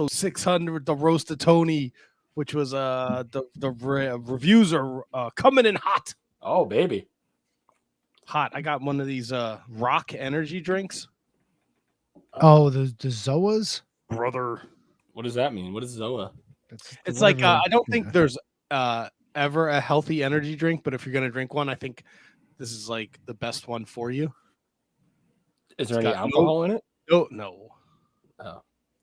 600, the roast of Tony, which was reviews are coming in hot. Oh, baby. Hot. I got one of these rock energy drinks. Oh, the Zoas? Brother. What does that mean? What is Zoa? It's like I don't think there's ever a healthy energy drink, but if you're gonna drink one, I think this is like the best one for you. Is there any alcohol in it? No. Oh.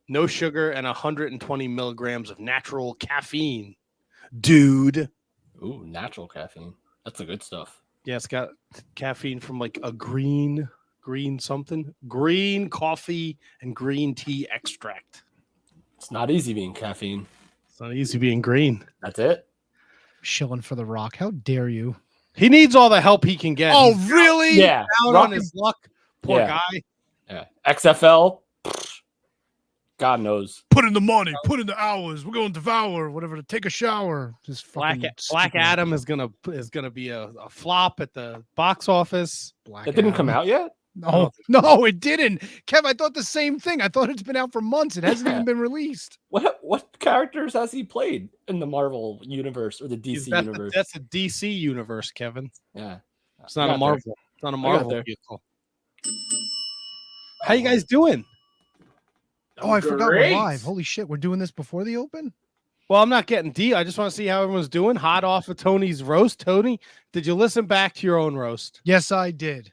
No sugar and 120 milligrams of natural caffeine. Dude. Ooh, natural caffeine. That's the good stuff. Yeah, it's got caffeine from like a green coffee and green tea extract. It's not easy being caffeine. It's not easy being green. That's it. Shilling for The Rock. How dare you? He needs all the help he can get. Oh, really? Yeah. Down on his luck. Poor guy. Yeah. XFL. God knows. Put in the money. Put in the hours. We're going to devour. Whatever. To take a shower. Just Black Adam is gonna be a flop at the box office. It didn't come out yet? No, it didn't. Kev, I thought the same thing. I thought it's been out for months. It hasn't even been released. What characters has he played in the Marvel universe or the DC universe? That's a DC universe, Kevin. Yeah. It's not a Marvel. It's not a Marvel vehicle. How you guys doing? Oh, I forgot we're live. Holy shit, we're doing this before the open? Well, I'm not getting deep. I just want to see how everyone's doing. Hot off of Tony's roast. Tony, did you listen back to your own roast? Yes, I did.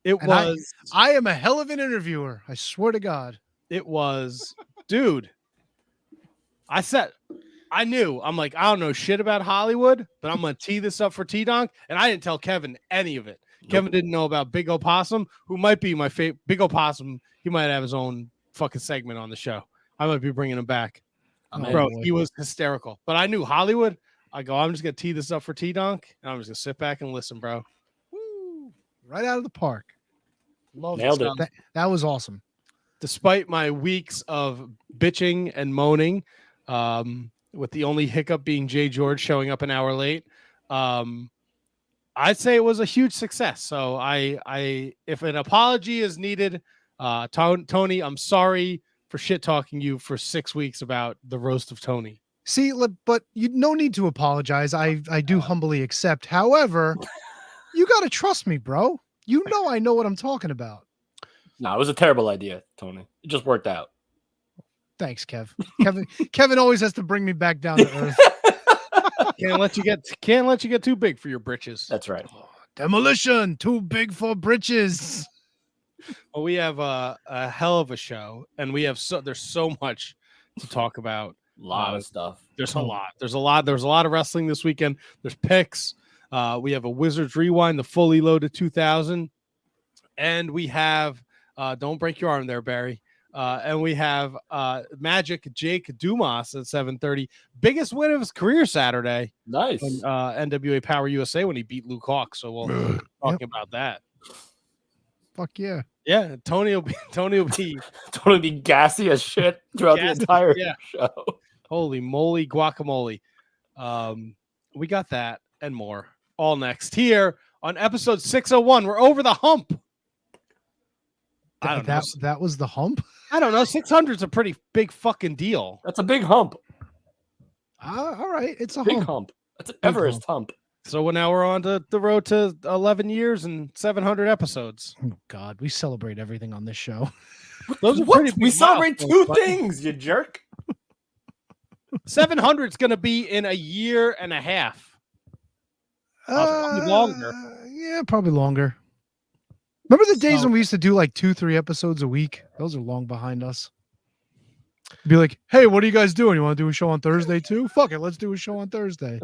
I am a hell of an interviewer. I swear to God. It was, dude. I knew. I'm like, I don't know shit about Hollywood, but I'm going to tee this up for T-Donk. And I didn't tell Kevin any of it. Nope. Kevin didn't know about Big Opossum, who might be my favorite. Big Opossum, he might have his own fucking segment on the show. I might be bringing him back. Bro, he was hysterical. But I knew Hollywood. I go, I'm just going to tee this up for T-Donk, and I'm just going to sit back and listen, bro. Woo. Right out of the park. Nailed it. That was awesome. Despite my weeks of bitching and moaning, with the only hiccup being Jay George showing up an hour late, I'd say it was a huge success. So I if an apology is needed, Tony, I'm sorry for shit talking you for 6 weeks about the roast of Tony. See, but you no need to apologize. I do humbly accept. However, you got to trust me, bro. You know I know what I'm talking about. No, it was a terrible idea, Tony. It just worked out. Thanks, Kev. Kevin always has to bring me back down to earth. Can't let you get too big for your britches. That's right. Demolition, too big for britches. Well, we have a hell of a show, and there's so much to talk about. A lot of stuff. There's a lot of wrestling this weekend. There's picks. We have a Wizards Rewind, the fully loaded 2000, and we have don't break your arm there, Barry. And we have Magic Jake Dumas at 7:30. Biggest win of his career Saturday. Nice. NWA Power USA when he beat Luke Hawk. So we'll talk about that. Fuck yeah. Yeah, Tony will be gassy as shit throughout the entire show. Holy moly, guacamole. We got that and more all next here on episode 601. We're over the hump. That was the hump? I don't know. 600 is a pretty big fucking deal. That's a big hump. All right. It's a big hump. That's an Everest hump. So now we're on to the road to 11 years and 700 episodes. Oh, God. We celebrate everything on this show. Those are what? We celebrate two things, you jerk. 700 is going to be in a year and a half. Probably longer. Yeah, probably longer. Remember the days when we used to do like 2-3 episodes a week? Those are long behind us. Be like, hey, what are you guys doing? You want to do a show on Thursday too? Fuck it, let's do a show on Thursday.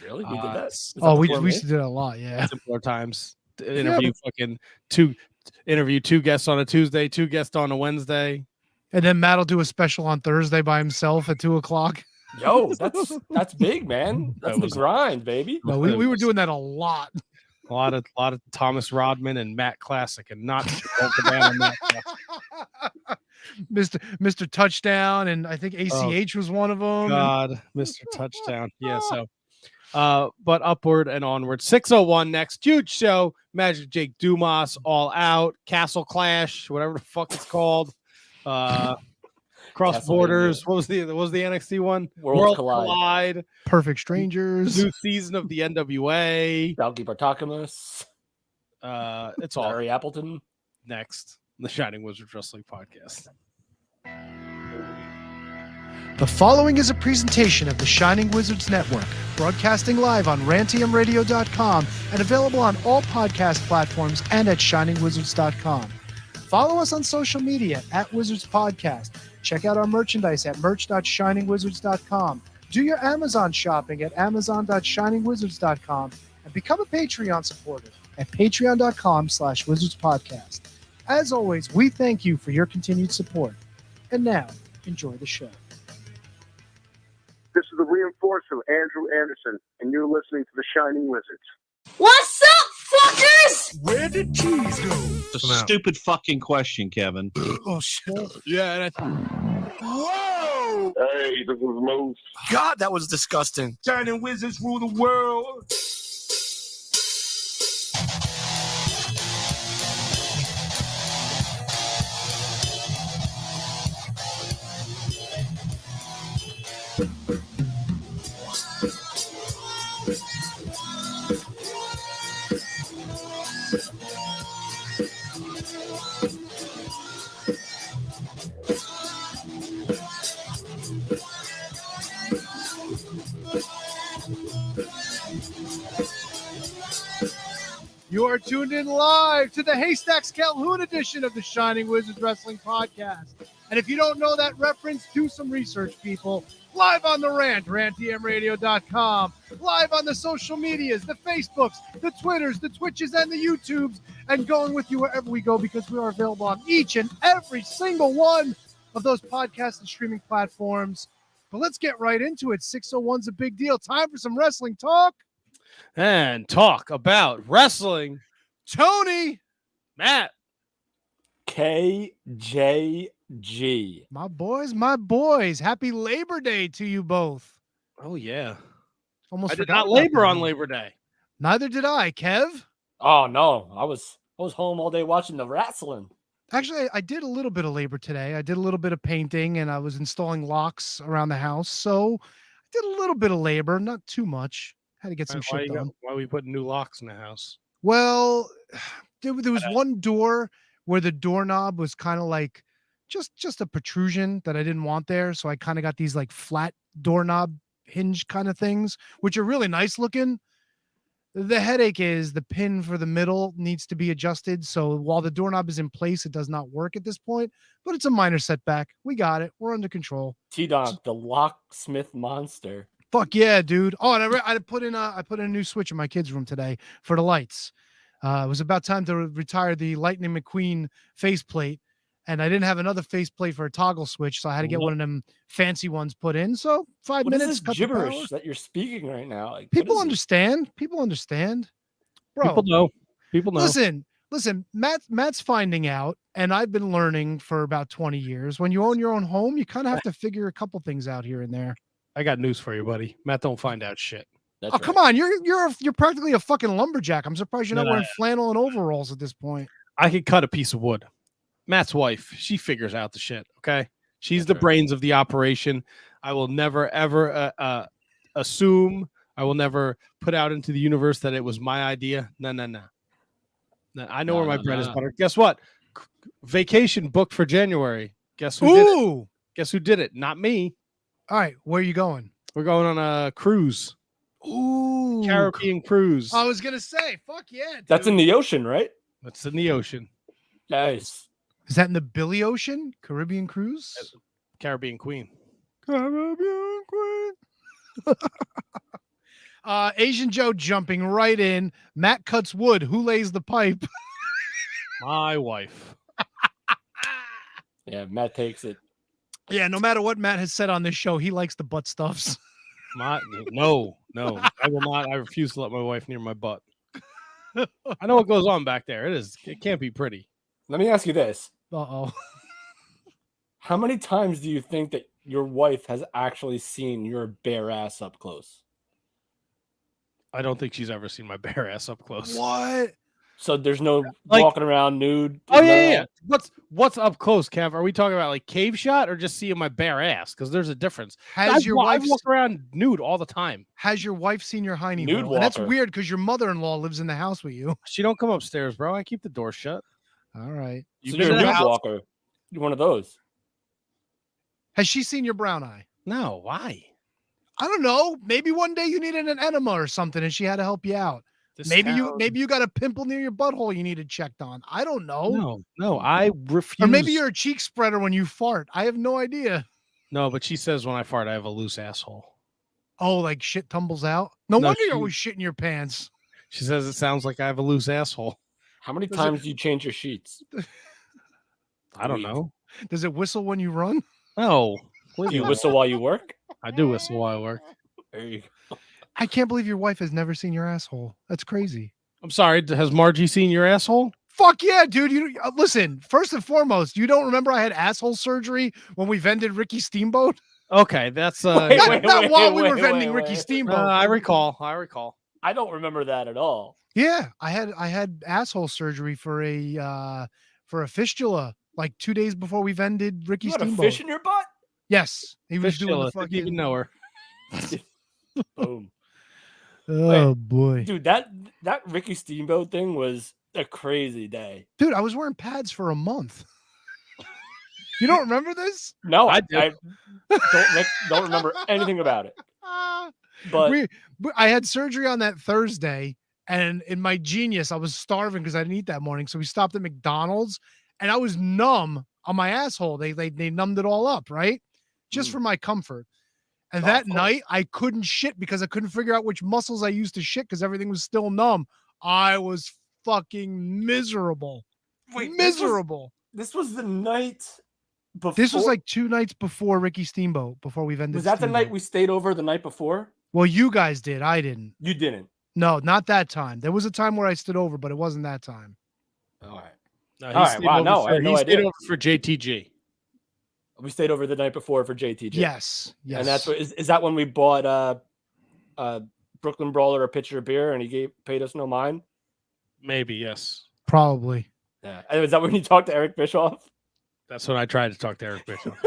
Really? We did that? We used to do that a lot, yeah. Simpler times. Interview two guests on a Tuesday, 2 guests on a Wednesday. And then Matt will do a special on Thursday by himself at 2:00. Yo, that's big, man. That's the grind, baby. No, we were doing that a lot. A lot of Thomas Rodman and Matt Classic, and not Matt Mr. Touchdown, and I think ACH was one of them. God, Mr. Touchdown. Yeah, so but upward and onward. 601 next. Huge show. Magic Jake Dumas, All Out, Castle Clash, whatever the fuck it's called. Cross Castlevania. Borders. What was the NXT one? Worlds Collide. Perfect Strangers. New season of the NWA. Balky Bartakamus. It's all Larry Appleton. next. The Shining Wizards Wrestling Podcast. The following is a presentation of the Shining Wizards Network, broadcasting live on rantiumradio.com and available on all podcast platforms and at shiningwizards.com. Follow us on social media at Wizards Podcast. Check out our merchandise at merch.shiningwizards.com. Do your Amazon shopping at amazon.shiningwizards.com and become a Patreon supporter at patreon.com/wizardspodcast. As always, we thank you for your continued support. And now, enjoy the show. This is the Reinforcer, Andrew Anderson, and you're listening to the Shining Wizards. What's up, fuckers? Where did cheese go? It's a stupid fucking question, Kevin. Oh, shit. Yeah, Whoa! Hey, this is Moose. God, that was disgusting. Shining Wizards rule the world. You are tuned in live to the Haystacks Calhoun edition of the Shining Wizards Wrestling Podcast. And if you don't know that reference, do some research, people. Live on the rant, rantmradio.com. Live on the social medias, the Facebooks, the Twitters, the Twitches, and the YouTubes. And going with you wherever we go because we are available on each and every single one of those podcast and streaming platforms. But let's get right into it. 601's a big deal. Time for some wrestling talk. and talk about wrestling. Tony, Matt. KJG. my boys. Happy Labor Day to you both. Oh yeah, Almost I did forgot not about labor that. on Labor Day. Neither did I, Kev. Oh no, I was home all day watching the wrestling. Actually, I did a little bit of labor today. I did a little bit of painting and I was installing locks around the house. So I did a little bit of labor, not too much. Had to get some shit done. Why are we putting new locks in the house? Well, there was one door where the doorknob was kind of like just a protrusion that I didn't want there. So I kind of got these like flat doorknob hinge kind of things, which are really nice looking. The headache is the pin for the middle needs to be adjusted. So while the doorknob is in place, it does not work at this point, but it's a minor setback. We got it. We're under control. T-Donk, the locksmith monster. Fuck yeah, dude. Oh, and I put in a new switch in my kids' room today for the lights. It was about time to retire the Lightning McQueen faceplate, and I didn't have another faceplate for a toggle switch, so I had to get one of them fancy ones put in. So 5 What is minutes. this cut the power. gibberish that you're speaking right now? Like, what People is it? understand. People understand. Bro, People know. People know. Listen. Matt's finding out, and I've been learning for about 20 years. When you own your own home, you kind of have to figure a couple things out here and there. I got news for you, buddy. Matt don't find out shit. That's Oh, right. come on. You're practically a fucking lumberjack. I'm surprised you're not No, wearing flannel and overalls at this point. I could cut a piece of wood. Matt's wife, she figures out the shit. Okay, she's That's the right. brains of the operation. I will never ever assume. I will never put out into the universe that it was my idea. No. I know where my bread is buttered. Guess what? Vacation booked for January. Guess who did it? Ooh. Guess who did it? Not me. All right. Where are you going? We're going on a cruise, Ooh. Caribbean cruise. I was going to say, fuck yeah. Dude. That's in the ocean, right? It's in the ocean. Nice. Is that in the Billy Ocean? Caribbean cruise? Caribbean Queen. Caribbean Queen. Asian Joe jumping right in. Matt cuts wood. Who lays the pipe? My wife. Yeah, Matt takes it. Yeah, no matter what Matt has said on this show, he likes the butt stuffs. No. I will not. I refuse to let my wife near my butt. I know what goes on back there. It can't be pretty. Let me ask you this. Uh-oh. How many times do you think that your wife has actually seen your bare ass up close? I don't think she's ever seen my bare ass up close. What? So there's no Like- walking around nude. Oh in yeah. the- What's up close, Kev? Are we talking about like cave shot or just seeing my bare ass? Because there's a difference. I walk around nude all the time. Has your wife seen your hiney Nude hole? And that's walker. weird because your mother-in-law lives in the house with you. She don't come upstairs, bro. I keep the door shut. All right. You So been you're a to the nude house? walker. You're one of those. Has she seen your brown eye? No, why? I don't know. Maybe one day you needed an enema or something, and she had to help you out. This Maybe town- you got a pimple near your butthole you needed checked on. I don't know. No, I refuse. Or maybe you're a cheek spreader when you fart. I have no idea. No, but she says when I fart, I have a loose asshole. Oh, like shit tumbles out. No No, wonder she- you're always shitting your pants. She says it sounds like I have a loose asshole. How many Does times do you change your sheets? I don't Weak. know. Does it whistle when you run? No. Do you whistle while you work? I do whistle while I work. There you go. I can't believe your wife has never seen your asshole. That's crazy. I'm sorry. Has Margie seen your asshole? Fuck yeah, dude. You listen, first and foremost, you don't remember I had asshole surgery when we vended Ricky Steamboat? Okay, that's Wait, Not, wait, not wait, while we were wait, vending wait, Ricky wait. Steamboat. I recall. I don't remember that at all. Yeah, I had asshole surgery for a fistula like 2 days before we vended Ricky You had a Steamboat. fish in your butt? Yes, he was doing the Fistula, didn't even fucking. know her. Boom. Oh boy, Dude, that Ricky Steamboat thing was a crazy day. dude, I was wearing pads for a month. You don't remember this? No, I I, do. don't remember anything about it. But I had surgery on that Thursday, and in my genius, I was starving because I didn't eat that morning. So we stopped at McDonald's, and I was numb on my asshole. They numbed it all up, right? Just for my comfort. And Oh, that of course. night, I couldn't shit because I couldn't figure out which muscles I used to shit because everything was still numb. I was fucking miserable. wait, Miserable. This was the night before. This was like 2 nights before Ricky Steamboat, before we vended. Was that the night Steamboat. we stayed over the night before? Well, you guys did. I didn't. You didn't. No, not that time. There was a time where I stood over, but it wasn't that time. All right. No, All right, wow, no, I had no he stayed idea. over for JTG. We stayed over the night before for JTJ. Yes. And that's what is that when we bought Brooklyn Brawler a pitcher of beer and he paid us no mind? Maybe, yes. Probably. Yeah. And is that when you talked to Eric Bischoff? That's when I tried to talk to Eric Bischoff.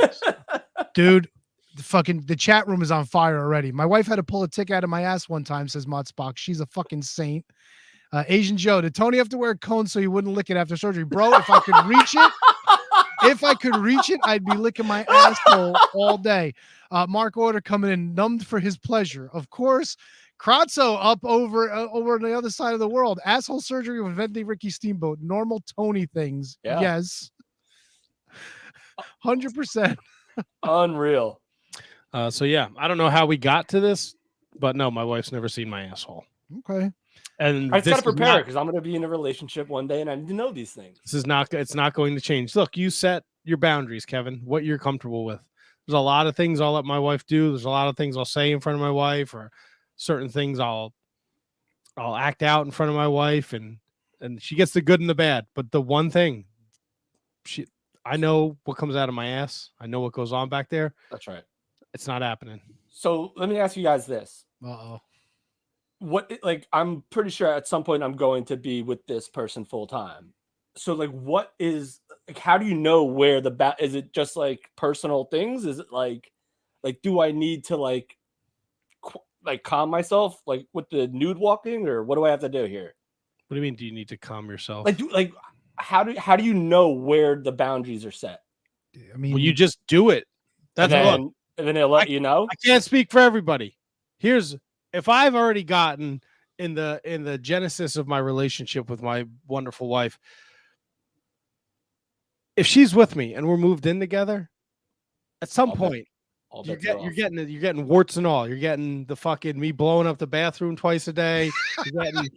Dude, the chat room is on fire already. My wife had to pull a tick out of my ass one time, says Motspock. She's a fucking saint. Asian Joe, did Tony have to wear a cone so he wouldn't lick it after surgery? Bro, if I could reach it, I'd be licking my asshole all day. Mark Order coming in, numbed for his pleasure. Of course, Kratzo up over on the other side of the world. Asshole surgery with vending Ricky Steamboat. Normal Tony things. Yeah. Yes. 100%. Unreal. So yeah, I don't know how we got to this, but no, my wife's never seen my asshole. Okay. And I just this gotta is prepare not- because I'm gonna be in a relationship one day and I need to know these things. This is not. It's not going to change. Look, you set your boundaries, Kevin. What you're comfortable with. There's a lot of things I'll let my wife do. There's a lot of things I'll say in front of my wife, or certain things I'll act out in front of my wife, and she gets the good and the bad. But the one thing, I know what comes out of my ass. I know what goes on back there. That's right. It's not happening. So let me ask you guys this. Uh-oh. I'm pretty sure at some point I'm going to be with this person full time. So how do you know where is it just like personal things? Is it like do I need to calm myself like with the nude walking, or what do I have to do here? What do you mean? Do you need to calm yourself? How do you know where the boundaries are set? I mean, well, you just do it. That's and then they'll let you know. I can't speak for everybody. If I've already gotten in the genesis of my relationship with my wonderful wife, if she's with me and we're moved in together, at some point you're getting warts and all. You're getting the fucking me blowing up the bathroom twice a day. You're getting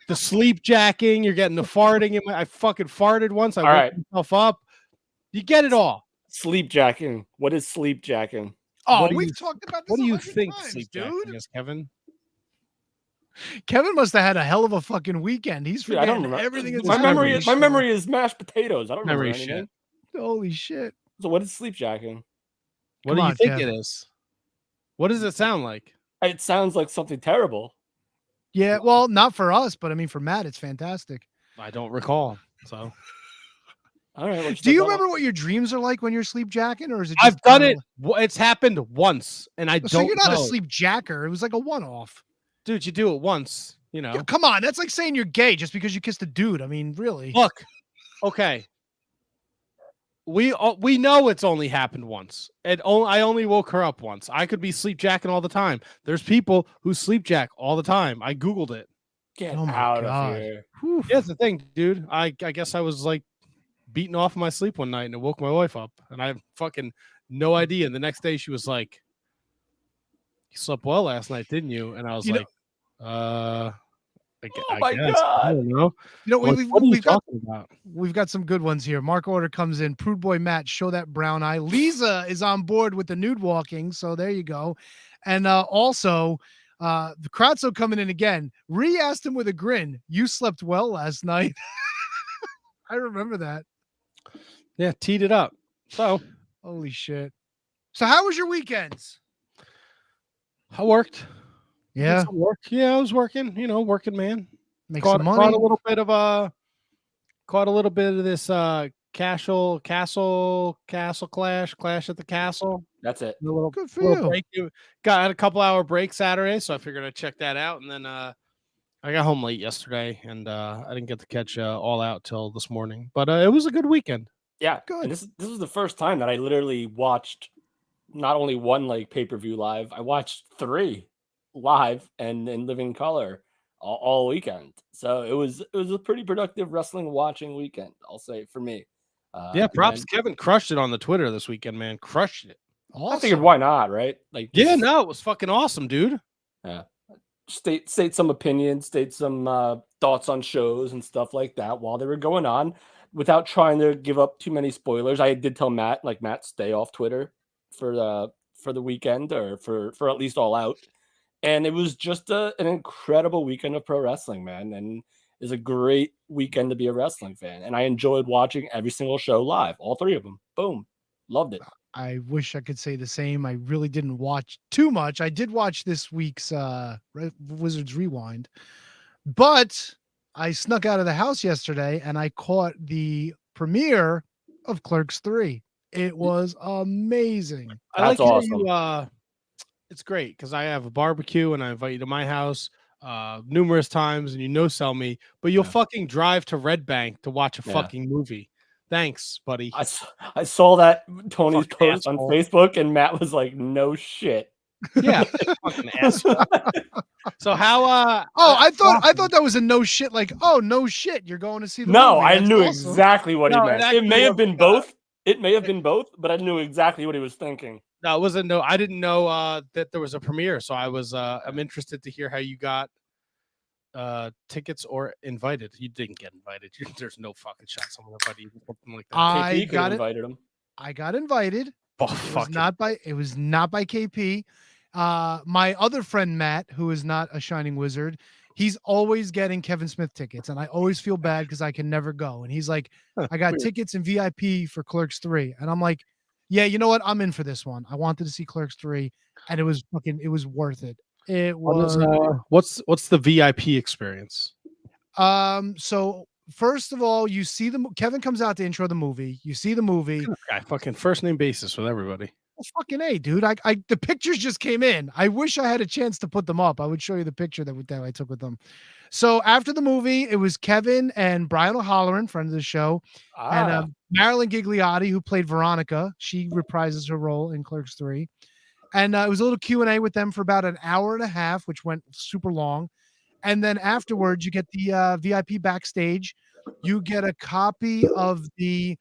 the sleep jacking. You're getting the farting. I fucking farted once. I woke myself up. You get it all. Sleep jacking. What is sleep jacking? Oh, What do we've you- talked about this. What do you 100 think times, sleep dude? jacking is, Kevin? Kevin must have had a hell of a fucking weekend. He's Dude, I don't forgetting remember everything. That's My memory happening. is mashed potatoes. I don't remember Memory anything. shit. Holy shit. So what is sleep jacking? What Come do you on, think Kev. it is? What does it sound like? It sounds like something terrible. Yeah, well, not for us, but I mean for Matt, it's fantastic. I don't recall. So All right. Do you remember what your dreams are like when you're sleep jacking, or is it? Just I've done kinda it. It's happened once, and I So don't you're not a know. sleep jacker. It was like a one-off. Dude, you do it once, you know. Yeah, come on, that's like saying you're gay just because you kissed a dude. I mean, really. Look, okay. We know it's only happened once. I only woke her up once. I could be sleep jacking all the time. There's people who sleep jack all the time. I googled it. Get Oh my out God. of here. Whew. Here's the thing, dude. I guess I was like beating off in my sleep one night and it woke my wife up, and I have fucking no idea. And the next day she was like, "You slept well last night, didn't you?" And I was You know- like, I my guess. I God. don't know. You know, I'm like, what are you we've got talking about? we've got some good ones here. Mark Order comes in. Prude Boy Matt, show that brown eye. Lisa is on board with the nude walking. So there you go. And also, the Kratzo coming in again. Ree asked him with a grin, "You slept well last night." I remember that. Yeah, teed it up. So Holy shit. So how was your weekends? I worked. Did Yeah. some work. Yeah, I was working, working man. Make Caught some money. a little bit of this castle clash at the castle. That's it. A little, Good for little you. break. Got a couple hour break Saturday, so I figured I'd check that out. And then I got home late yesterday, and I didn't get to catch All Out till this morning. But it was a good weekend. Yeah. Good. And this was the first time that I literally watched not only one like pay-per-view live, I watched 3 live and in living color all weekend. So it was a pretty productive wrestling watching weekend, I'll say, for me. Yeah, and props. then- Kevin crushed it on the Twitter this weekend, man. Crushed it. I figured why not, right? Like Yeah, no, it was fucking awesome, dude. Yeah. State some opinions, state some thoughts on shows and stuff like that while they were going on without trying to give up too many spoilers. I did tell Matt, stay off Twitter for the weekend or for at least All Out. And it was just an incredible weekend of pro wrestling, man. And it's a great weekend to be a wrestling fan. And I enjoyed watching every single show live, all 3 of them. Boom. Loved it. I wish I could say the same. I really didn't watch too much. I did watch this week's Wizards Rewind, but I snuck out of the house yesterday and I caught the premiere of Clerks 3. It was amazing. I like That's how awesome. you it's great because I have a barbecue and I invite you to my house numerous times and sell me, but you'll fucking drive to Red Bank to watch a Yeah. fucking movie. Thanks, buddy. I saw that Tony's Fucking post asshole. on Facebook, and Matt was like, "No shit." Yeah, fucking asshole. So how I thought that was a no shit. Like, oh no shit, you're going to see the No, movie. I That's knew awesome. exactly what he No, meant. it It may actually have been was, both. It may have been both, but I knew exactly what he was thinking. No, it wasn't. No, I didn't know that there was a premiere. So I'm interested to hear how you got tickets or invited. You didn't get invited. There's no fucking shot someone invited you to something like that. I KP could got have it. invited him. I got invited. Oh, It fuck was not by KP. My other friend Matt, who is not a Shining Wizard, he's always getting Kevin Smith tickets, and I always feel bad because I can never go. And he's like, I got Weird. tickets and VIP for Clerks 3. And I'm like, yeah, you know what? I'm in for this one. I wanted to see Clerks 3, and it was worth it. It was What's the VIP experience? so first of all, you see Kevin comes out to intro the movie. You see the movie. Okay, fucking first name basis with everybody. Well, fucking A, dude. The pictures just came in. I wish I had a chance to put them up. I would show you the picture that I took with them. So after the movie, it was Kevin and Brian O'Halloran, friend of the show, and Marilyn Gigliotti, who played Veronica. She reprises her role in Clerks 3. And it was a little Q&A with them for about an hour and a half, which went super long. And then afterwards, you get the VIP backstage. You get a copy of the,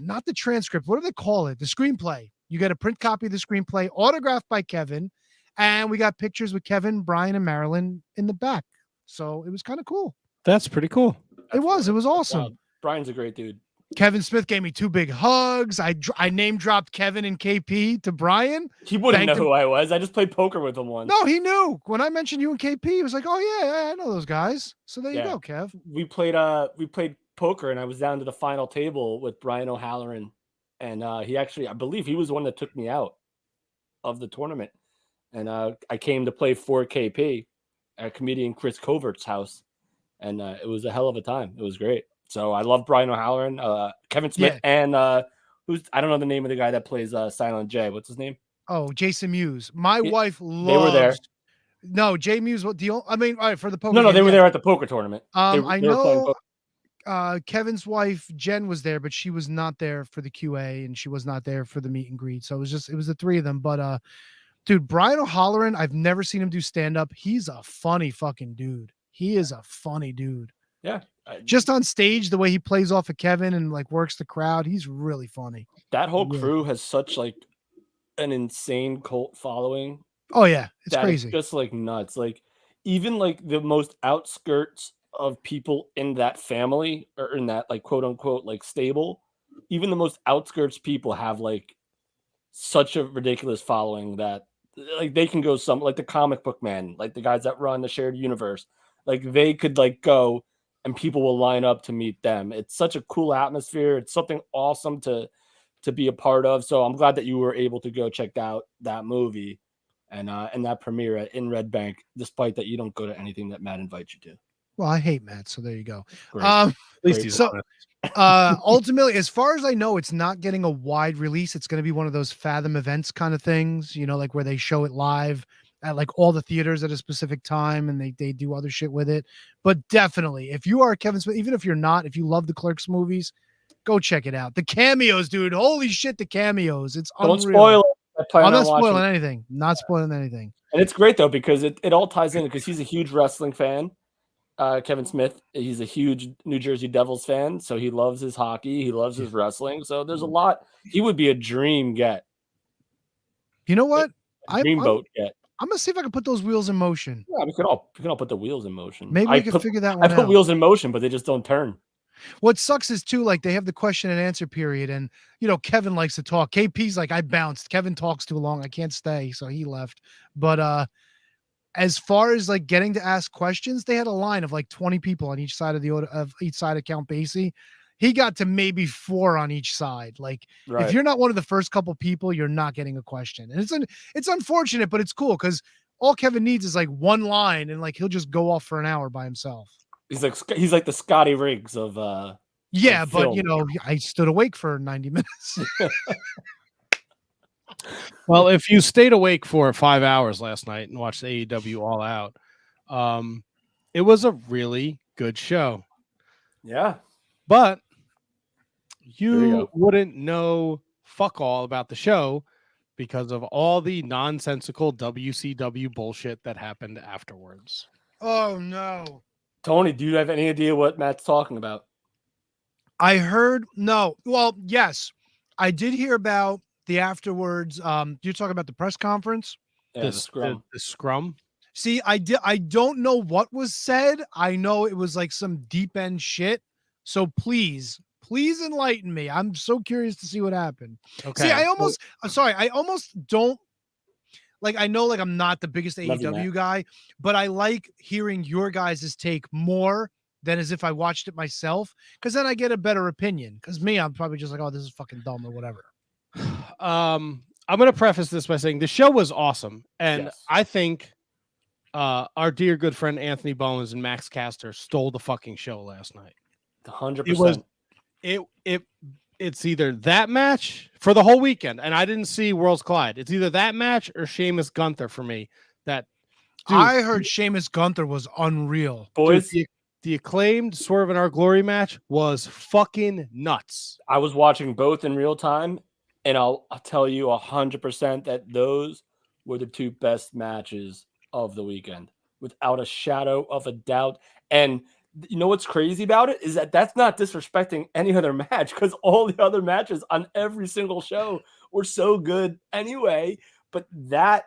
not the transcript. What do they call it? The screenplay. You get a print copy of the screenplay autographed by Kevin. And we got pictures with Kevin, Brian, and Marilyn in the back. So it was kind of cool. That's pretty cool. It was awesome. Wow, Brian's a great dude. Kevin Smith gave me 2 big hugs. I name dropped Kevin and KP to Brian. He wouldn't Thanked know him. who I was. I just played poker with him once. No, he knew. When I mentioned you and KP, he was like, "Oh yeah, I know those guys." So there you Yeah. go, Kev. We played poker, and I was down to the final table with Brian O'Halloran, and he actually, I believe, he was the one that took me out of the tournament, and I came to play for KP at comedian Chris Covert's house, and it was a hell of a time. It was great. So I love Brian O'Halloran, Kevin Smith, and who's I don't know the name of the guy that plays Silent J. What's his name? Oh, Jason Mewes. My wife loves. They were there. No, Jay Mewes. What deal? I mean, all right, for the poker. No, game, they were yeah. there at the poker tournament. I they were playing know. poker. Kevin's wife Jen was there, but she was not there for the QA, and she was not there for the meet and greet. So it was the three of them. But dude, Brian O'Halloran, I've never seen him do stand up. He's a funny fucking dude. He is a funny dude. Yeah. Just on stage, the way he plays off of Kevin and like works the crowd, he's really funny. That whole crew has such like an insane cult following. Oh yeah, it's crazy. It's just like nuts. Like even like the most outskirts of people in that family or in that like quote unquote like stable, even the most outskirts people have like such a ridiculous following that like they can go some like the comic book man, like the guys that run the shared universe, like they could like go and people will line up to meet them. It's such a cool atmosphere. It's something awesome to be a part of. So I'm glad that you were able to go check out that movie and that premiere in Red Bank, despite that you don't go to anything that Matt invites you to. Well, I hate Matt, so there you go. At least he's ultimately, as far as I know, it's not getting a wide release. It's going to be one of those Fathom events kind of things, you know, like where they show it live at like all the theaters at a specific time and they do other shit with it. But definitely, if you are Kevin Smith, even if you're not, if you love the Clerks movies, go check it out. The cameos, dude. Holy shit, the cameos. It's Don't unreal. spoil it. I'm not spoiling anything. Not spoiling anything. And it's great though, because it all ties in because he's a huge wrestling fan. Kevin Smith, he's a huge New Jersey Devils fan, so he loves his hockey, he loves his wrestling. So there's a lot. He would be a dream get. You know what? Dreamboat get. I'm gonna see if I can put those wheels in motion. Yeah, we can all put the wheels in motion. Maybe we can figure that one out. I put wheels in motion, but they just don't turn. What sucks is too, like they have the question and answer period, and you know Kevin likes to talk. KP's like, I bounced. Kevin talks too long. I can't stay, so he left. But as far as like getting to ask questions, they had a line of like 20 people on each side of each side of Count Basie. He got to maybe 4 on each side. Like if you're not one of the first couple people, you're not getting a question, and it's unfortunate, but it's cool because all Kevin needs is like one line, and like he'll just go off for an hour by himself. He's like the Scotty Riggs of yeah, of but film. you know, I stood awake for 90 minutes. Well, if you stayed awake for 5 hours last night and watched AEW All Out, it was a really good show. Yeah. But you wouldn't know fuck all about the show because of all the nonsensical WCW bullshit that happened afterwards. Oh, no. Tony, do you have any idea what Matt's talking about? I heard no. Well, yes, I did hear about the afterwards. You're talking about the press conference? Yeah, the scrum. The scrum. See, I don't know what was said. I know it was like some deep end shit. So please enlighten me. I'm so curious to see what happened. Okay. See, I'm sorry. I almost don't like, I know like I'm not the biggest AEW guy, but I like hearing your guys' take more than as if I watched it myself. Cause then I get a better opinion. Cause me, I'm probably just like, oh, this is fucking dumb or whatever. I'm going to preface this by saying the show was awesome. And I think our dear good friend Anthony Bowens and Max Caster stole the fucking show last night. 100%. It's either that match for the whole weekend, and I didn't see Worlds Collide. It's either that match or Sheamus Gunther for me. That dude, I heard Sheamus Gunther was unreal. Boys, dude, the acclaimed Swerve in Our Glory match was fucking nuts. I was watching both in real time, and I'll tell you 100% that those were the two best matches of the weekend, without a shadow of a doubt. And you know what's crazy about it is that that's not disrespecting any other match, because all the other matches on every single show were so good anyway. But that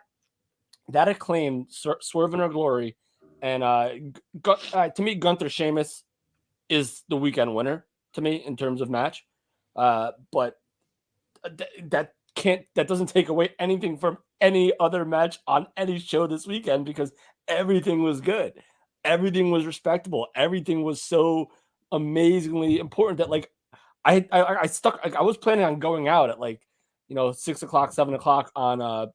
acclaimed Swerve in Our Glory, and to me, Gunther Sheamus is the weekend winner to me in terms of match. But that doesn't take away anything from any other match on any show this weekend, because everything was good. Everything was respectable. Everything was so amazingly important that like I was planning on going out at like 6 o'clock, 7 o'clock on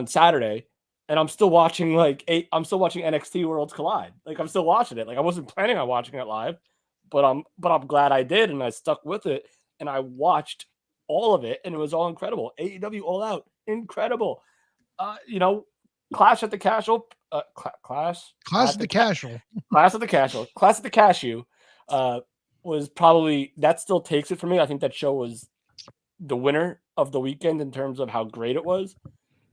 Saturday, and I'm still watching NXT Worlds Collide. Like I'm still watching it. Like I wasn't planning on watching it live, but I'm glad I did, and I stuck with it, and I watched all of it, and it was all incredible. AEW All Out, incredible. Clash at the Castle, Clash at the Cashew was probably, that still takes it for me. I think that show was the winner of the weekend in terms of how great it was.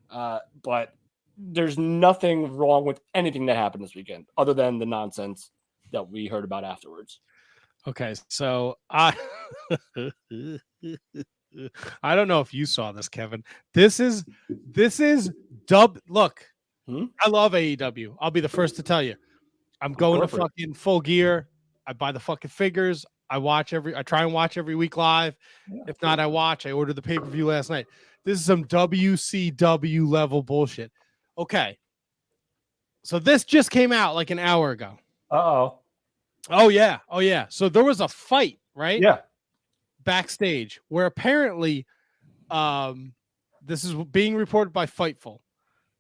But there's nothing wrong with anything that happened this weekend other than the nonsense that we heard about afterwards. Okay, so I don't know if you saw this, Kevin. This is dub. Look, I love AEW. I'll be the first to tell you. I'm going to fucking Full Gear. I buy the fucking figures. I try and watch every week live. Yeah. If not, I ordered the pay-per-view last night. This is some WCW level bullshit. Okay. So this just came out like an hour ago. Uh-oh. Oh yeah. So there was a fight, right? Yeah. Backstage where apparently this is being reported by Fightful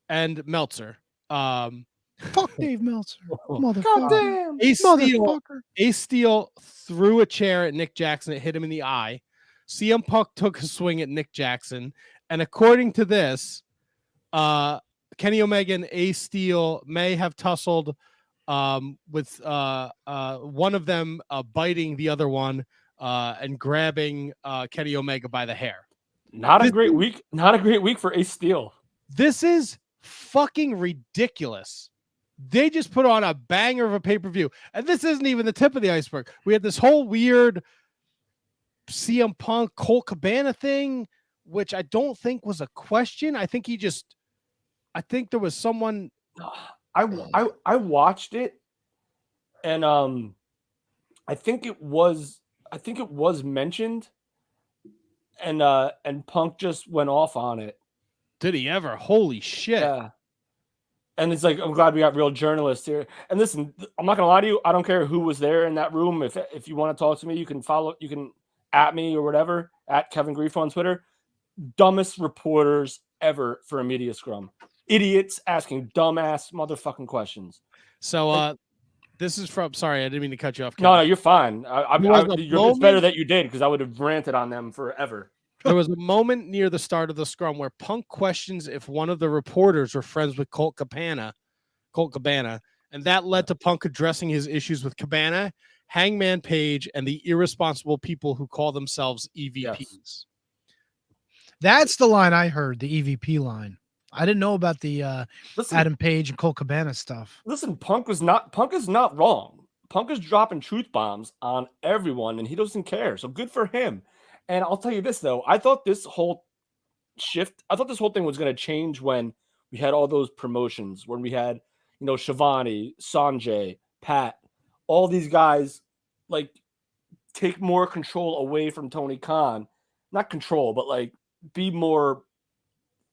and Meltzer. Fuck Dave Meltzer. Motherfucker. Ace Steel threw a chair at Nick Jackson. It hit him in the eye. CM Punk took a swing at Nick Jackson. And according to this, Kenny Omega and Ace Steel may have tussled with one of them biting the other one and grabbing Kenny Omega by the hair. Not a great week for Ace Steel. This is fucking ridiculous. They just put on a banger of a pay-per-view. And this isn't even the tip of the iceberg. We had this whole weird CM Punk Colt Cabana thing, which I don't think was a question. I think there was someone. I watched it, and I think it was mentioned, and Punk just went off on it. Did he ever? Holy shit. Yeah. And it's like, I'm glad we got real journalists here. And listen, I'm not gonna lie to you. I don't care who was there in that room. If you want to talk to me, you can at me or whatever, at Kevin Grief on Twitter. Dumbest reporters ever for a media scrum. Idiots asking dumbass motherfucking questions. So this is from, sorry, I didn't mean to cut you off, Kevin. No, you're fine. It's better that you did, because I would have ranted on them forever. There was a moment near the start of the scrum where Punk questions if one of the reporters were friends with Colt Cabana, and that led to Punk addressing his issues with Cabana, Hangman Page, and the irresponsible people who call themselves EVPs. Yes. That's the line I heard, the EVP line. I didn't know about the Adam Page and Colt Cabana stuff. Listen, Punk is not wrong. Punk is dropping truth bombs on everyone, and he doesn't care. So good for him. And I'll tell you this, though. I thought this whole thing was going to change when we had all those promotions, when we had, Shivani, Sanjay, Pat, all these guys, like, take more control away from Tony Khan. Not control, but, like, be more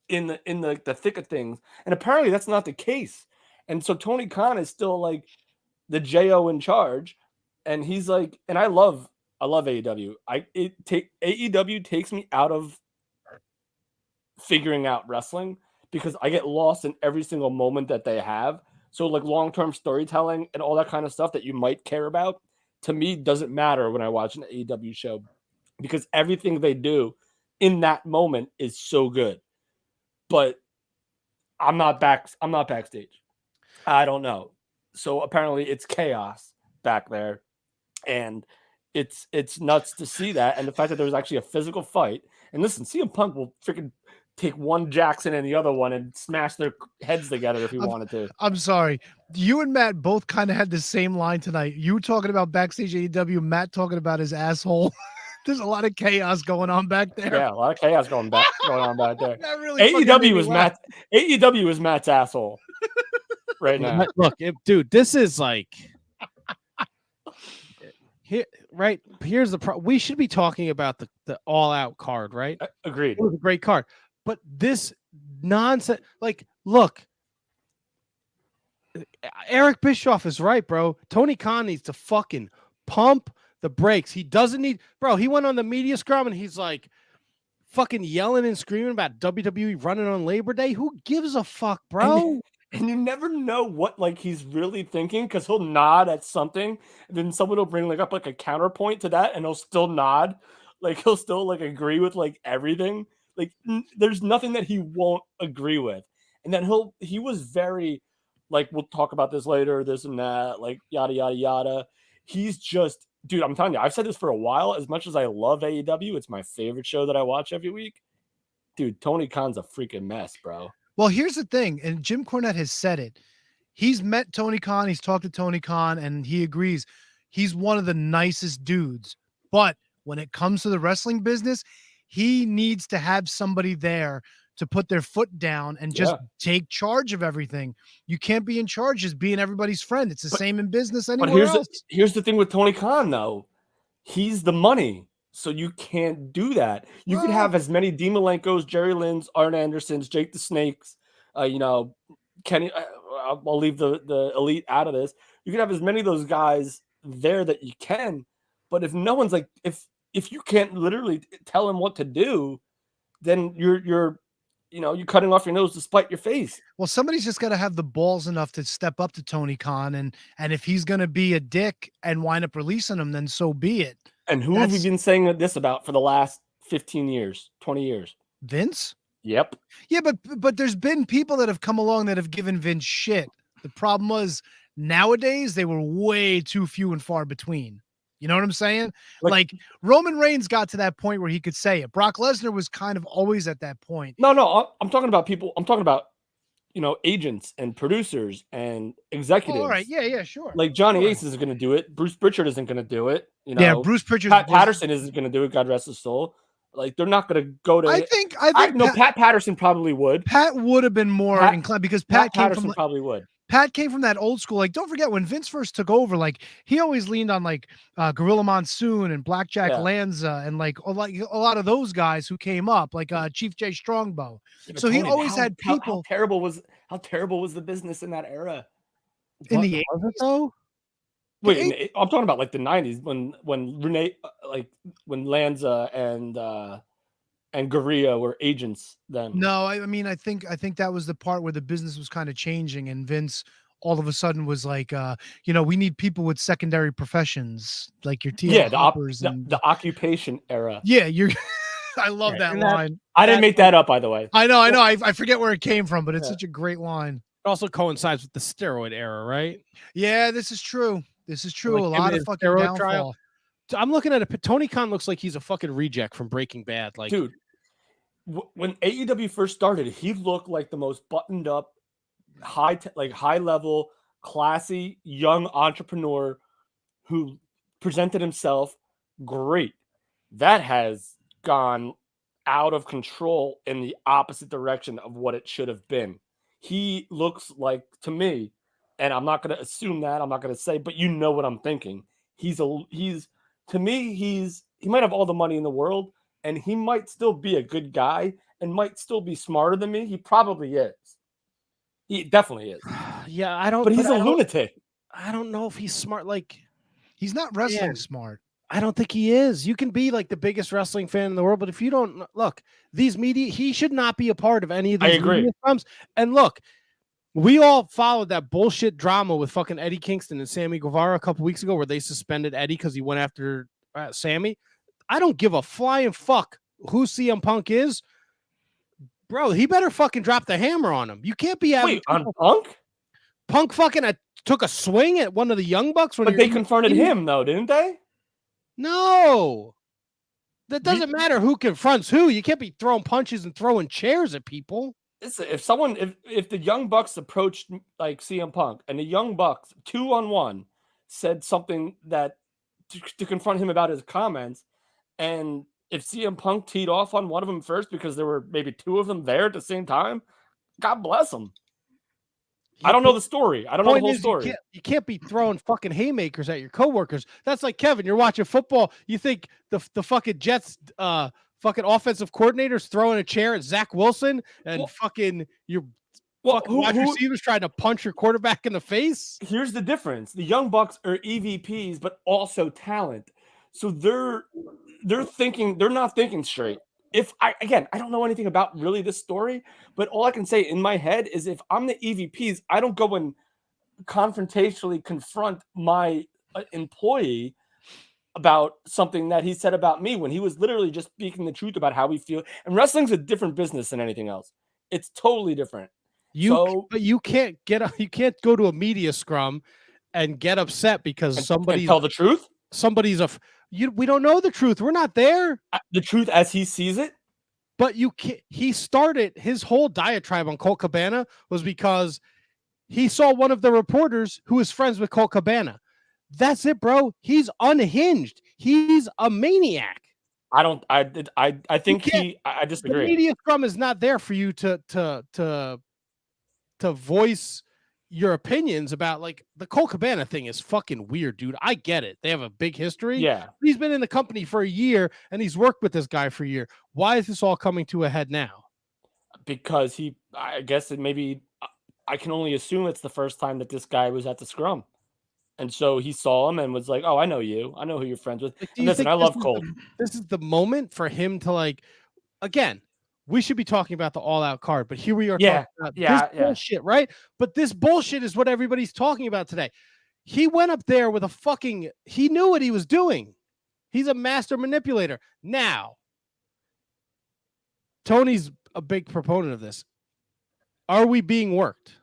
in the thick of things. And apparently that's not the case. And so Tony Khan is still, like, the JO in charge. And he's like, and I love AEW. AEW takes me out of figuring out wrestling because I get lost in every single moment that they have. So like long-term storytelling and all that kind of stuff that you might care about, to me, doesn't matter when I watch an AEW show, because everything they do in that moment is so good. But I'm not backstage. I don't know. So apparently it's chaos back there, and it's nuts to see that, and the fact that there was actually a physical fight. And listen, CM Punk will freaking take one Jackson and the other one and smash their heads together if he wanted to. I'm sorry. You and Matt both kind of had the same line tonight. You talking about backstage AEW, Matt talking about his asshole. There's a lot of chaos going on back there. Yeah, a lot of chaos going on back there. Really AEW is Matt's asshole right now. Look, dude, this is like here, right? Here's the we should be talking about the All Out card, right? Agreed. It was a great card, but this nonsense. Like, look, Eric Bischoff is right, bro. Tony Khan needs to fucking pump the brakes. He doesn't need, bro. He went on the media scrum and he's like, fucking yelling and screaming about WWE running on Labor Day. Who gives a fuck, bro? And you never know what like he's really thinking because he'll nod at something, and then someone will bring like up like a counterpoint to that, and he'll still nod, like he'll still like agree with like everything. Like there's nothing that he won't agree with, and then he was very like we'll talk about this later, this and that, like yada yada yada. He's just dude. I'm telling you, I've said this for a while. As much as I love AEW, it's my favorite show that I watch every week. Dude, Tony Khan's a freaking mess, bro. Well, here's the thing, and Jim Cornette has said it. He's met Tony Khan, he's talked to Tony Khan, and he agrees he's one of the nicest dudes. But when it comes to the wrestling business, he needs to have somebody there to put their foot down and just take charge of everything. You can't be in charge as being everybody's friend. It's the same in business anywhere else. Here's the thing with Tony Khan, though. He's the money. So you can't do that. You could have as many Dean Malenkos, Jerry Lynn's, Arn Andersons, Jake the Snakes, Kenny. I'll leave the elite out of this. You could have as many of those guys there that you can, but if no one's like, if you can't literally tell him what to do, then you're cutting off your nose to spite your face. Well, somebody's just got to have the balls enough to step up to Tony Khan, and if he's going to be a dick and wind up releasing him, then so be it. And who have we been saying this about for the last 15 years, 20 years? Vince? Yep. Yeah, but there's been people that have come along that have given Vince shit. The problem was nowadays they were way too few and far between. You know what I'm saying? Like Roman Reigns got to that point where he could say it. Brock Lesnar was kind of always at that point. No, I'm talking about people. I'm talking about, agents and producers and executives. Oh, all right. Yeah, sure. Like Johnny Ace isn't going to do it. Bruce Pritchard isn't going to do it. Yeah, Bruce Pritchard. Pat Patterson isn't going to do it. God rest his soul. Like they're not going to go to. I think Pat Patterson probably would. Pat would have been more inclined because Pat Patterson probably would. Pat came from that old school. Like, don't forget when Vince first took over, like he always leaned on like Gorilla Monsoon and Blackjack Lanza and like a lot of those guys who came up, like Chief J Strongbow. So he always had people. How terrible was the business in that era? In the 80s, though? Wait, I'm talking about like the 90s when Renee, when Lanza and Gurria were agents then. No, I mean, I think that was the part where the business was kind of changing and Vince all of a sudden was like, we need people with secondary professions like your Hoppers and the occupation era. Yeah, I love that line. I didn't make that up, by the way. I know. I forget where it came from, but it's such a great line. It also coincides with the steroid era, right? Yeah, this is true. Like a lot of fucking downfall. Trial. I'm looking at it. Tony Khan looks like he's a fucking reject from Breaking Bad. Like, dude, when AEW first started, he looked like the most buttoned up, high level, classy young entrepreneur who presented himself great. That has gone out of control in the opposite direction of what it should have been. He looks like, to me, and I'm not going to assume that, I'm not going to say, but you know what I'm thinking. He might have all the money in the world, and he might still be a good guy and might still be smarter than me. He probably is. He definitely is. Yeah, But he's a lunatic. I don't know if he's smart. Like, he's not wrestling smart. I don't think he is. You can be like the biggest wrestling fan in the world, but if you don't look, these media, he should not be a part of any of these media firms. And look, we all followed that bullshit drama with fucking Eddie Kingston and Sammy Guevara a couple weeks ago where they suspended Eddie because he went after Sammy. I don't give a flying fuck who CM Punk is. Bro, he better fucking drop the hammer on him. You can't be having on Punk? Punk fucking took a swing at one of the Young Bucks. But they confronted him, though, didn't they? No. That doesn't matter who confronts who. You can't be throwing punches and throwing chairs at people. If the Young Bucks approached like CM Punk and the Young Bucks 2-on-1 said something that to confront him about his comments, and if CM Punk teed off on one of them first because there were maybe two of them there at the same time, God bless him. I don't know the story. I don't know the whole story. You can't be throwing fucking haymakers at your coworkers. That's like Kevin. You're watching football. You think the fucking Jets fucking offensive coordinators throwing a chair at Zach Wilson and fucking your fucking wide receivers trying to punch your quarterback in the face? Here's the difference. The Young Bucks are EVPs, but also talent. So they're not thinking straight. I don't know anything about really this story, but all I can say in my head is if I'm the EVPs, I don't go and confrontationally confront my employee about something that he said about me when he was literally just speaking the truth about how we feel. And wrestling's a different business than anything else. It's totally different. But you can't go to a media scrum and get upset because somebody tell the truth. We don't know the truth. We're not there. The truth as he sees it. But you can't. He started his whole diatribe on Colt Cabana was because he saw one of the reporters who was friends with Colt Cabana. That's it, bro. He's unhinged. He's a maniac. I think I disagree. The media scrum is not there for you to voice your opinions about, like, the Colt Cabana thing is fucking weird, dude. I get it. They have a big history. Yeah. He's been in the company for a year and he's worked with this guy for a year. Why is this all coming to a head now? Because I guess I can only assume it's the first time that this guy was at the scrum. And so he saw him and was like, "Oh, I know you. I know who you're friends with." Like, listen, I love Colt. This is the moment for him to, like, again, we should be talking about the All Out card, but here we are talking about this bullshit, right? But this bullshit is what everybody's talking about today. He went up there with he knew what he was doing. He's a master manipulator. Now, Tony's a big proponent of this. Are we being worked?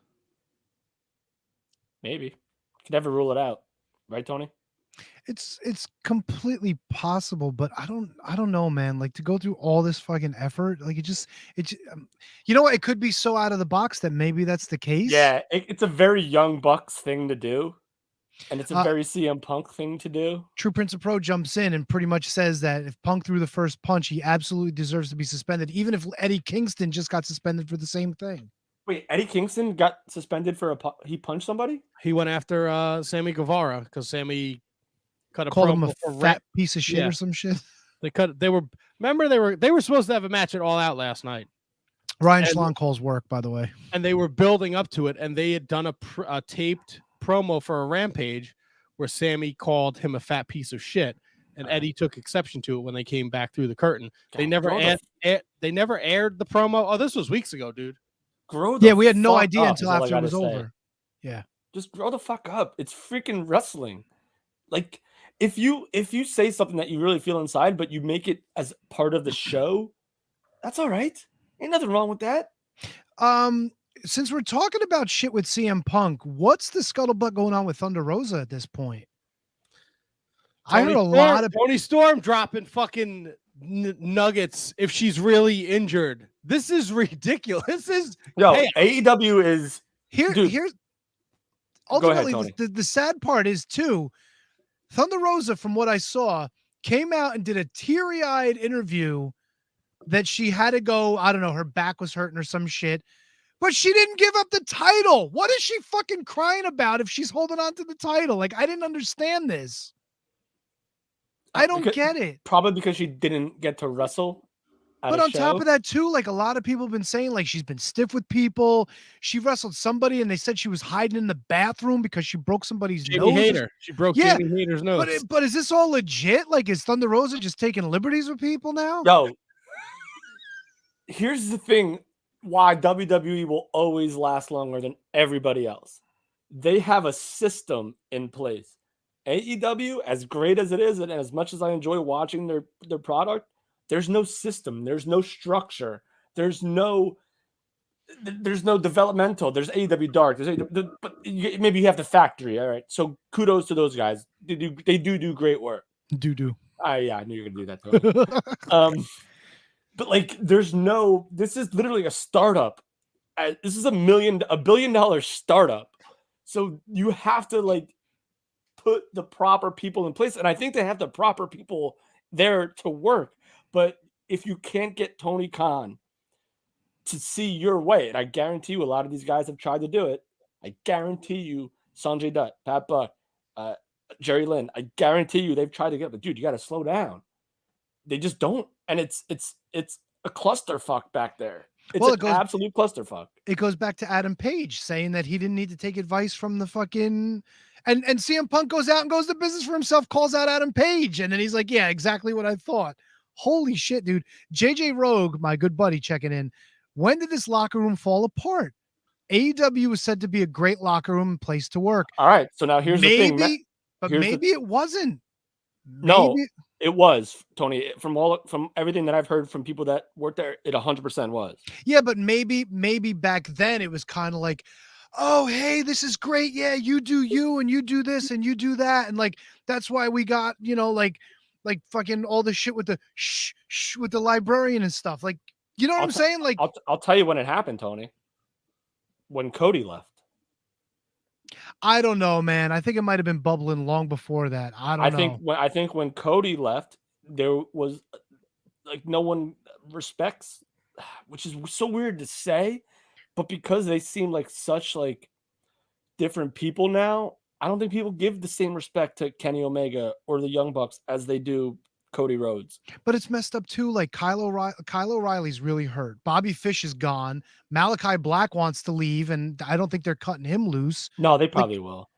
Maybe. Could never rule it out. Right, Tony? It's completely possible, but I don't know, man. Like, to go through all this fucking effort, like you know what? It could be so out of the box that maybe that's the case. Yeah, it's a very Young Bucks thing to do, and it's a very CM Punk thing to do. True Prince of Pro jumps in and pretty much says that if Punk threw the first punch, he absolutely deserves to be suspended, even if Eddie Kingston just got suspended for the same thing. Wait, Eddie Kingston got suspended for he punched somebody? He went after Sammy Guevara because Sammy called him a fat piece of shit or some shit. They were supposed to have a match at All Out last night. Ryan Schlong calls work, by the way. And they were building up to it, and they had done a taped promo for a Rampage where Sammy called him a fat piece of shit, and Eddie took exception to it when they came back through the curtain. They never aired the promo. Oh, this was weeks ago, dude. We had no idea until after it was over. Yeah. Just grow the fuck up. It's freaking wrestling. Like, if you say something that you really feel inside, but you make it as part of the show, that's all right. Ain't nothing wrong with that. Since we're talking about shit with CM Punk, what's the scuttlebutt going on with Thunder Rosa at this point? I heard a lot of Tony Storm dropping fucking nuggets if she's really injured. This is ridiculous. This is AEW is here's ultimately Go ahead, Tony. The sad part is too, Thunder Rosa, from what I saw, came out and did a teary-eyed interview that she had to go, I don't know, her back was hurting or some shit, but she didn't give up the title. What is she fucking crying about if she's holding on to the title? Like, I didn't understand this. I don't get it. Probably because she didn't get to wrestle. But on top of that, too, like, a lot of people have been saying, like, she's been stiff with people. She wrestled somebody and they said she was hiding in the bathroom because she broke somebody's nose. Hayter. She broke Jamie Hayter's nose. But is this all legit? Like, is Thunder Rosa just taking liberties with people now? Yo, here's the thing why WWE will always last longer than everybody else. They have a system in place. AEW, as great as it is, and as much as I enjoy watching their product, there's no system, there's no structure, there's no developmental. There's AEW Dark, but maybe you have the factory. All right, so kudos to those guys. They do great work. Do. Yeah, I knew you were gonna do that too. But like, this is literally a startup. This is $1 billion startup. So you have to, like, put the proper people in place. And I think they have the proper people there to work. But if you can't get Tony Khan to see your way, and I guarantee you a lot of these guys have tried to do it. I guarantee you Sanjay Dutt, Pat Buck, Jerry Lynn, I guarantee you they've tried to get, but dude, you got to slow down. They just don't. And it's a clusterfuck back there. It's an absolute clusterfuck. It goes back to Adam Page saying that he didn't need to take advice from the fucking and CM Punk goes out and goes to business for himself, calls out Adam Page, and then he's like, yeah, exactly what I thought. holy shit, dude. JJ Rogue, my good buddy, checking in. When did this locker room fall apart? AEW was said to be a great locker room and place to work. All right. So now here's the thing. But here's maybe it wasn't. No, Maybe it was, Tony. From everything that I've heard from people that worked there, it 100% was. Yeah, but maybe back then it was kind of like, oh, hey, this is great. Yeah, you do you and you do this and you do that. And like, that's why we got, like fucking all the shit with the with the librarian and stuff. Like, you know what I'm saying? Like, I'll tell you when it happened, Tony. When Cody left. I don't know, man. I think it might have been bubbling long before that. I think when Cody left, there was like no one respects, which is so weird to say, but because they seem like such like different people now, I don't think people give the same respect to Kenny Omega or the Young Bucks as they do Cody Rhodes. But it's messed up too. Like Kyle O'Reilly's really hurt. Bobby Fish is gone. Malachi Black wants to leave, and I don't think they're cutting him loose. No, they probably will.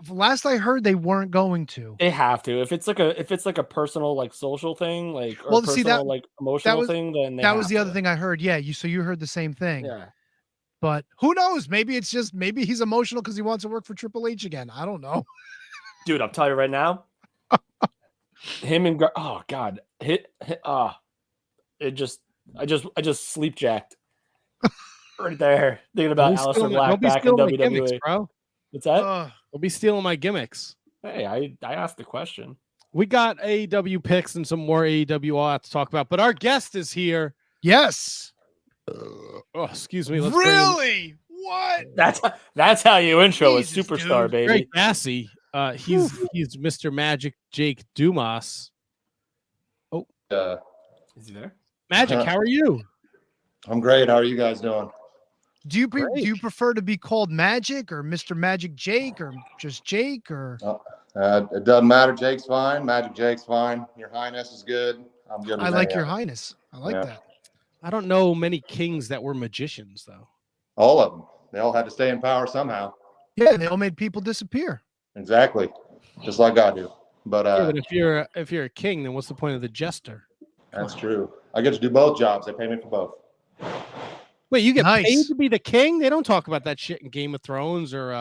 Last I heard, they weren't going to. They have to. If it's like a personal like social thing, like or personal like emotional thing, then that was the other thing I heard. Yeah, you heard the same thing. Yeah. But who knows? Maybe he's emotional because he wants to work for Triple H again. I don't know. Dude, I'll tell you right now. Him and oh god, I just sleep jacked right there thinking about Aleister Black back in WWE. Gimmicks, bro. What's that? Don't be stealing my gimmicks. Hey, I asked the question. We got AEW picks and some more AEW All Out to talk about, but our guest is here. Yes. Oh, excuse me. Really? What? That's how you intro Jesus, a superstar, dude. baby. Greg Massey. He's Mr. Magic Jake Dumas. Oh, is he there? Magic, how are you? I'm great. How are you guys doing? Do you prefer to be called Magic or Mr. Magic Jake or just Jake or? It doesn't matter. Jake's fine. Magic Jake's fine. Your Highness is good. I'm good. I like Your Highness. I like that. I don't know many kings that were magicians though. All of them. They all had to stay in power somehow. Yeah, they all made people disappear. Exactly, just like I do. But, but if you're a king, then what's the point of the jester? That's true. I get to do both jobs. They pay me for both. Wait, you get paid to be the king? They don't talk about that shit in Game of Thrones or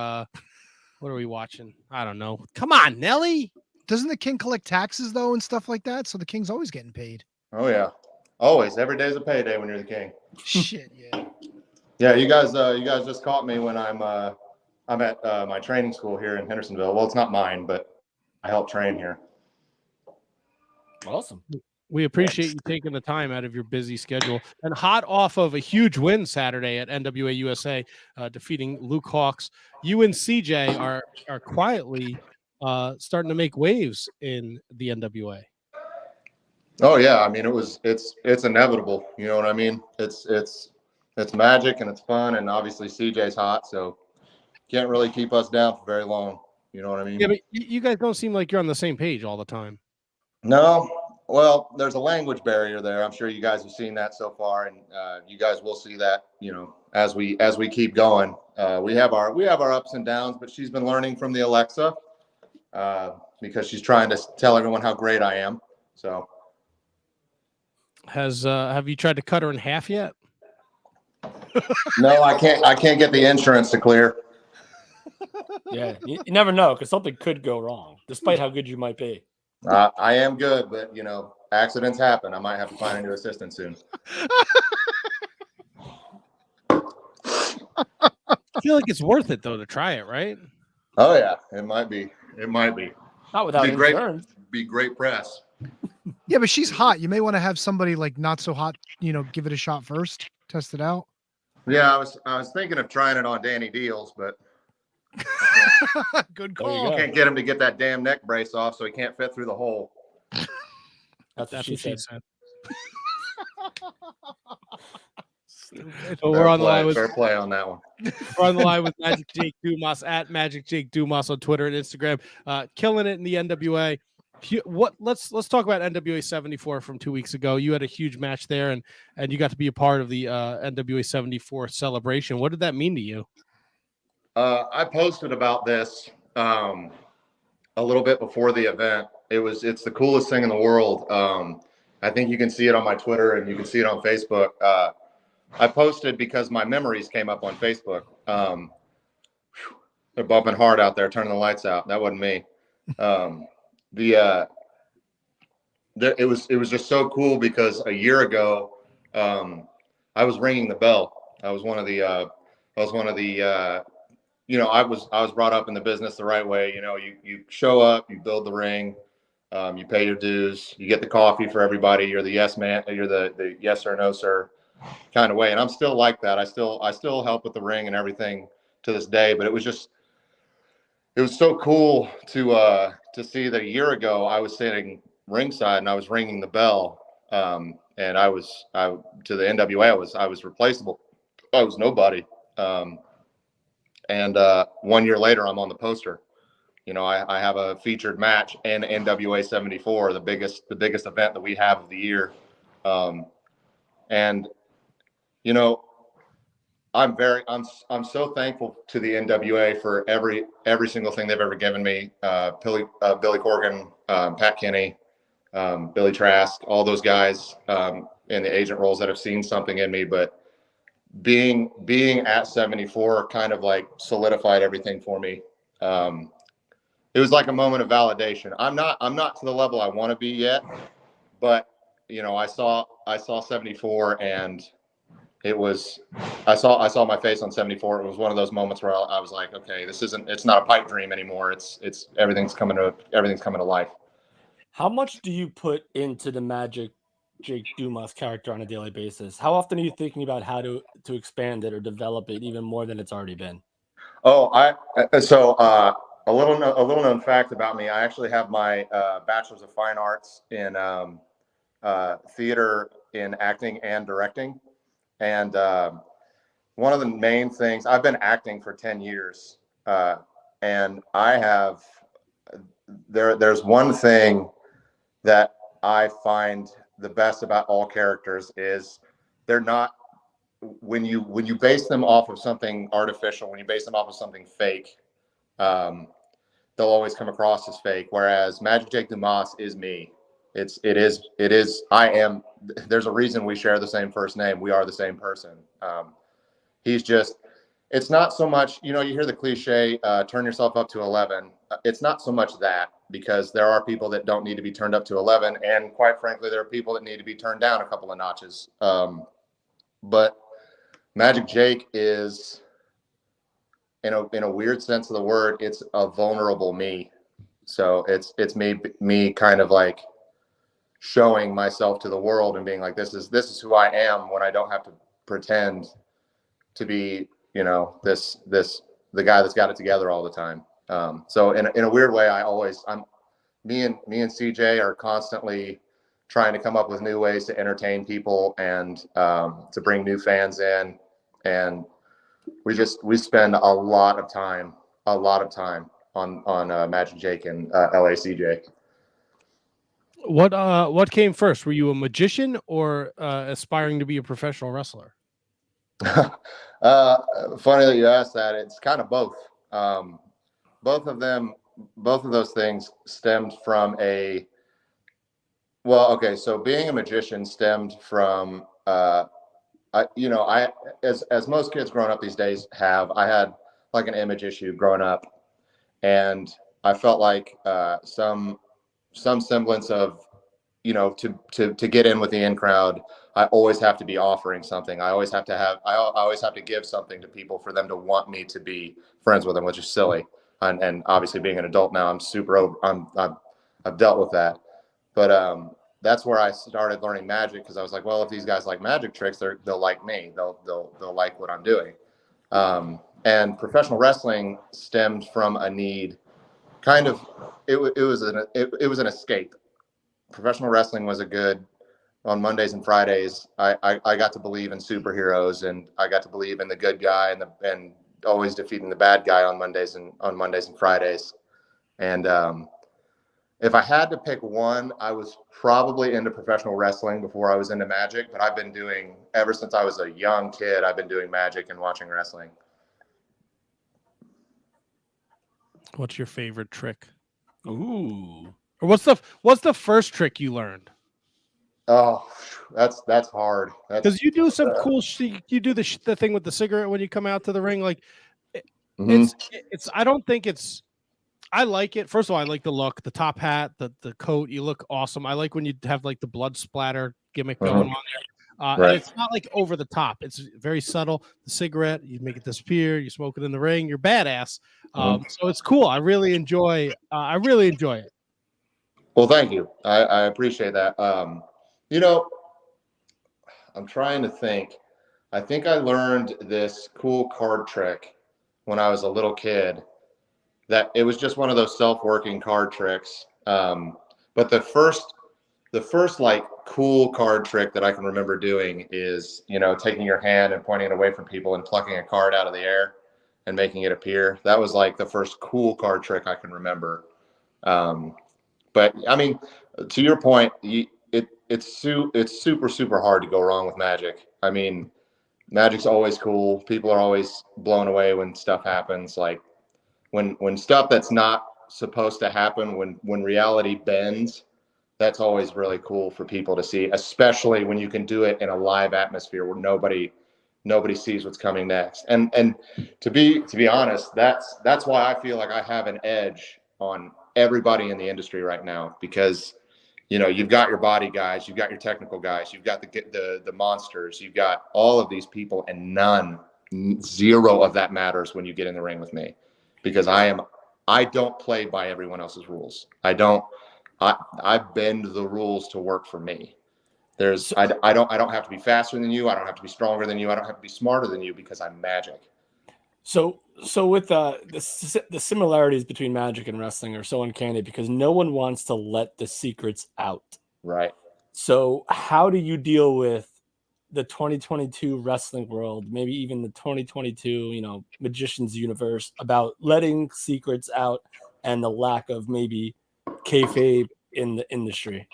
what are we watching? I don't know. Come on, Nelly. Doesn't the king collect taxes though and stuff like that? So the king's always getting paid. Oh yeah, always. Every day's a payday when you're the king. Shit, yeah. Yeah, you guys just caught me when I'm at my training school here in Hendersonville. Well, it's not mine, but I help train here. Awesome. We appreciate you taking the time out of your busy schedule. And hot off of a huge win Saturday at NWA USA, defeating Luke Hawx, you and CJ are quietly starting to make waves in the NWA. Oh yeah, I mean it's inevitable. You know what I mean? It's magic and it's fun, and obviously CJ's hot, so can't really keep us down for very long. You know what I mean? Yeah, but you guys don't seem like you're on the same page all the time. No. Well, there's a language barrier there. I'm sure you guys have seen that so far, and you guys will see that, as we keep going. We have our ups and downs, but she's been learning from the Alexa because she's trying to tell everyone how great I am. So, have you tried to cut her in half yet? No, I can't get the insurance to clear. Yeah, you never know because something could go wrong, despite how good you might be. I am good, but accidents happen. I might have to find a new assistant soon. I feel like it's worth it though to try it, right? Oh yeah, it might be. Not without insurance. Be great press. Yeah, but she's hot. You may want to have somebody like not so hot, give it a shot first, test it out. Yeah, I was thinking of trying it on Danny Deals, but good call. Can't get him to get that damn neck brace off, so he can't fit through the hole. That's what she said. So we're on the line with fair play on that one. We're on the line with Magic Jake Dumas at Magic Jake Dumas on Twitter and Instagram, killing it in the NWA. Let's talk about NWA 74 from 2 weeks ago. You had a huge match there, and you got to be a part of the NWA 74 celebration. What did that mean to you? I posted about this a little bit before the event. It's the coolest thing in the world. I think you can see it on my Twitter and you can see it on Facebook. I posted because my memories came up on Facebook. They're bumping hard out there, turning the lights out. That wasn't me. It was just so cool because a year ago, I was ringing the bell. I was one of the I was brought up in the business the right way. You show up, you build the ring, you pay your dues, you get the coffee for everybody. You're the yes man, you're the yes or no sir kind of way. And I'm still like that. I still help with the ring and everything to this day. But it was so cool to see that a year ago I was sitting ringside and I was ringing the bell. And to the NWA I was replaceable. I was nobody. And 1 year later I'm on the poster. I have a featured match in NWA 74, the biggest event that we have of the year. And I'm so thankful to the NWA for every single thing they've ever given me. Billy Corgan, Pat Kenny, Billy Trask, all those guys in the agent roles that have seen something in me. But being at 74 kind of like solidified everything for me. It was like a moment of validation. I'm not to the level I want to be yet, but I saw 74 and I saw my face on 74. It was one of those moments where I was like, okay, it's not a pipe dream anymore. It's everything's coming to life. How much do you put into the Magic Jake Dumas character on a daily basis? How often are you thinking about how to expand it or develop it even more than it's already been? Oh, a little known fact about me. I actually have my Bachelor's of Fine Arts in theater, in acting and directing. And one of the main things, I've been acting for 10 years. And there's one thing that I find the best about all characters is they're not, when you base them off of something artificial, when you base them off of something fake, they'll always come across as fake. Whereas Magic Jake Dumas is me. I am. There's a reason we share the same first name. We are the same person. It's not so much, you hear the cliche, turn yourself up to 11. It's not so much that, because there are people that don't need to be turned up to 11. And quite frankly, there are people that need to be turned down a couple of notches. But Magic Jake is, in a weird sense of the word, it's a vulnerable me. So it's me kind of like showing myself to the world and being like, this is who I am, when I don't have to pretend to be, the guy that's got it together all the time. So in a weird way, me and CJ are constantly trying to come up with new ways to entertain people and to bring new fans in. And we spend a lot of time on Magic Jake and LACJ. What came first? Were you a magician or aspiring to be a professional wrestler? Funny that you asked that. It's kind of both. Both of those things stemmed from so being a magician stemmed from, as most kids growing up these days have, I had like an image issue growing up, and I felt like some semblance of, to get in with the in crowd, I always have to be offering something. I always have to give something to people for them to want me to be friends with them, which is silly. And obviously being an adult now, I've dealt with that. But that's where I started learning magic, because I was like, well, if these guys like magic tricks, they'll like me. They'll like what I'm doing. And professional wrestling stemmed from a need. Kind of, it was an escape. Professional wrestling was on Mondays and Fridays. I got to believe in superheroes, and I got to believe in the good guy and always defeating the bad guy on Mondays and Fridays. And if I had to pick one, I was probably into professional wrestling before I was into magic, but ever since I was a young kid, I've been doing magic and watching wrestling. What's your favorite trick? Ooh. Or what's the first trick you learned? Oh, that's hard. Because you do some cool shit. You do the thing with the cigarette when you come out to the ring. Like, Mhm. it's. I don't think it's. I like it. First of all, I like the look, the top hat, the coat. You look awesome. I like when you have like the blood splatter gimmick going on there. And Right. it's not like over the top. It's very subtle. The cigarette, you make it disappear. You smoke it in the ring. You're badass. So it's cool. I really enjoy it. Well, thank you. I appreciate that. You know, I'm trying to think. I think I learned this cool card trick when I was a little kid. That it was just one of those self-working card tricks. But the first like cool card trick that I can remember doing is, taking your hand and pointing it away from people and plucking a card out of the air and making it appear. That was like the first cool card trick I can remember. But I mean, to your point, it's super, super hard to go wrong with Magic. I mean, Magic's always cool. People are always blown away when stuff happens. Like when stuff that's not supposed to happen, when reality bends, that's always really cool for people to see, especially when you can do it in a live atmosphere where nobody sees what's coming next. And to be honest, that's why I feel like I have an edge on everybody in the industry right now, because you've got your body guys, you've got your technical guys, you've got the monsters, you've got all of these people, and zero of that matters when you get in the ring with me, because I don't play by everyone else's rules. I bend the rules to work for me. I don't have to be faster than you. I don't have to be stronger than you. I don't have to be smarter than you, because I'm Magic. So with the similarities between Magic and wrestling are so uncanny, because no one wants to let the secrets out. Right. So how do you deal with the 2022 wrestling world, maybe even the 2022, magician's universe, about letting secrets out and the lack of maybe kayfabe in the industry?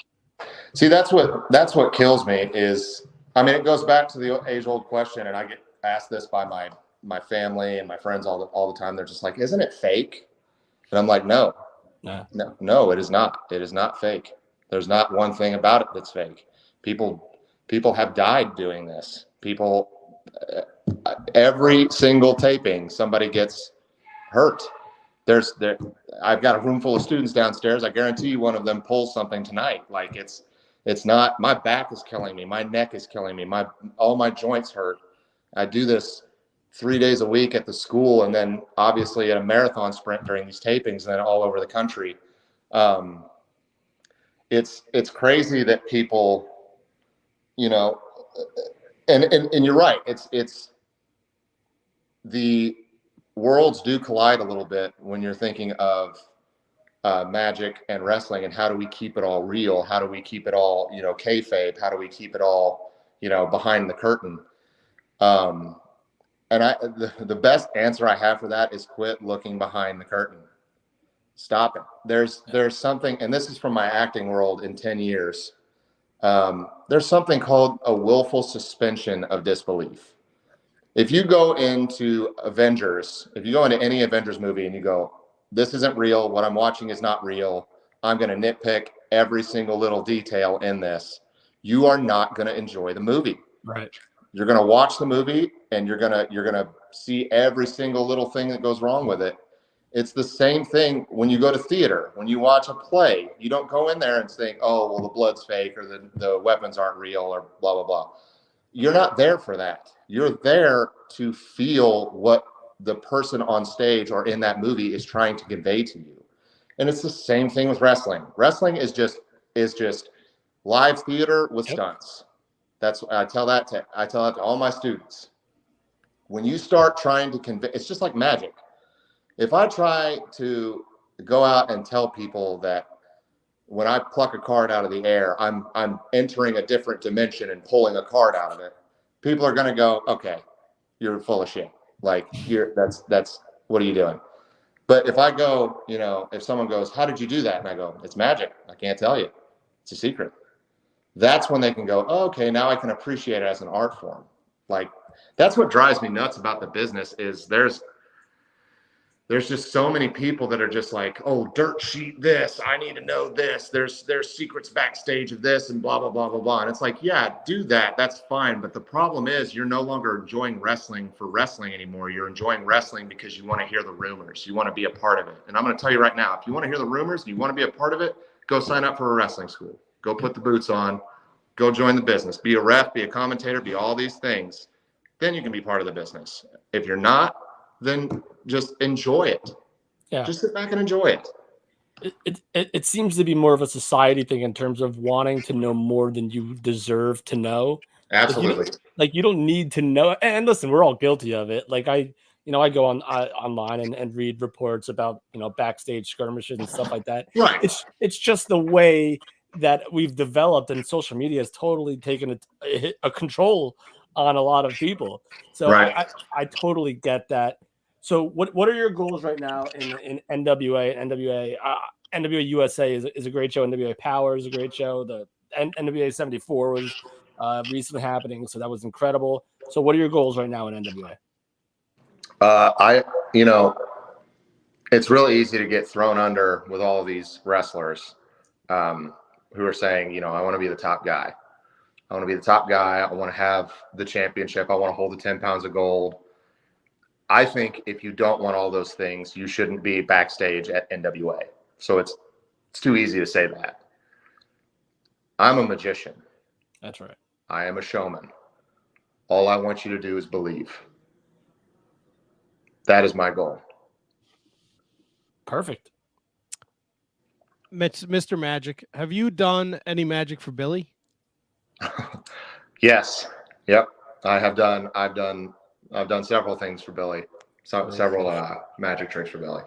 See, that's what kills me is, I mean, it goes back to the age-old question, and I get asked this by my family and my friends all the time. They're just like, "Isn't it fake?" And I'm like, "No, it is not. It is not fake. There's not one thing about it that's fake. People have died doing this. Every single taping, somebody gets hurt. I've got a room full of students downstairs. I guarantee you one of them pulls something tonight. Like it's not, my back is killing me. My neck is killing me. All my joints hurt. I do this 3 days a week at the school, and then obviously at a marathon sprint during these tapings, and then all over the country. It's crazy that people, and you're right. It's the worlds do collide a little bit when you're thinking of Magic and wrestling, and how do we keep it all real? How do we keep it all, kayfabe? How do we keep it all, behind the curtain? And the best answer I have for that is quit looking behind the curtain. Stop it. There's something, and this is from my acting world in 10 years. There's something called a willful suspension of disbelief. If you go into any Avengers movie and you go, "This isn't real, what I'm watching is not real, I'm going to nitpick every single little detail in this," you are not going to enjoy the movie. Right. You're going to watch the movie and you're going to see every single little thing that goes wrong with it. It's the same thing when you go to theater. When you watch a play, you don't go in there and think, "Oh, well, the blood's fake, or the weapons aren't real, or blah, blah, blah." You're not there for that. You're there to feel what the person on stage or in that movie is trying to convey to you. And it's the same thing with wrestling. Wrestling is just live theater with stunts. I tell that to all my students. When you start trying to convey, it's just like Magic. If I try to go out and tell people that when I pluck a card out of the air, I'm entering a different dimension and pulling a card out of it, people are going to go, "Okay, you're full of shit. Like, that's what are you doing?" But if I go, if someone goes, "How did you do that?" And I go, "It's magic. I can't tell you. It's a secret." That's when they can go, "Oh, okay, now I can appreciate it as an art form." Like, that's what drives me nuts about the business is there's just so many people that are just like, oh, dirt sheet this, I need to know this. There's secrets backstage of this and blah, blah, blah, blah, blah. And it's like, yeah, do that. That's fine. But the problem is you're no longer enjoying wrestling for wrestling anymore. You're enjoying wrestling because you want to hear the rumors. You want to be a part of it. And I'm going to tell you right now, if you want to hear the rumors and you want to be a part of it, go sign up for a wrestling school. Go put the boots on. Go join the business. Be a ref, be a commentator, be all these things. Then you can be part of the business. If you're not, then just enjoy it. Yeah. Just sit back and enjoy it. It seems to be more of a society thing in terms of wanting to know more than you deserve to know. Absolutely. Like you don't need to know. And listen, we're all guilty of it. Like I go online and read reports about, backstage skirmishes and stuff like that. Right. It's just the way that we've developed, and social media has totally taken a control on a lot of people. So right. I totally get that. So what are your goals right now in NWA and NWA? NWA USA is a great show. NWA Power is a great show. The NWA 74 was recently happening, so that was incredible. So what are your goals right now in NWA? It's really easy to get thrown under with all of these wrestlers who are saying, I want to be the top guy. I want to be the top guy. I want to have the championship. I want to hold the 10 pounds of gold. I think if you don't want all those things, you shouldn't be backstage at NWA. So it's too easy to say that. I'm a magician. That's right. I am a showman. All I want you to do is believe. That is my goal. Perfect. Mr. Magic, have you done any magic for Billy? Yes. Yep. I've done several things for Billy. Several magic tricks for Billy.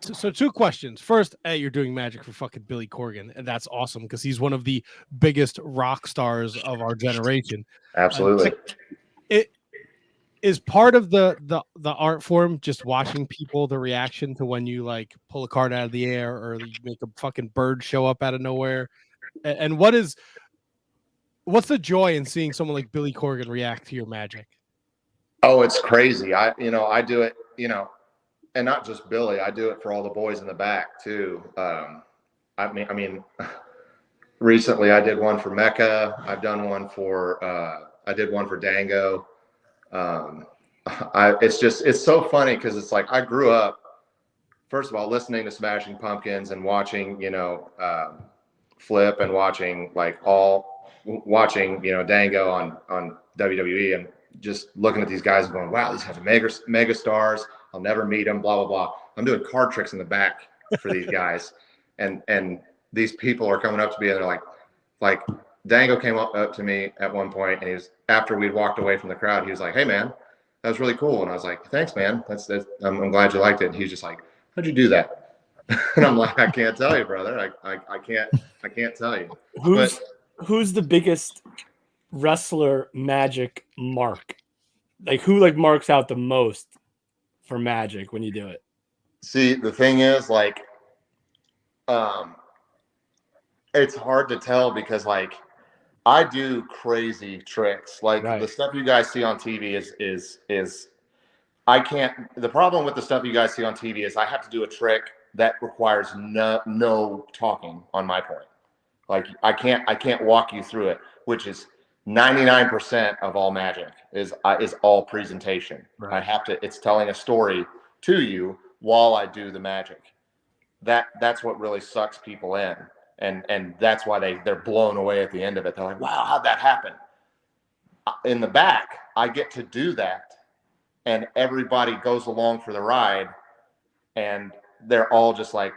So two questions. First, you're doing magic for fucking Billy Corgan, and that's awesome because he's one of the biggest rock stars of our generation. Absolutely. It is part of the art form just watching people, the reaction to when you like pull a card out of the air or you make a fucking bird show up out of nowhere. And what's the joy in seeing someone like Billy Corgan react to your magic? Oh, it's crazy. I do it, and not just Billy. I do it for all the boys in the back too. I mean, recently I did one for Mecca. I've done one for. I did one for Dango. It's so funny because it's like I grew up. First of all, listening to Smashing Pumpkins and watching, Flip and watching Dango on WWE and just looking at these guys and going, wow, these guys are mega stars. I'll never meet them, blah, blah, blah. I'm doing card tricks in the back for these guys. And these people are coming up to me and they're like Dango came up to me at one point and after we'd walked away from the crowd, he was like, hey man, that was really cool. And I was like, thanks, man. I'm glad you liked it. And he was just like, how'd you do that? And I'm like, I can't tell you, brother. I can't tell you. Who's the biggest wrestler magic mark? Like who marks out the most for magic when you do it? See, the thing is it's hard to tell because I do crazy tricks. Right. The stuff you guys see on TV is I can't. The problem with the stuff you guys see on TV is I have to do a trick that requires no talking on my point. I can't walk you through it, which is 99% of all magic is all presentation. Right. It's telling a story to you while I do the magic. That's what really sucks people in. And that's why they're blown away at the end of it. They're like, wow, how'd that happen? In the back, I get to do that. And everybody goes along for the ride. And they're all just like,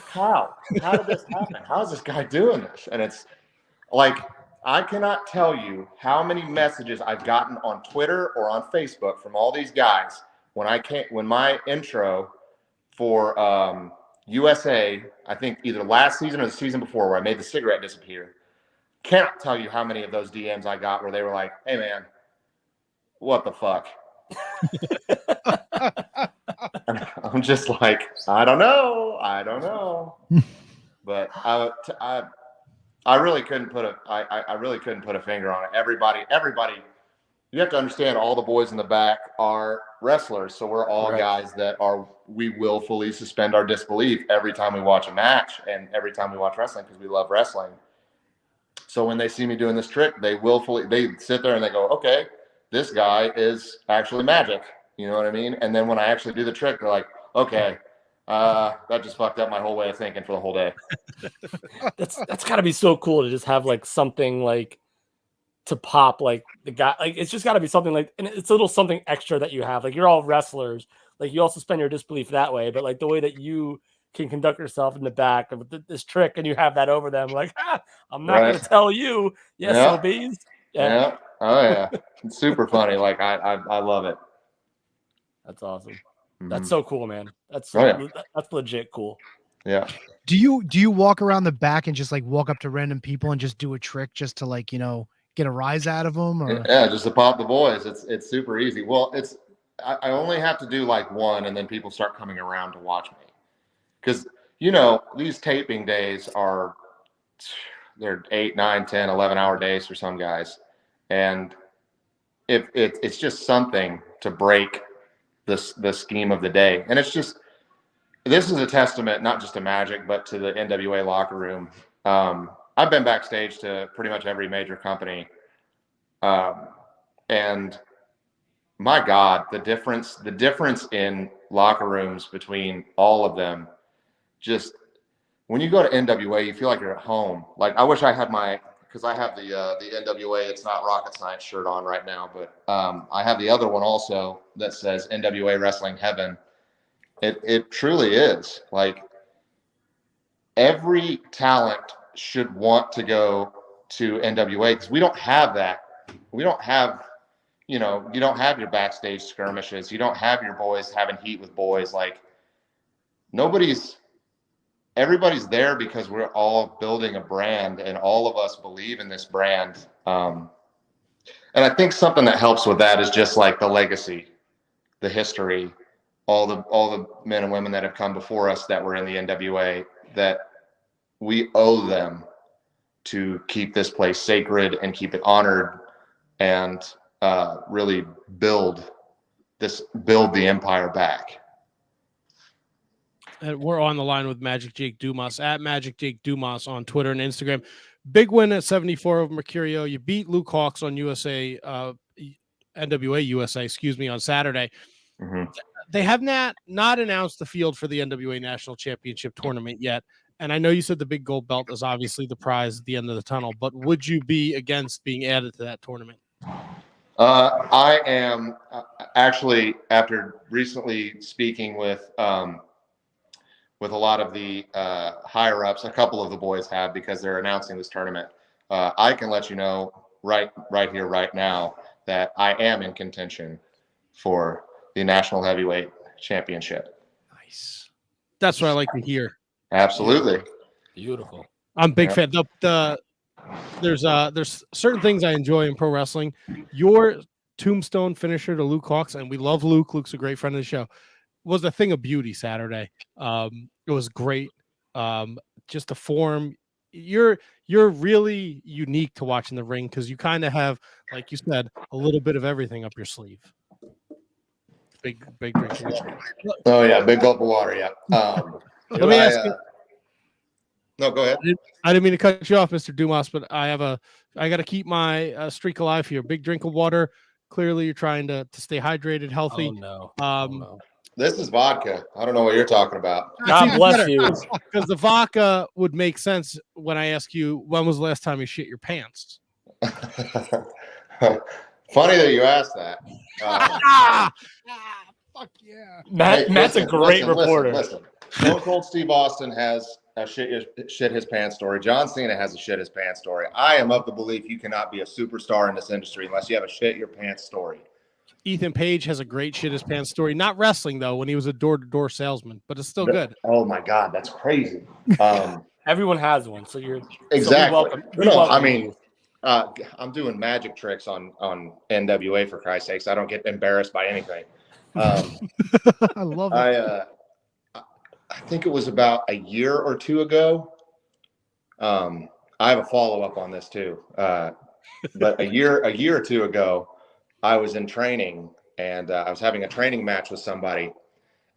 how did this happen? How's this guy doing this? And it's like, I cannot tell you how many messages I've gotten on Twitter or on Facebook from all these guys when my intro for USA, I think either last season or the season before, where I made the cigarette disappear. Cannot tell you how many of those DMs I got where they were like, hey man, what the fuck? And I'm just like, I don't know. But I really couldn't put a finger on it. Everybody, you have to understand all the boys in the back are wrestlers. So we're all Right. guys that we willfully suspend our disbelief every time we watch a match and every time we watch wrestling because we love wrestling. So when they see me doing this trick, they sit there and they go, okay, this guy is actually magic. You know what I mean? And then when I actually do the trick, they're like, okay, that just fucked up my whole way of thinking for the whole day. That's got to be so cool to just have like something like to pop like the guy. Like it's just got to be something like, and it's a little something extra that you have. Like you're all wrestlers. Like you also suspend your disbelief that way, but like the way that you can conduct yourself in the back of this trick and you have that over them, like, I'm not going to tell you. Yes, Yeah. SOBs. Yeah. Oh yeah. It's super funny. Like I love it. That's awesome. Mhm. That's so cool, man. That's legit cool. Yeah. Do you walk around the back and just like walk up to random people and just do a trick just to like, get a rise out of them? Or Yeah, just to pop the boys. It's super easy. Well, I only have to do like one and then people start coming around to watch me. Because, these taping days they're 8, 9, 10, 11-hour days for some guys. And if it's just something to break the scheme of the day. And this is a testament, not just to Magic, but to the NWA locker room. I've been backstage to pretty much every major company. And my God, the difference in locker rooms between all of them, just when you go to NWA, you feel like you're at home. Like I wish I had because I have the NWA It's Not Rocket Science shirt on right now, but I have the other one also that says NWA Wrestling Heaven. It truly is. Like every talent should want to go to NWA because we don't have that. We don't have, you don't have your backstage skirmishes. You don't have your boys having heat with boys. Like everybody's there because we're all building a brand and all of us believe in this brand. And I think something that helps with that is just like the legacy, the history, all the men and women that have come before us that were in the NWA, that we owe them to keep this place sacred and keep it honored and really build the empire back. And we're on the line with Magic Jake Dumas at Magic Jake Dumas on Twitter and Instagram. Big win at 74 over Mercurio. You beat Luke Hawks on NWA USA, on Saturday. Mm-hmm. They have not announced the field for the NWA National Championship tournament yet. And I know you said the big gold belt is obviously the prize at the end of the tunnel, but would you be against being added to that tournament? I am actually, after recently speaking with a lot of the higher ups, a couple of the boys have, because they're announcing this tournament. I can let you know right here, right now, that I am in contention for the National Heavyweight Championship. Nice. That's what I like to hear. Absolutely. Beautiful. I'm a big fan. There's certain things I enjoy in pro wrestling. Your tombstone finisher to Luke Hawks, and we love Luke. Luke's a great friend of the show. Was a thing of beauty Saturday. It was great. Just the form. You're really unique to watch in the ring because you kind of have, like you said, a little bit of everything up your sleeve. Big drink. Oh yeah, big gulp of water. Yeah. Let me ask you. No, go ahead. I didn't mean to cut you off, Mr. Dumas, but I got to keep my streak alive here. Big drink of water. Clearly, you're trying to stay hydrated, healthy. Oh no. This is vodka. I don't know what you're talking about. God bless you. Because the vodka would make sense when I ask you, when was the last time you shit your pants? Funny that you asked that. fuck yeah. Matt's a great reporter. Listen. Stone Cold Steve Austin has a shit his pants story. John Cena has a shit his pants story. I am of the belief you cannot be a superstar in this industry unless you have a shit your pants story. Ethan Page has a great shit his pants story. Not wrestling, though, when he was a door-to-door salesman, but it's still good. Oh, my God. That's crazy. Everyone has one, so you're exactly. So we welcome you. I'm doing magic tricks on NWA, for Christ's sakes. I don't get embarrassed by anything. I love it. I think it was about a year or two ago. I have a follow-up on this too. But a year or two ago, I was in training and I was having a training match with somebody,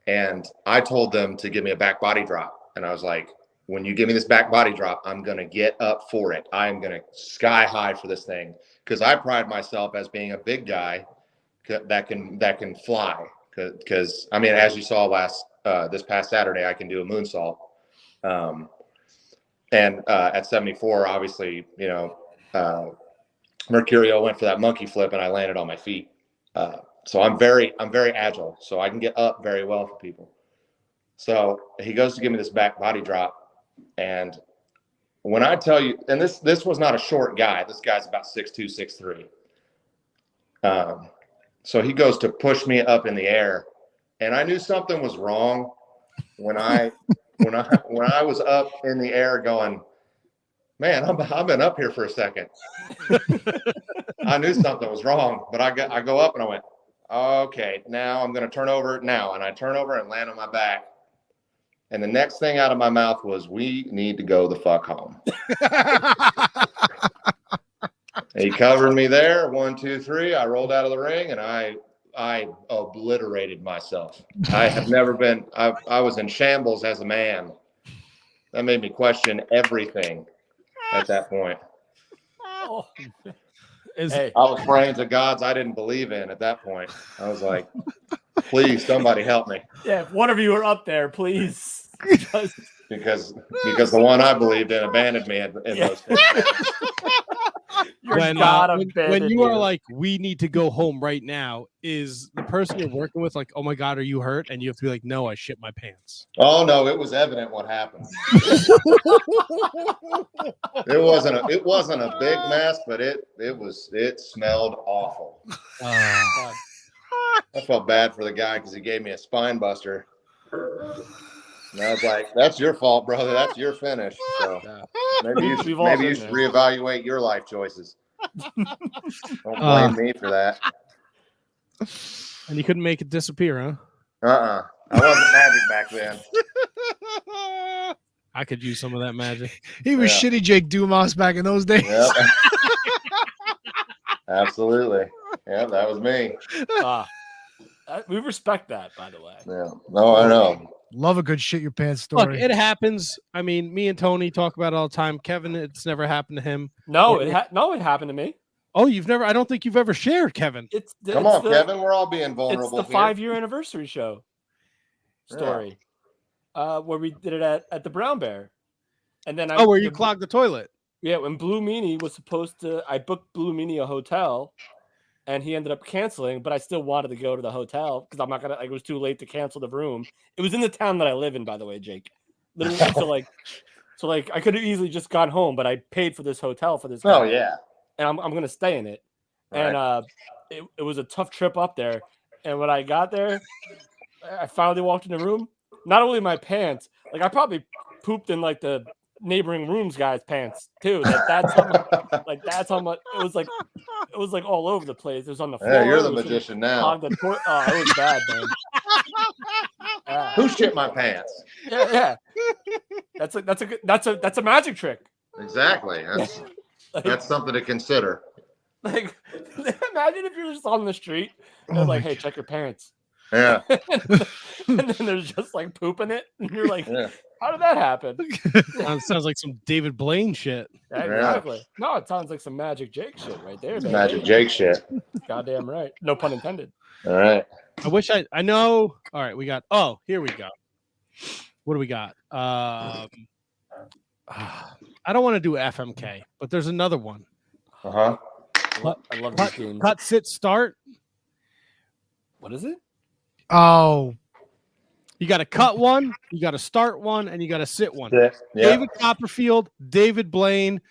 and I told them to give me a back body drop. And I was like, when you give me this back body drop, I'm going to get up for it. I am going to sky high for this thing, because I pride myself as being a big guy that can fly. Because I mean, as you saw this past Saturday, I can do a moonsault. And at 74, obviously, Mercurio went for that monkey flip, and I landed on my feet. So I'm very agile, so I can get up very well for people. So he goes to give me this back body drop, and when I tell you, and this was not a short guy. This guy's about 6'2", 6'3". So he goes to push me up in the air, and I knew something was wrong when I was up in the air going, man, I've been up here for a second. I knew something was wrong, but I go up and I went, okay, now I'm going to turn over now. And I turn over and land on my back. And the next thing out of my mouth was, we need to go the fuck home. He covered me there. 1, 2, 3. I rolled out of the ring, and I obliterated myself. I have never been, I was in shambles as a man. That made me question everything at that point. Hey. I was praying to gods I didn't believe in at that point. I was like, please, somebody help me. Yeah, if one of you are up there, please. Because the one I believed in abandoned me in those days. When you are like, we need to go home right now, is the person you're working with like, oh my God, are you hurt? And you have to be like, no, I shit my pants. Oh no, it was evident what happened. It wasn't a big mess, but it smelled awful. I felt bad for the guy because he gave me a spine buster. And I was like, that's your fault, brother. That's your finish. So maybe you should reevaluate your life choices. Don't blame me for that. And you couldn't make it disappear, huh? I wasn't magic back then. I could use some of that magic. He was shitty Jake Dumas back in those days. Yep. Absolutely. Yeah, that was me. We respect that, by the way. Yeah. No, I know. Love a good shit your pants story. Look, it happens. I mean, me and Tony talk about it all the time. Kevin, it's never happened to him. No, it happened to me. Oh, you've never? I don't think you've ever shared, Kevin. Come on, Kevin. We're all being vulnerable. It's the 5-year anniversary show story, where we did it at the Brown Bear, and then where you clogged the toilet. Yeah, when Blue Meanie was supposed to, I booked Blue Meanie a hotel, and he ended up canceling. But I still wanted to go to the hotel because I'm not gonna. Like, it was too late to cancel the room. It was in the town that I live in, by the way, Jake. Literally, so I could have easily just gone home, but I paid for this hotel for this guy. Oh yeah. And I'm going to stay in it. Right. And it was a tough trip up there. And when I got there, I finally walked in the room. Not only my pants, like I probably pooped in like the neighboring room's guys' pants too. That's how much it was like all over the place. It was on the floor. Yeah, you're the magician now. It was bad, man. Who shit my pants? Yeah. That's a magic trick. Exactly. That's something to consider. Like, imagine if you're just on the street and they're like, hey, check your pants. Yeah. And then there's just like poop in it. And you're like, how did that happen? Sounds like some David Blaine shit. Yeah, exactly. No, it sounds like some Magic Jake shit right there. Baby. Magic Jake shit. Goddamn right. No pun intended. All right. I wish I know. All right, we got. Oh, here we go. What do we got? I don't want to do FMK, but there's another one. Uh-huh. I love this game. Cut, sit, start. What is it? Oh. You got to cut one, you got to start one, and you got to sit one. Yeah. David Copperfield, David Blaine,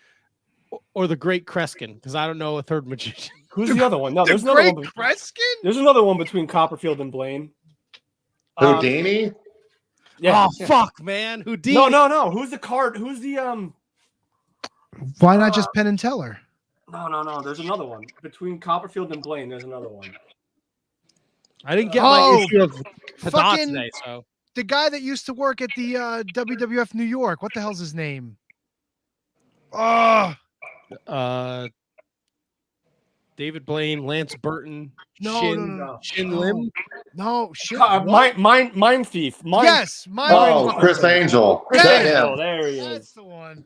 or the Great Kreskin, because I don't know a third magician. Who's the other one? No, there's another one. Kreskin? There's another one between Copperfield and Blaine. Houdini? Yeah. Oh, fuck, man. Houdini. No. Who's the card? Who's the Why not just Penn and Teller? No. There's another one between Copperfield and Blaine. There's another one. I didn't get my issue of Hadot today, so the guy that used to work at the WWF New York. What the hell's his name? David Blaine, Lance Burton, No, Shin, no. Shin Lim. No, shit. Mind Thief. Yes, Oh, Chris Angel. Chris Damn. Angel. There he That's is. the one.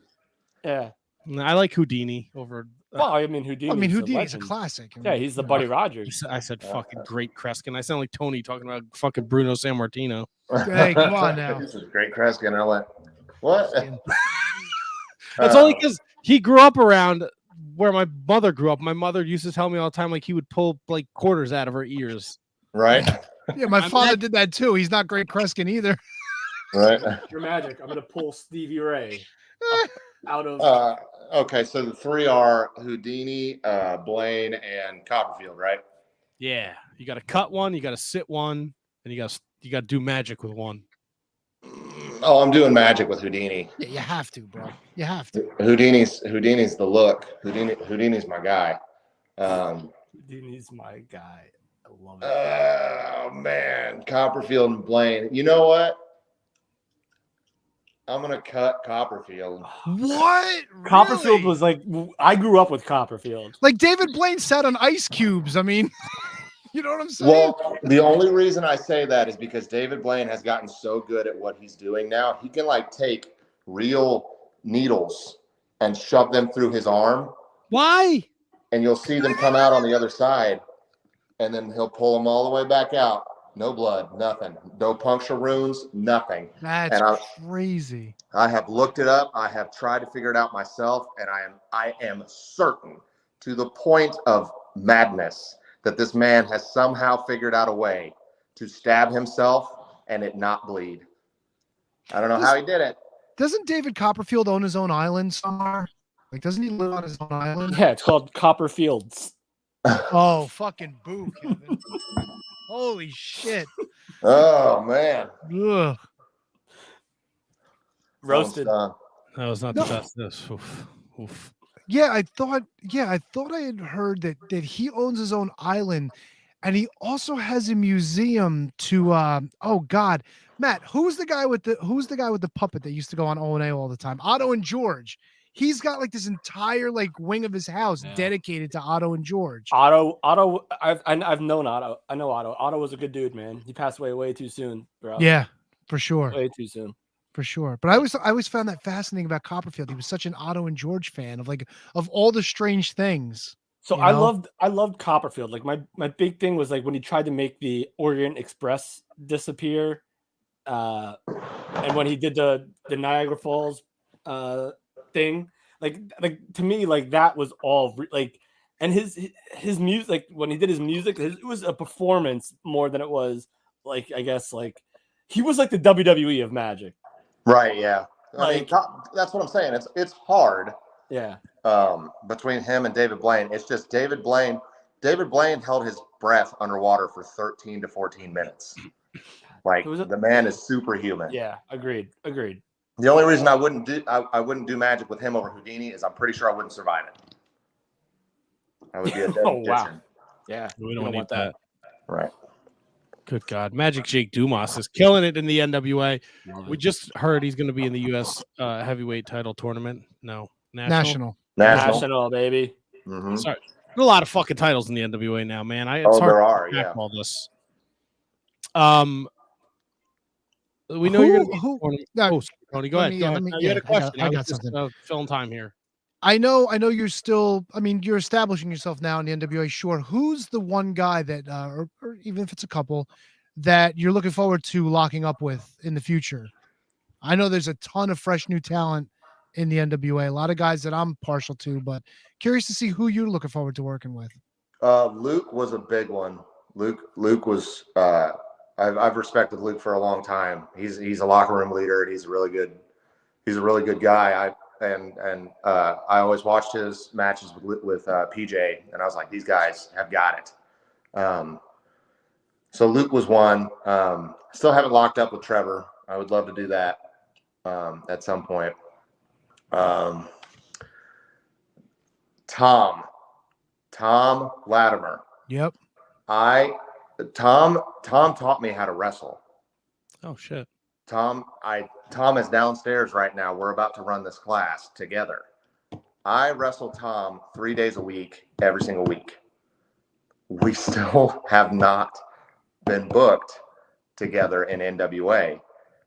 Yeah. I like Houdini over. Well, I mean, Houdini's Houdini's a legend. classic. Yeah, he's the Buddy Rogers. I said fucking Great Kreskin. I sound like Tony talking about fucking Bruno Sammartino. Hey, come on now. This is Great Kreskin. I went, what? That's only because he grew up around where my mother grew up. My mother used to tell me all the time, like he would pull like quarters out of her ears. Right. Yeah, my father did that too. He's not Great Kreskin either. Right. Your Magic. I'm gonna pull Stevie Ray out of. Okay, so the three are Houdini, Blaine, and Copperfield, right? Yeah, you got to cut one, you got to sit one, and you got to do magic with one. Oh, I'm doing magic with Houdini. Yeah, you have to, bro. You have to. Houdini's the look. Houdini's my guy. Houdini's my guy. I love it. Oh man, Copperfield and Blaine. You know what? I'm gonna cut Copperfield. What? Copperfield Really? was like, I grew up with Copperfield. Like David Blaine sat on ice cubes. I mean, you know what I'm saying? Well, the only reason I say that is because David Blaine has gotten so good at what he's doing now. He can like take real needles and shove them through his arm. Why? And you'll see them come out on the other side, and then he'll pull them all the way back out. No blood, nothing. No puncture wounds, nothing. That's crazy. I have looked it up. I have tried to figure it out myself, and I am certain, to the point of madness, that this man has somehow figured out a way to stab himself and it not bleed. I don't know how he did it. Doesn't David Copperfield own his own island somewhere? Like, doesn't he live on his own island? Yeah, it's called Copperfields. Oh, fucking boo, Kevin. Holy shit. Oh, man. Ugh. Roasted. That was not the best. Oof. Oof. Yeah, I thought I had heard that he owns his own island, and he also has a museum to oh god. Matt, who's the guy with the puppet that used to go on O&A all the time? Otto and George. He's got like this entire like wing of his house dedicated to Otto and George. Otto, I've known Otto. I know Otto. Otto was a good dude, man. He passed away way too soon, bro. Yeah, for sure. Way too soon. For sure. But I always found that fascinating about Copperfield. He was such an Otto and George fan of all the strange things. So I loved Copperfield. Like my big thing was like when he tried to make the Orient Express disappear, and when he did the Niagara Falls thing, like to me, like that was all like, and his music, like when he did his music, it was a performance more than it was like, I guess like he was like the WWE of magic. Right, yeah. I mean, Like, that's what I'm saying. It's hard. yeah. Between him and David Blaine. It's just David Blaine held his breath underwater for 13 to 14 minutes. Like the man is superhuman. Yeah, agreed. The only reason I wouldn't do magic with him over Houdini is I'm pretty sure I wouldn't survive it. I would be a dead magician. Wow. Yeah, We don't need that. Right. Good God. Magic Jake Dumas is killing it in the NWA. We just heard he's going to be in the U.S. Heavyweight title tournament. No. National, baby. Mm-hmm. Sorry. There's a lot of fucking titles in the NWA now, man. There are, yeah. All this. We know you're going to be Tony, go ahead. You had a question. I got something. Filling time here. I know you're still, you're establishing yourself now in the NWA. Sure. Who's the one guy that, or even if it's a couple, that you're looking forward to locking up with in the future? I know there's a ton of fresh new talent in the NWA, a lot of guys that I'm partial to, but curious to see who you're looking forward to working with. Luke was a big one. Luke was, I've respected Luke for a long time. He's a locker room leader, and he's a really good guy. I always watched his matches with PJ, and I was like, these guys have got it. So Luke was one. Still haven't locked up with Trevor. I would love to do that at some point. Tom Latimer. Yep. Tom taught me how to wrestle. Oh shit. Tom is downstairs right now. We're about to run this class together. I wrestle Tom 3 days a week, every single week. we still have not been booked together in NWA,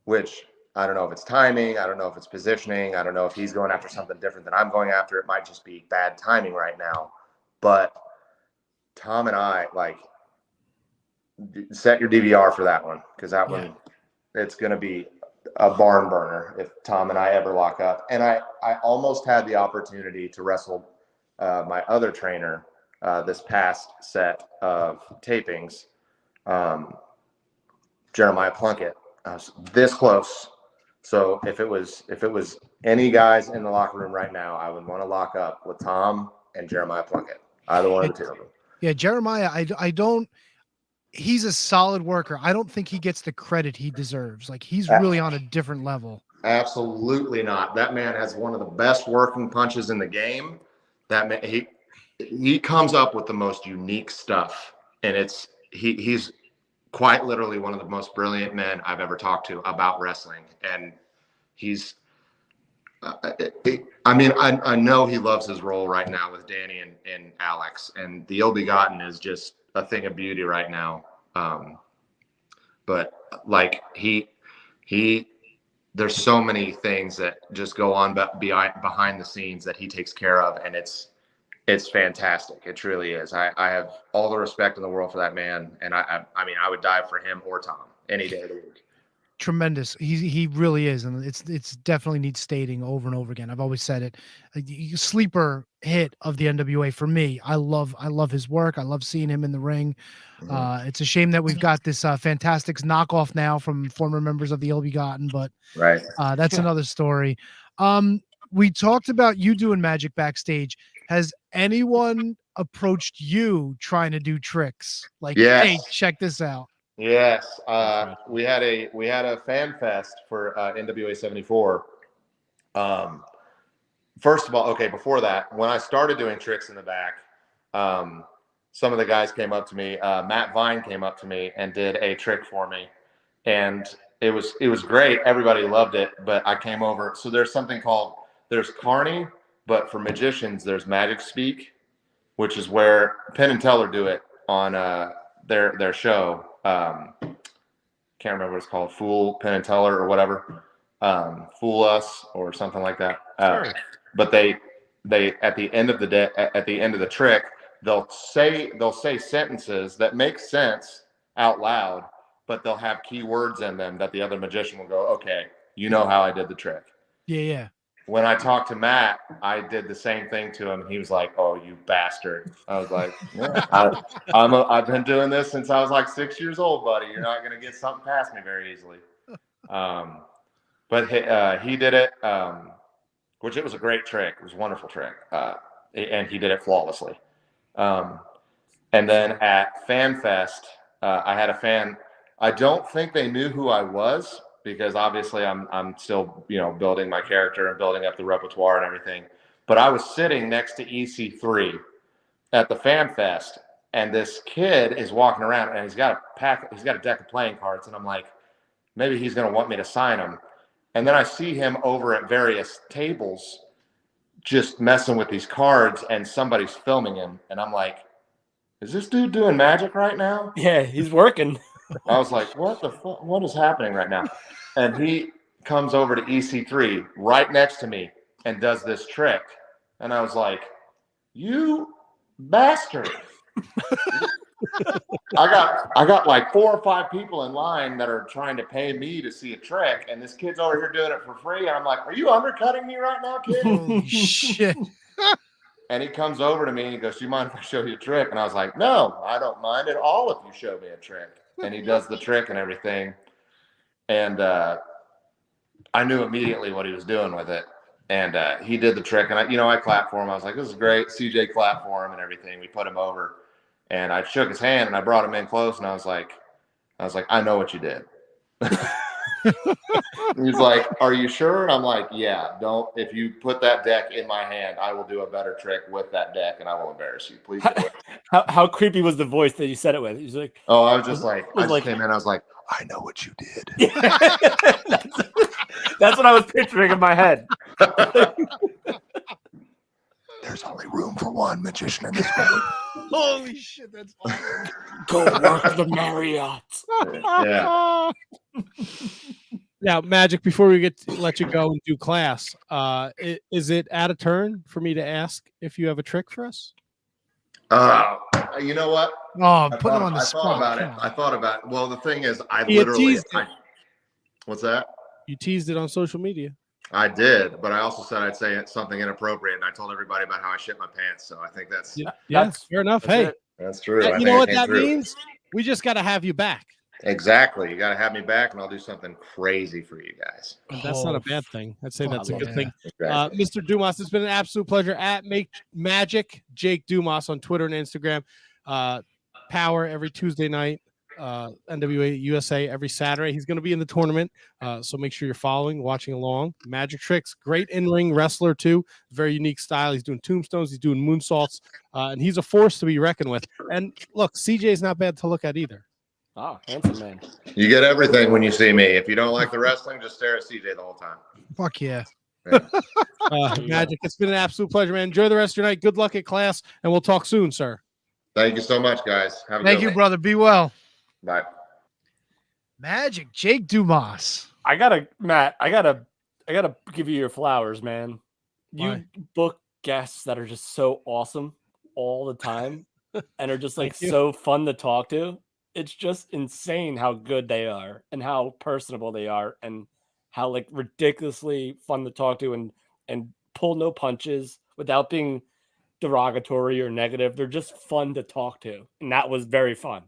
which I don't know if it's timing. I don't know if it's positioning. I don't know if he's going after something different than I'm going after. It might just be bad timing right now. But Tom and I, like, set your DVR for that one, because that one, it's going to be a barn burner if Tom and I ever lock up. And I almost had the opportunity to wrestle my other trainer this past set of tapings, Jeremiah Plunkett. I was this close. So if it was any guys in the locker room right now, I would want to lock up with Tom and Jeremiah Plunkett. Either one of the two of them. Yeah, Jeremiah, I don't. He's a solid worker. I don't think he gets the credit he deserves. Like, he's really on a different level. Absolutely not. That man has one of the best working punches in the game. That man, he comes up with the most unique stuff, and he's quite literally one of the most brilliant men I've ever talked to about wrestling. And he's, I know he loves his role right now with Danny and Alex, and the Ill-Begotten is just a thing of beauty right now. But like there's so many things that just go on behind the scenes that he takes care of, and it's fantastic. It truly is. I have all the respect in the world for that man, and I mean I would die for him or Tom any day of the week. Tremendous. He really is, and it's definitely needs stating over and over again. I've always said it. Sleeper hit of the NWA for me. I love his work. I love seeing him in the ring. It's a shame that we've got this Fantastics knockoff now from former members of the Ill-Begotten, but right. That's another story. We talked about you doing magic backstage. Has anyone approached you trying to do tricks? Like, hey, check this out. Yes, we had a fan fest for NWA 74. First of all, okay, before that, when I started doing tricks in the back, some of the guys came up to me. Matt Vine came up to me and did a trick for me, and it was great. Everybody loved it. But I came over. So there's Carney, but for magicians there's Magic Speak, which is where Penn and Teller do it on their show. Can't remember what it's called, Fool, Penn and Teller, or whatever, Fool Us or something like that. Sure. But they at the end of the day, at the end of the trick, they'll say sentences that make sense out loud, but they'll have key words in them that the other magician will go, okay, you know how I did the trick. Yeah. When I talked to Matt, I did the same thing to him. He was like, "Oh, you bastard!" I was like, yeah, "I've been doing this since I was like 6 years old, buddy. You're not going to get something past me very easily." But he did it, which it was a great trick. It was a wonderful trick, and he did it flawlessly. And then at FanFest, I had a fan. I don't think they knew who I was, because obviously I'm still, building my character and building up the repertoire and everything. But I was sitting next to EC3 at the Fan Fest, and this kid is walking around, and he's got a deck of playing cards, and I'm like, maybe he's going to want me to sign them. And then I see him over at various tables just messing with these cards, and somebody's filming him, and I'm like, is this dude doing magic right now? Yeah, he's working. I was like, what the fuck? What is happening right now? And he comes over to EC3 right next to me and does this trick. And I was like, you bastard. I got like 4 or 5 people in line that are trying to pay me to see a trick. And this kid's over here doing it for free. And I'm like, are you undercutting me right now, kid? Holy shit. And he comes over to me and he goes, do you mind if I show you a trick? And I was like, no, I don't mind at all if you show me a trick. And he does the trick and everything. And I knew immediately what he was doing with it. And he did the trick. And I clapped for him. I was like, this is great. CJ clapped for him and everything. We put him over. And I shook his hand and I brought him in close. And I was like, I know what you did. He's like, are you sure? And I'm like, yeah, if you put that deck in my hand, I will do a better trick with that deck and I will embarrass you. Please do it. How creepy was the voice that you said it with? He's like, oh, I was just like, I just came in, I was like, I know what you did. That's what I was picturing in my head. There's only room for one magician in this building. Holy shit, that's awesome. Go work the Marriott. Yeah. Now, Magic, before we let you go and do class, is it out of turn for me to ask if you have a trick for us? You know what? Oh, putting him on the I spot. I thought about it. Well, the thing is, what's that? You teased it on social media. I did, but I also said I'd say something inappropriate, and I told everybody about how I shit my pants. So I think that's fair enough. Hey, that's true. You know what that means? We just got to have you back. Exactly. You got to have me back, and I'll do something crazy for you guys. That's not a bad thing. I'd say that's a good thing. Exactly. Mr. Dumas, it's been an absolute pleasure. At Magic Jake Dumas on Twitter and Instagram. Power every Tuesday night. NWA USA every Saturday. He's going to be in the tournament, so make sure you're following, watching along. Magic tricks, great in-ring wrestler too. Very unique style. He's doing tombstones, he's doing moonsaults, and he's a force to be reckoned with. And look, CJ's not bad to look at either. Oh, handsome man. You get everything when you see me. If you don't like the wrestling, just stare at CJ the whole time. Fuck yeah. Magic, it's been an absolute pleasure, man. Enjoy the rest of your night. Good luck at class, and we'll talk soon, sir. Thank you so much, guys. Have a Thank good you, one. brother. Be well. Bye. Magic Jake Dumas. I gotta give you your flowers, man. You Why? book guests that are just so awesome all the time and are just like Thank you. so fun to talk to. It's just insane how good they are and how personable they are and how like ridiculously fun to talk to and pull no punches without being derogatory or negative. They're just fun to talk to, and that was very fun.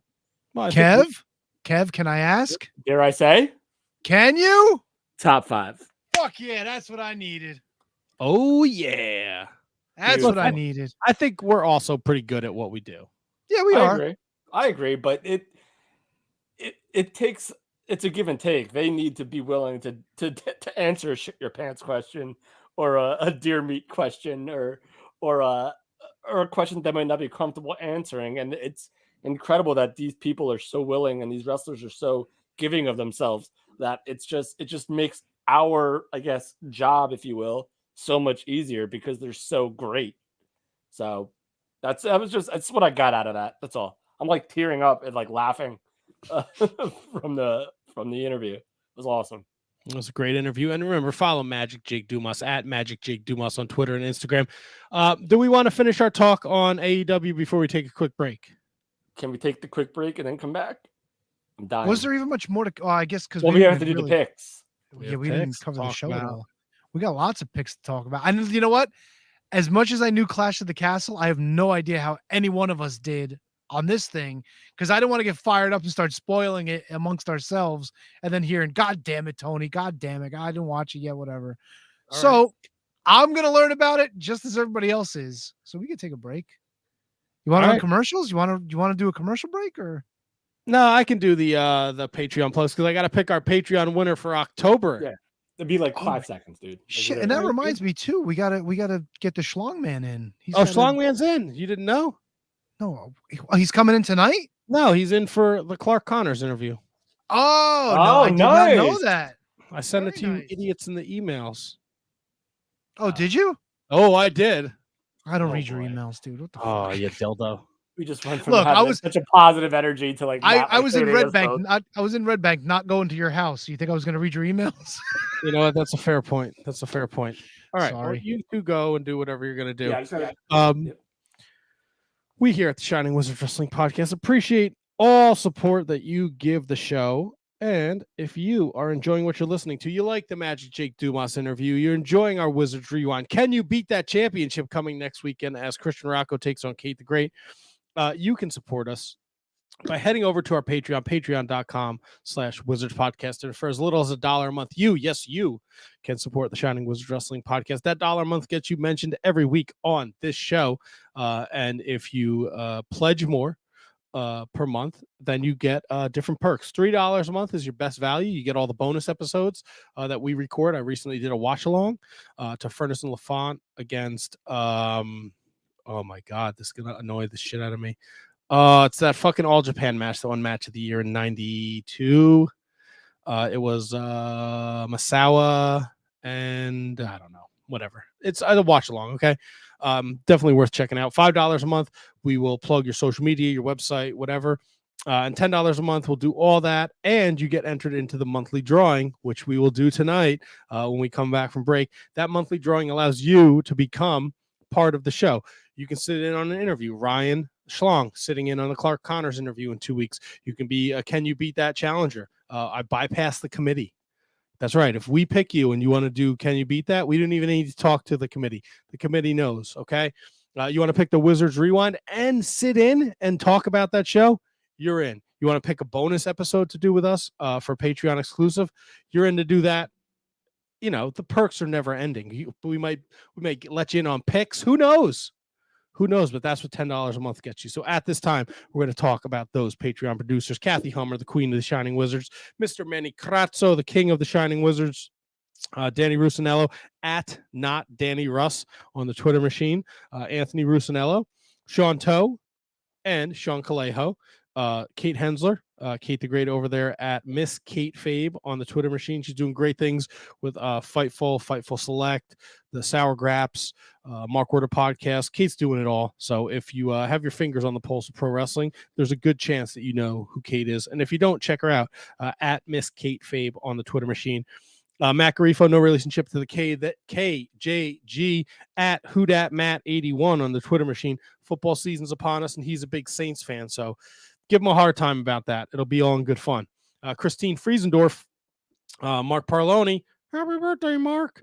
Well, Kev, can I ask? Dare I say? Can you? Top 5. Fuck yeah, that's what I needed. oh yeah. That's Beautiful. what I needed. I think we're also pretty good at what we do. Yeah, we are. I agree, but it takes, it's a give and take. They need to be willing to answer a shit your pants question or a deer meat question or a question that might not be comfortable answering. And it's incredible that these people are so willing and these wrestlers are so giving of themselves that it just makes our, I guess, job, if you will, so much easier because they're so great. So that's what I got out of that. That's all. I'm like tearing up and like laughing from the interview. It was awesome. It was a great interview. And remember, follow Magic Jake Dumas at Magic Jake Dumas on Twitter and Instagram. Do we want to finish our talk on AEW before we take a quick break? Can we take the quick break and then come back? I'm dying. Was there even much more to? Oh, I guess because we have to do the picks. Yeah, we didn't cover the show at about. all. We got lots of picks to talk about. And you know what? As much as I knew Clash of the Castle, I have no idea how any one of us did on this thing because I didn't want to get fired up and start spoiling it amongst ourselves and then hearing, God damn it, Tony. God damn it. I didn't watch it yet, whatever. All so right. I'm going to learn about it just as everybody else is. So we can take a break. You want to run commercials? You want to do a commercial break or? No, I can do the Patreon plus because I got to pick our Patreon winner for October. Yeah. It'd be like 5 seconds, dude. Like, Shit, and that reminds me too. We gotta get the Schlong Man in. Schlongman's in. You didn't know? No, he's coming in tonight. No, he's in for the Clark Connors interview. Oh, no, I did not know that. I sent it to Very you idiots in the emails. Oh, did you? Oh, I did. I don't read your emails, dude. What the Oh, fuck? you dildo. We just went from Look, having I was such a positive energy to like I was in hating Red us Bank. both. I was in Red Bank, not going to your house. You think I was going to read your emails? You know what? That's a fair point. That's a fair point. All right. Well, Sorry. you two go and do whatever you're going to do. Yeah, I just gotta- We here at the Shining Wizard Wrestling Podcast appreciate all support that you give the show. And if you are enjoying what you're listening to, you like the Magic Jake Dumas interview, you're enjoying our Wizards Rewind, can you beat that championship coming next weekend as Christian Rocco takes on Kate the Great? You can support us by heading over to our Patreon, patreon.com/Wizards Podcast. And for as little as $1 a month, you can support the Shining Wizards Wrestling Podcast. That $1 a month gets you mentioned every week on this show. And if you pledge more per month, then you get different perks. $3 a month is your best value. You get all the bonus episodes that we record. I recently did a watch along to Furnace and LaFont against oh my God, this is gonna annoy the shit out of me. It's that fucking All Japan match, the one match of the year in '92. It was Masawa and I don't know, whatever. It's a watch along, okay? Definitely worth checking out. $5 a month. We will plug your social media, your website, whatever. And $10 a month, we'll do all that. And you get entered into the monthly drawing, which we will do tonight when we come back from break. That monthly drawing allows you to become part of the show. You can sit in on an interview. Ryan Schlong sitting in on the Clark Connors interview in 2 weeks. You can be a Can You Beat That challenger. I bypass the committee. That's right. If we pick you and you want to do Can You Beat That, we don't even need to talk to the committee. The committee knows, okay? You want to pick the Wizards Rewind and sit in and talk about that show? You're in. You want to pick a bonus episode to do with us for Patreon exclusive? You're in to do that. You know, the perks are never ending. We might let you in on picks. Who knows? Who knows? But that's what $10 a month gets you. So at this time, we're going to talk about those Patreon producers. Kathy Hummer, the queen of the Shining Wizards. Mr. Manny Crazzo, the king of the Shining Wizards. Danny Rusinello at not Danny Russ on the Twitter machine. Anthony Rusinello. Sean Toe and Sean Calejo. Kate Hensler, Kate the Great over there at Miss Kate Fabe on the Twitter machine. She's doing great things with Fightful Select, the Sour Graps, Mark Order podcast. Kate's doing it all. So if you have your fingers on the pulse of pro wrestling, there's a good chance that you know who Kate is. And if you don't, check her out at Miss Kate Fabe on the Twitter machine. Matt Garifo, no relationship to the KJG at Whodat Matt 81 on the Twitter machine. Football season's upon us, and he's a big Saints fan, so give him a hard time about that. It'll be all in good fun. Christine Friesendorf, Mark Parloni, happy birthday, Mark.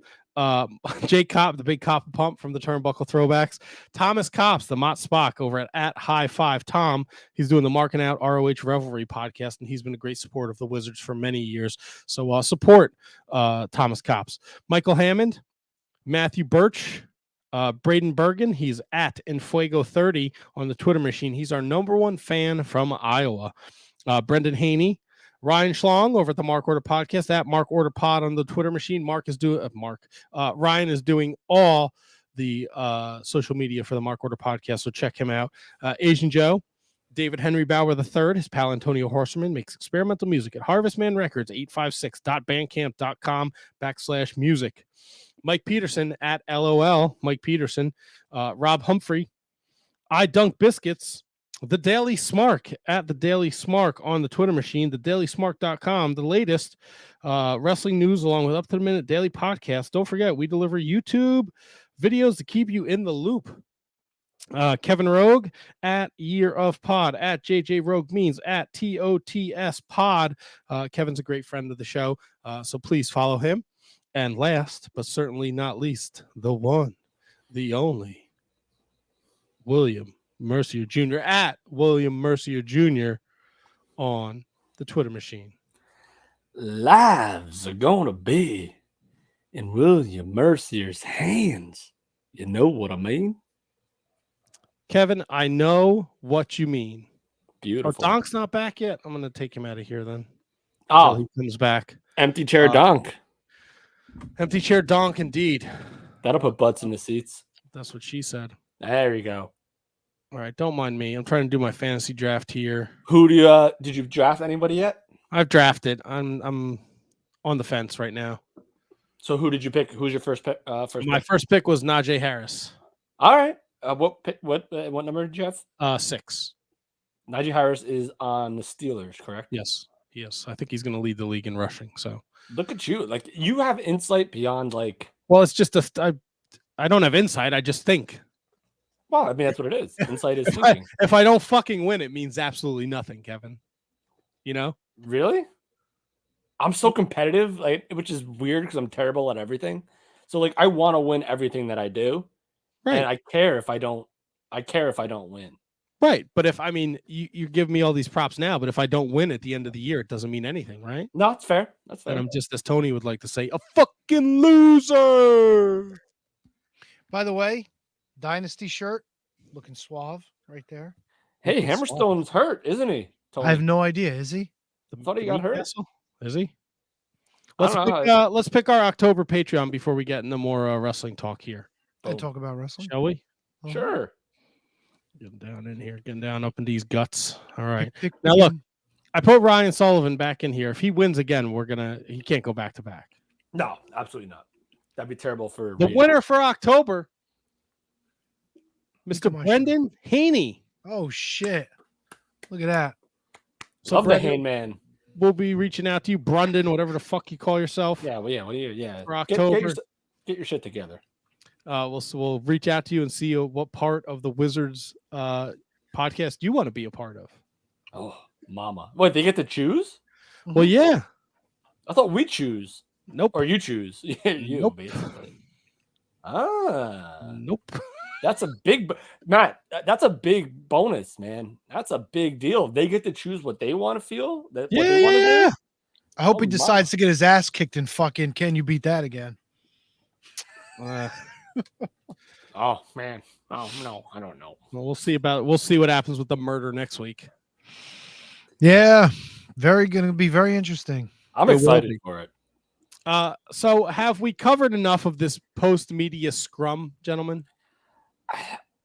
Jake Kopp, the big Copper Pump from the Turnbuckle Throwbacks. Thomas Copps, the Mott Spock over at High Five Tom. He's doing the Marking Out ROH Revelry podcast, and he's been a great supporter of the Wizards for many years. So support Thomas Copps. Michael Hammond, Matthew Birch, Braden Bergen. He's at Enfuego30 on the Twitter machine. He's our number one fan from Iowa. Brendan Haney, Ryan Schlong over at the Mark Order podcast at Mark Order Pod on the Twitter machine. Ryan is doing all the social media for the Mark Order podcast, so check him out. Asian Joe, David Henry Bauer III, his pal Antonio Horseman makes experimental music at Harvestman Records, 856.bandcamp.com/music. Mike Peterson at LOL, Mike Peterson, Rob Humphrey, I Dunk Biscuits, The Daily Smark at The Daily Smark on the Twitter machine, thedailysmark.com, the latest wrestling news along with up-to-the-minute daily podcasts. Don't forget, we deliver YouTube videos to keep you in the loop. Kevin Rogue at Year of Pod, at JJ Rogue Means, at TOTS Pod. Kevin's a great friend of the show, so please follow him. And last, but certainly not least, the one, the only, William Mercier Jr. at William Mercier Jr. on the Twitter machine. Lives are going to be in William Mercier's hands. You know what I mean? Kevin, I know what you mean. Beautiful. Donk's not back yet. I'm going to take him out of here then. Oh, he comes back. Empty chair Donk. Empty chair Donk, indeed. That'll put butts in the seats. That's what she said. There you go. All right, don't mind me. I'm trying to do my fantasy draft here. Who do you did you draft anybody yet? I've drafted. I'm on the fence right now. So who did you pick? Who's your first pick? First pick was Najee Harris. All right. What number did you have? 6. Najee Harris is on the Steelers, correct? Yes. I think he's going to lead the league in rushing. So look at you. Like you have insight beyond like. Well, it's just I don't have insight. I just think. Well, I mean that's what it is. Insight is thinking. If I don't fucking win, it means absolutely nothing, Kevin. You know? Really? I'm so competitive, like, which is weird because I'm terrible at everything. So like I want to win everything that I do. Right. And I care if I don't win. Right. But if you give me all these props now, but if I don't win at the end of the year, it doesn't mean anything, right? No, it's fair. That's fair. And I'm just, as Tony would like to say, a fucking loser. By the way, Dynasty shirt, looking suave right there. Hey, Hammerstone's hurt, isn't he? Tony? I have no idea. Is he? I thought he got hurt. Is he? Let's pick our October Patreon before we get into more wrestling talk here. And talk about wrestling, shall we? Sure. Getting down in here, getting down up in these guts. All right. Now look, I put Ryan Sullivan back in here. If he wins again, he can't go back to back. No, absolutely not. That'd be terrible for the winner for October. Mr. Come on, Brendan Haney. Oh shit! Look at that. So Love the Brendan, Hangman. we'll be reaching out to you, Brendan, whatever the fuck you call yourself. Yeah, well, yeah, what do you? Yeah, For October. Get your shit together. We'll reach out to you and see what part of the Wizards podcast you want to be a part of. Oh, mama! Wait, they get to choose? Well, yeah. I thought we choose. Nope. Or you choose. You Nope. basically. Nope. That's a big Matt. That's a big bonus, man. That's a big deal. They get to choose what they want to feel. What they want to do. I hope he Oh, decides to get his ass kicked and fucking. Can you beat that again? Oh man. Oh no, I don't know. Well, we'll see what happens with the murder next week. Yeah, going to be very interesting. I'm excited for it. So have we covered enough of this post-media scrum, gentlemen?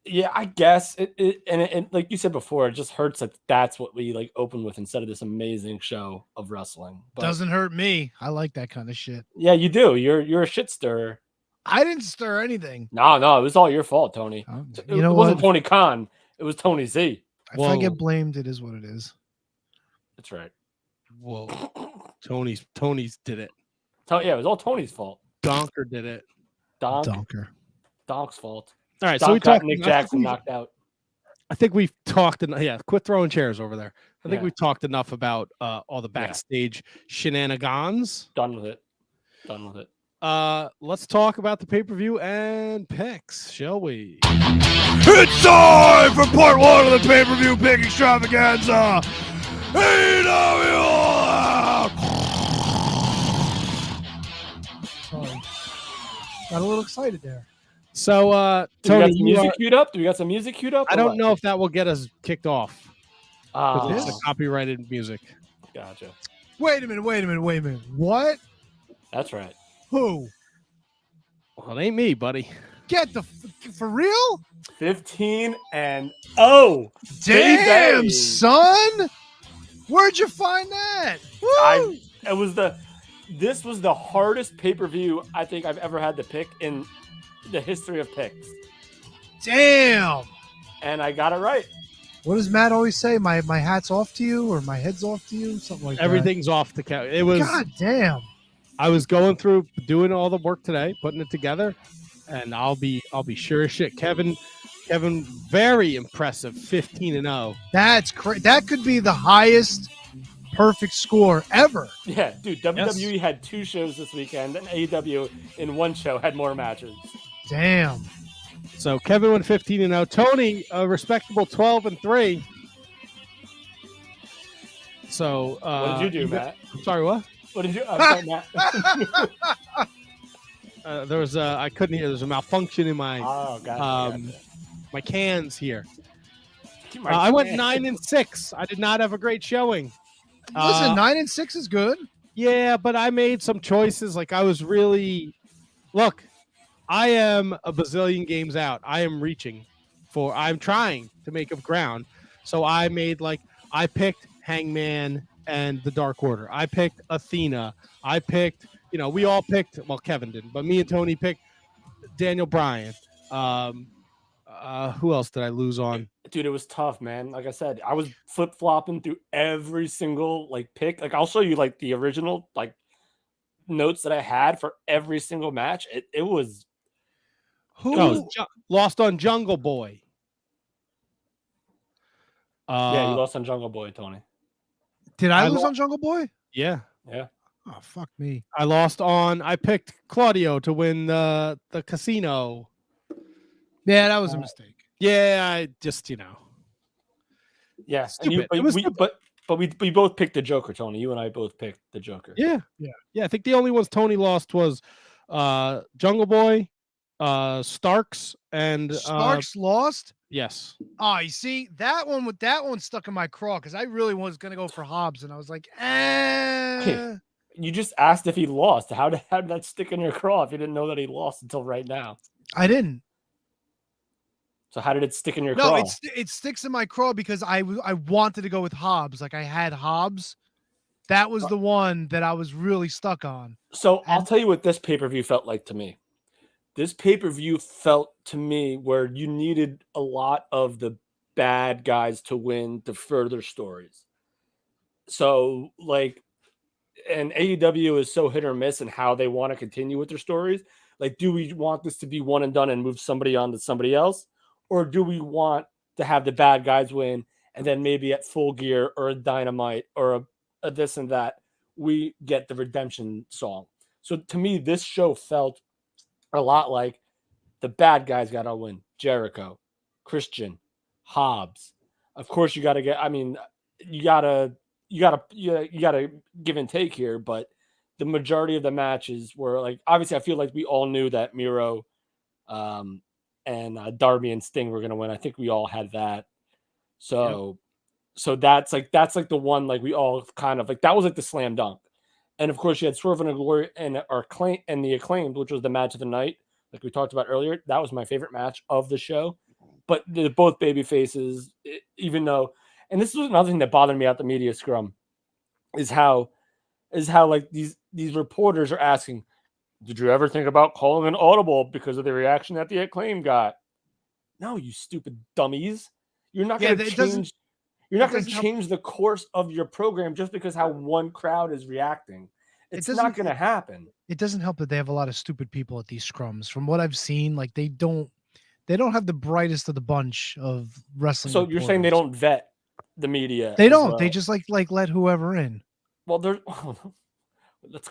Yeah, I guess and like you said before, it just hurts that that's what we like open with instead of this amazing show of wrestling. But Doesn't hurt me. I like that kind of shit. yeah, you do. You're a shit stirrer. I didn't stir anything. No, it was all your fault, Tony. You know it wasn't what? Tony Khan. It was Tony Z. If I get blamed, it is what it is. That's right. Whoa. Tony's did it. Yeah, it was all Tony's fault. Donker did it. Donker. Donk's fault. All right, Donk so we got talked. Nick Jackson knocked out. I think we've talked. Yeah, quit throwing chairs over there. I think Yeah. we've talked enough about all the backstage shenanigans. Done with it. Let's talk about the pay-per-view and picks, shall we? It's time for part one of the pay-per-view pick extravaganza. AEW All Out. Sorry. Got a little excited there. So, Do we got Tony, some music queued up? Do we got some music queued up? I don't know if that will get us kicked off because Oh, it's a copyrighted music. gotcha. Wait a minute. What? That's right. Who? Well, it ain't me, buddy. Get for real? 15-0. Damn, Baby. son. Where'd you find that? Woo! This was the hardest pay-per-view I think I've ever had to pick in the history of picks. Damn. And I got it right. What does Matt always say? My hat's off to you, or my head's off to you? Something like Everything's off the couch. It was. that. God damn. I was going through doing all the work today, putting it together, and I'll be sure as shit. Kevin, very impressive, 15-0. That's crazy. That could be the highest perfect score ever. Yeah, dude, WWE had 2 shows this weekend, and AEW in 1 show had more matches. Damn. So Kevin went 15-0. Tony, a respectable 12-3. So What did you do, Matt? I'm sorry, what? What did you? I'm sorry, Matt. There was I couldn't hear. There's a malfunction in my gotcha. my cans here. My I went can. 9-6. I did not have a great showing. Listen, 9-6 is good. Yeah, but I made some choices. Like I was really look. I am a bazillion games out. I am reaching for. I'm trying to make up ground. So I picked Hangman and the Dark Order. I picked Athena. I picked. We all picked. Well, Kevin didn't, but me and Tony picked Daniel Bryan. Who else did I lose on? Dude, it was tough, man. Like I said, I was flip-flopping through every single pick. Like I'll show you the original notes that I had for every single match. It was lost on Jungle Boy. Yeah, you lost on Jungle Boy, Tony. Did I lose on Jungle Boy? Yeah. Oh, fuck me. I picked Claudio to win the casino. Yeah, that was a mistake. Yeah, I just, Yeah, Stupid. but we both picked the Joker, Tony. You and I both picked the Joker. Yeah. I think the only ones Tony lost was Jungle Boy, Starks, and Starks lost? Yes. Oh, you see, that one stuck in my craw because I really was gonna go for Hobbs, and I was like, You just asked if he lost. How did that stick in your craw if you didn't know that he lost until right now? I didn't. So how did it stick in your craw? No, it sticks in my craw because I wanted to go with Hobbs. Like I had Hobbs. That was the one that I was really stuck on. So I'll tell you what this pay-per-view felt like to me. this pay-per-view felt to me where you needed a lot of the bad guys to win to further stories. So like, and AEW is so hit or miss in how they want to continue with their stories. Like, do we want this to be one and done and move somebody on to somebody else? Or do we want to have the bad guys win and then maybe at Full Gear or a Dynamite or a this and that, we get the redemption song? So to me, this show felt a lot like the bad guys got to win. Jericho, Christian, Hobbs. Of course, you got to get, I mean, you got to give and take here, but the majority of the matches were like, obviously I feel like we all knew that Miro and Darby and Sting were going to win. I think we all had that. So that's like the one, like we all kind of like, that was like the slam dunk. And of course you had Swerve and Glory and the Acclaimed, which was the match of the night. Like we talked about earlier, that was my favorite match of the show, but they're both baby faces, even though, and this was another thing that bothered me at the media scrum is how like these reporters are asking, did you ever think about calling an audible because of the reaction that the Acclaim got? No, you stupid dummies. You're not going to change. You're not going to change the course of your program just because how one crowd is reacting. It's not going to happen. It doesn't help that they have a lot of stupid people at these scrums. From what I've seen, like they don't have the brightest of the bunch of wrestling. So you're saying they don't vet the media? They don't. Well. They just like let whoever in. Well, let's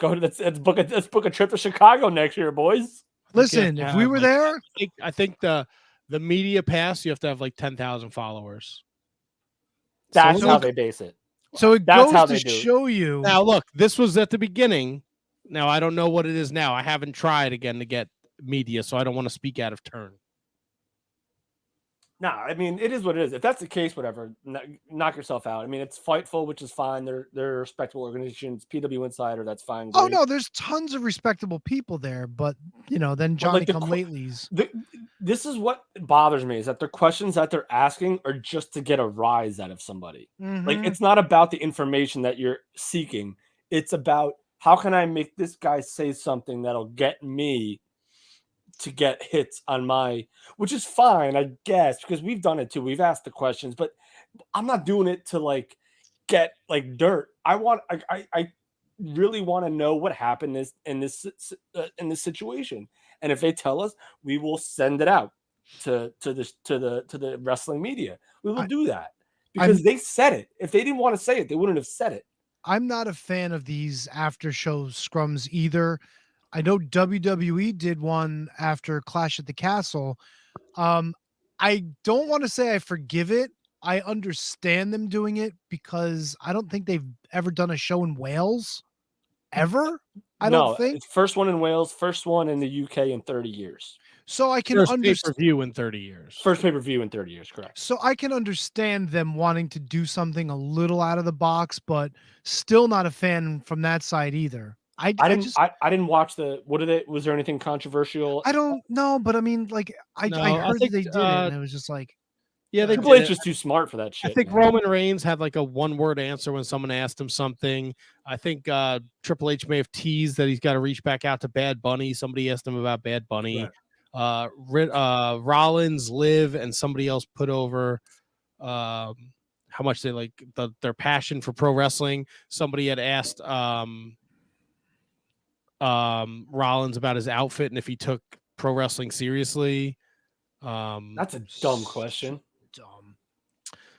book a trip to Chicago next year, boys. Listen, if we were there, I think the media pass, you have to have like 10,000 followers. That's how they base it. So it goes to show you. Now, look, this was at the beginning. Now, I don't know what it is now. I haven't tried again to get media, so I don't want to speak out of turn. No, I mean, it is what it is. If that's the case, whatever, knock yourself out. I mean, it's Fightful, which is fine. They're respectable organizations. PW Insider, that's fine. Great. Oh, no, there's tons of respectable people there, but, then Johnny-come-latelys. This is what bothers me, is that the questions that they're asking are just to get a rise out of somebody. Mm-hmm. Like, it's not about the information that you're seeking. It's about, how can I make this guy say something that'll get me to get hits on which is fine, I guess, because we've done it too. We've asked the questions, but I'm not doing it to like get like dirt. I really want to know what happened in this situation. And if they tell us, we will send it out to the wrestling media. We will do that because they said it. If they didn't want to say it, they wouldn't have said it. I'm not a fan of these after show scrums either. I know WWE did one after Clash at the Castle. I don't want to say I forgive it. I understand them doing it because I don't think they've ever done a show in Wales. Ever? I don't think. It's first one in Wales, first one in the UK in 30 years. So I can understand. First pay-per-view in 30 years. First pay-per-view in 30 years, correct. So I can understand them wanting to do something a little out of the box, but still not a fan from that side either. I didn't watch was there anything controversial? I don't know, but I mean, like, I heard they did it, and it was just like, yeah, Triple H is too smart for that shit. I think Roman Reigns had like a one-word answer when someone asked him something. I think Triple H may have teased that he's got to reach back out to Bad Bunny. Somebody asked him about Bad Bunny. Right. Rollins, Liv, and somebody else put over how much they like their passion for pro wrestling. Somebody had asked Rollins about his outfit and if he took pro wrestling seriously. That's a dumb question. Dumb.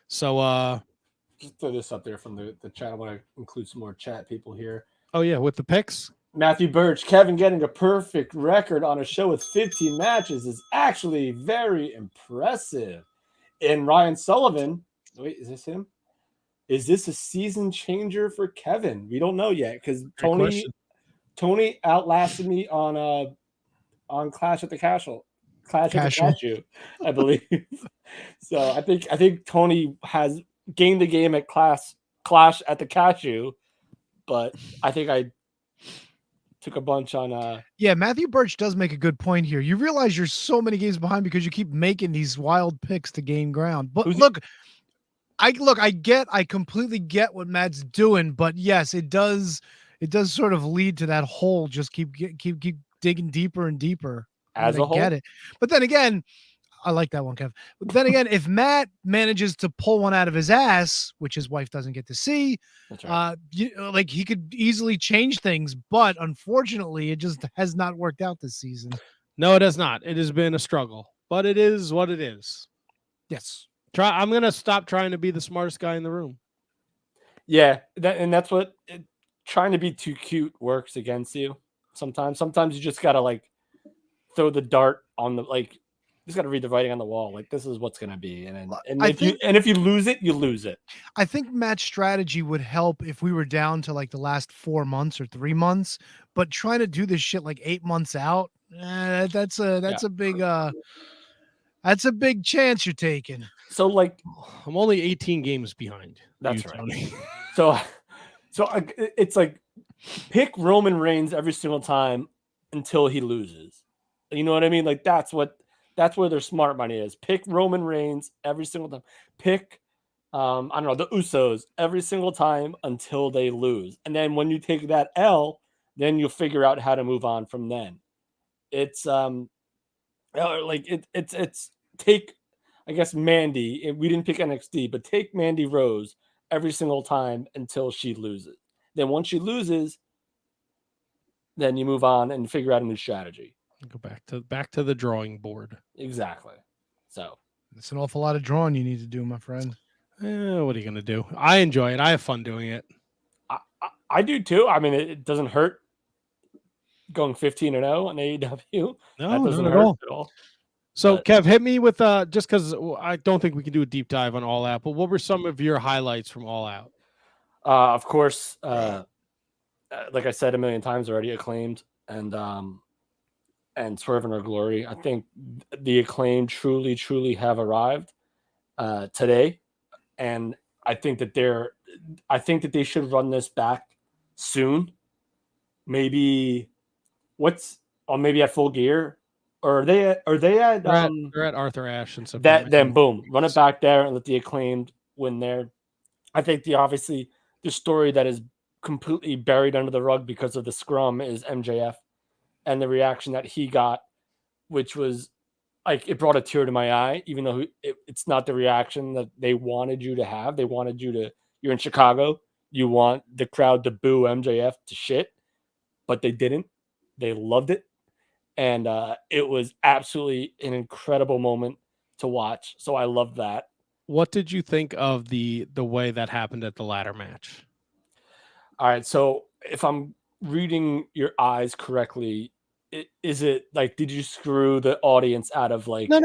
So just throw this up there from the chat. I want to include some more chat people here. Oh yeah, with the picks. Matthew Birch, Kevin getting a perfect record on a show with 15 matches is actually very impressive. And Ryan Sullivan, wait, is this him? Is this a season changer for Kevin? We don't know yet because Tony outlasted me on Clash at the Castle. Clash at the Cashew, I believe. So I think Tony has gained the game at Clash at the Cashew, but I think I took a bunch on yeah, Matthew Birch does make a good point here. You realize you're so many games behind because you keep making these wild picks to gain ground. But I completely get what Matt's doing, but yes, it does sort of lead to that hole. Just keep digging deeper and deeper. as I a whole. get it. But then again, I like that one, Kev. But then again, if Matt manages to pull one out of his ass, which his wife doesn't get to see, That's right. like he could easily change things. But unfortunately, it just has not worked out this season. No, it has not. It has been a struggle, but it is what it is. Yes. I'm gonna stop trying to be the smartest guy in the room. Yeah, that's what trying to be too cute works against you sometimes. Sometimes you just gotta like throw the dart on the like. You just gotta read the writing on the wall. Like this is what's gonna be, and if you lose it, you lose it. I think Matt's strategy would help if we were down to like the last 4 months or 3 months, but trying to do this shit like 8 months out, that's a big chance you're taking. So like I'm only 18 games behind. That's you, right. Tony. So it's like pick Roman Reigns every single time until he loses. You know what I mean? Like that's where their smart money is. Pick Roman Reigns every single time. Pick I don't know, the Usos every single time until they lose. And then when you take that L, then you'll figure out how to move on from then. It's it's take, I guess, Mandy. We didn't pick NXT, but take Mandy Rose every single time until she loses. Then once she loses, then you move on and figure out a new strategy. Go back to the drawing board. Exactly. So it's an awful lot of drawing you need to do, my friend. What are you gonna do? I enjoy it. I have fun doing it. I do too. I mean, it doesn't hurt going 15-0 on AEW. No, that doesn't not hurt at all. So, Kev, hit me with just because I don't think we can do a deep dive on All Out, but what were some of your highlights from All Out? Of course, like I said a million times already, Acclaimed and Swerve in Our Glory. I think the Acclaimed truly have arrived today, and I think that they should run this back soon. Maybe maybe at Full Gear. Or are they at they're at Arthur Ashe and stuff. Then boom, run it back there and let the Acclaimed win there. I think the story that is completely buried under the rug because of the scrum is MJF and the reaction that he got, which was like it brought a tear to my eye, even though it's not the reaction that they wanted you to have. They wanted you're in Chicago, you want the crowd to boo MJF to shit, but they didn't. They loved it. And it was absolutely an incredible moment to watch. So I love that. What did you think of the way that happened at the ladder match? All right. So if I'm reading your eyes correctly, is it like, did you screw the audience out of like? No.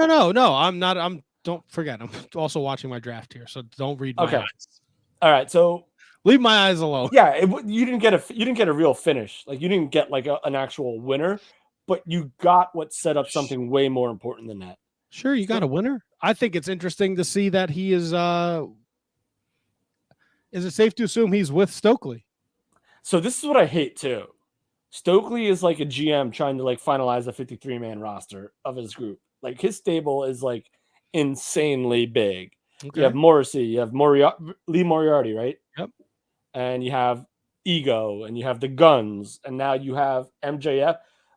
I'm not. Don't forget. I'm also watching my draft here. So don't read my eyes. All right. So leave my eyes alone. Yeah. You didn't get a real finish. Like you didn't get like an actual winner. But you got what set up something way more important than that. Sure, you got a winner. I think it's interesting to see that he is. Is it safe to assume he's with Stokely? So this is what I hate too. Stokely is like a GM trying to like finalize a 53-man roster of his group. Like his stable is like insanely big. Okay. You have Morrissey, you have Lee Moriarty, right? Yep. And you have Ego, and you have the Guns, and now you have MJF.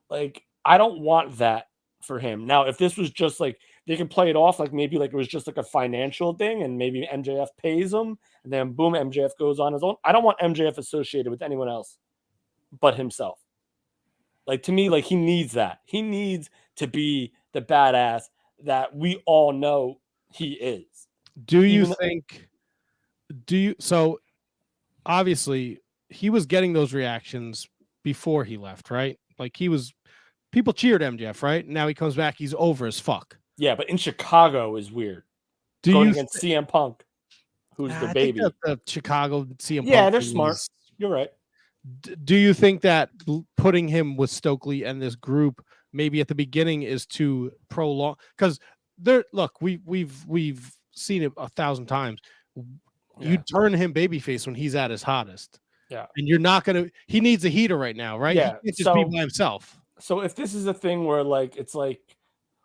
Like, I don't want that for him. Now, if this was just like, they can play it off like maybe like it was just like a financial thing and maybe MJF pays him and then boom, MJF goes on his own. I don't want MJF associated with anyone else but himself. Like, to me, like he needs that. He needs to be the badass that we all know he is. So obviously he was getting those reactions before he left, right? Like people cheered MJF, right? Now he comes back, he's over as fuck. Yeah, but in Chicago is weird. Going against CM Punk, who's the baby. I think that the Chicago CM Punk. Yeah, they're smart. You're right. Do you think that putting him with Stokely and this group maybe at the beginning is to prolong? Because we've seen it 1,000 times. Yeah. You turn him babyface when he's at his hottest. Yeah. And you're not going to, he needs a heater right now, right? Yeah. He can't just be by himself. So if this is a thing where like, it's like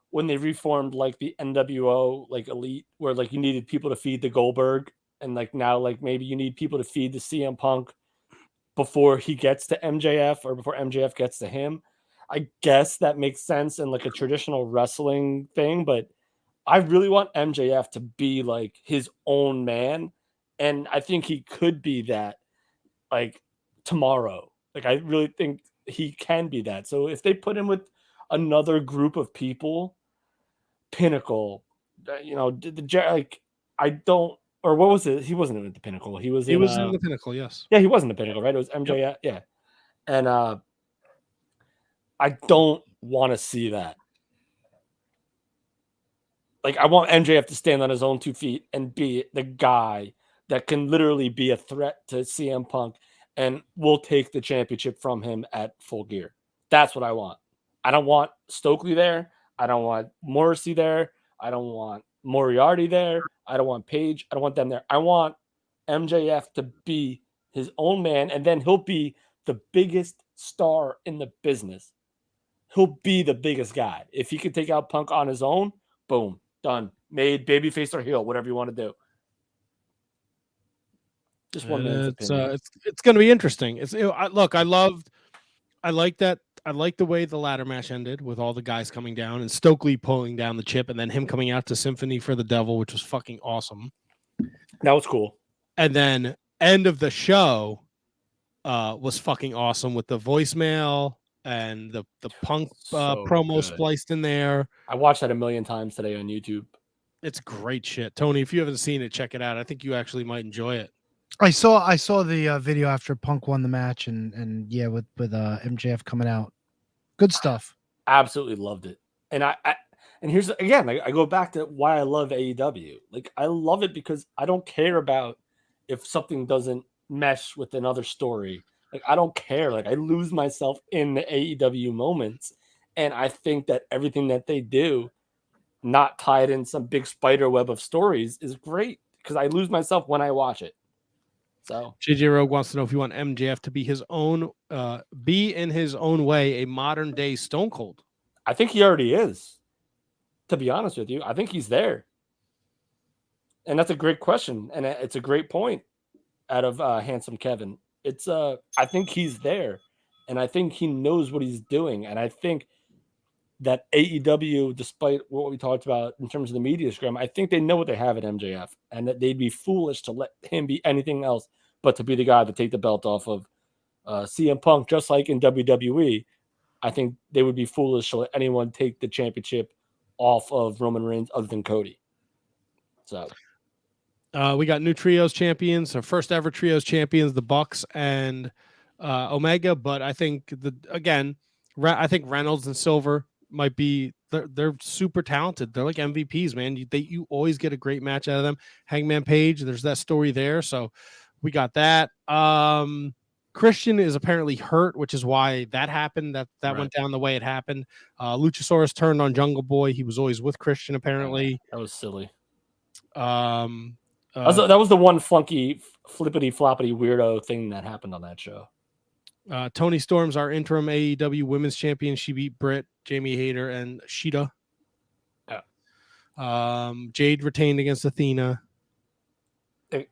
when they reformed like the NWO, like Elite, where like you needed people to feed the Goldberg and like now, like maybe you need people to feed the CM Punk before he gets to MJF or before MJF gets to him. I guess that makes sense in like a traditional wrestling thing, but I really want MJF to be like his own man. And I think he could be that like tomorrow. Like I really think he can be that. So if they put him with another group of people, Pinnacle, like I don't, or what was it? He wasn't in the Pinnacle. He was He in, was in the Pinnacle, yes. yeah, he was in the Pinnacle, right? It was MJF, yeah. And I don't want to see that. Like I want MJF to stand on his own 2 feet and be the guy that can literally be a threat to CM Punk and will take the championship from him at Full Gear. That's what I want. I don't want Stokely there. I don't want Morrissey there. I don't want Moriarty there. I don't want Page. I don't want them there. I want MJF to be his own man, and then he'll be the biggest star in the business. He'll be the biggest guy. If he could take out Punk on his own, boom, done. Made, babyface or heel, whatever you want to do. Just one man's opinion. It's going to be interesting. Look, I like that. I like the way the ladder match ended with all the guys coming down and Stokely pulling down the chip and then him coming out to Symphony for the Devil, which was fucking awesome. That was cool. And then end of the show was fucking awesome with the voicemail and the Punk promo spliced in there. I watched that a million times today on YouTube. It's great shit. Tony, if you haven't seen it, check it out. I think you actually might enjoy it. I saw the video after Punk won the match and yeah, with MJF coming out. Good stuff. Absolutely loved it. And and here's again, I go back to why I love AEW. Like I love it because I don't care about if something doesn't mesh with another story. Like I don't care. Like I lose myself in the AEW moments. And I think that everything that they do, not tied in some big spider web of stories, is great because I lose myself when I watch it. So JJ Rogue wants to know if you want MJF to be his own, be in his own way a modern day Stone Cold. I think he already is. To be honest with you, I think he's there, and that's a great question, and it's a great point out of Handsome Kevin. It's I think he's there, and I think he knows what he's doing, and I think that AEW, despite what we talked about in terms of the media scrum, I think they know what they have at MJF, and that they'd be foolish to let him be anything else but to be the guy to take the belt off of CM Punk, just like in WWE. I think they would be foolish to let anyone take the championship off of Roman Reigns other than Cody. So we got new trios champions, our first ever trios champions, the Bucks and Omega. But I think I think Reynolds and Silver might be they're super talented. They're like MVPs, man. You always get a great match out of them. Hangman Page, there's that story there. So we got that. Christian is apparently hurt, which is why that happened. That right. Went down the way it happened. Luchasaurus turned on Jungle Boy. He was always with Christian, apparently. That was silly. That was the one flunky, flippity floppity weirdo thing that happened on that show. Tony Storm's our interim AEW Women's Champion. She beat Britt, Jamie Hayter, and Sheeta. Yeah. Jade retained against Athena,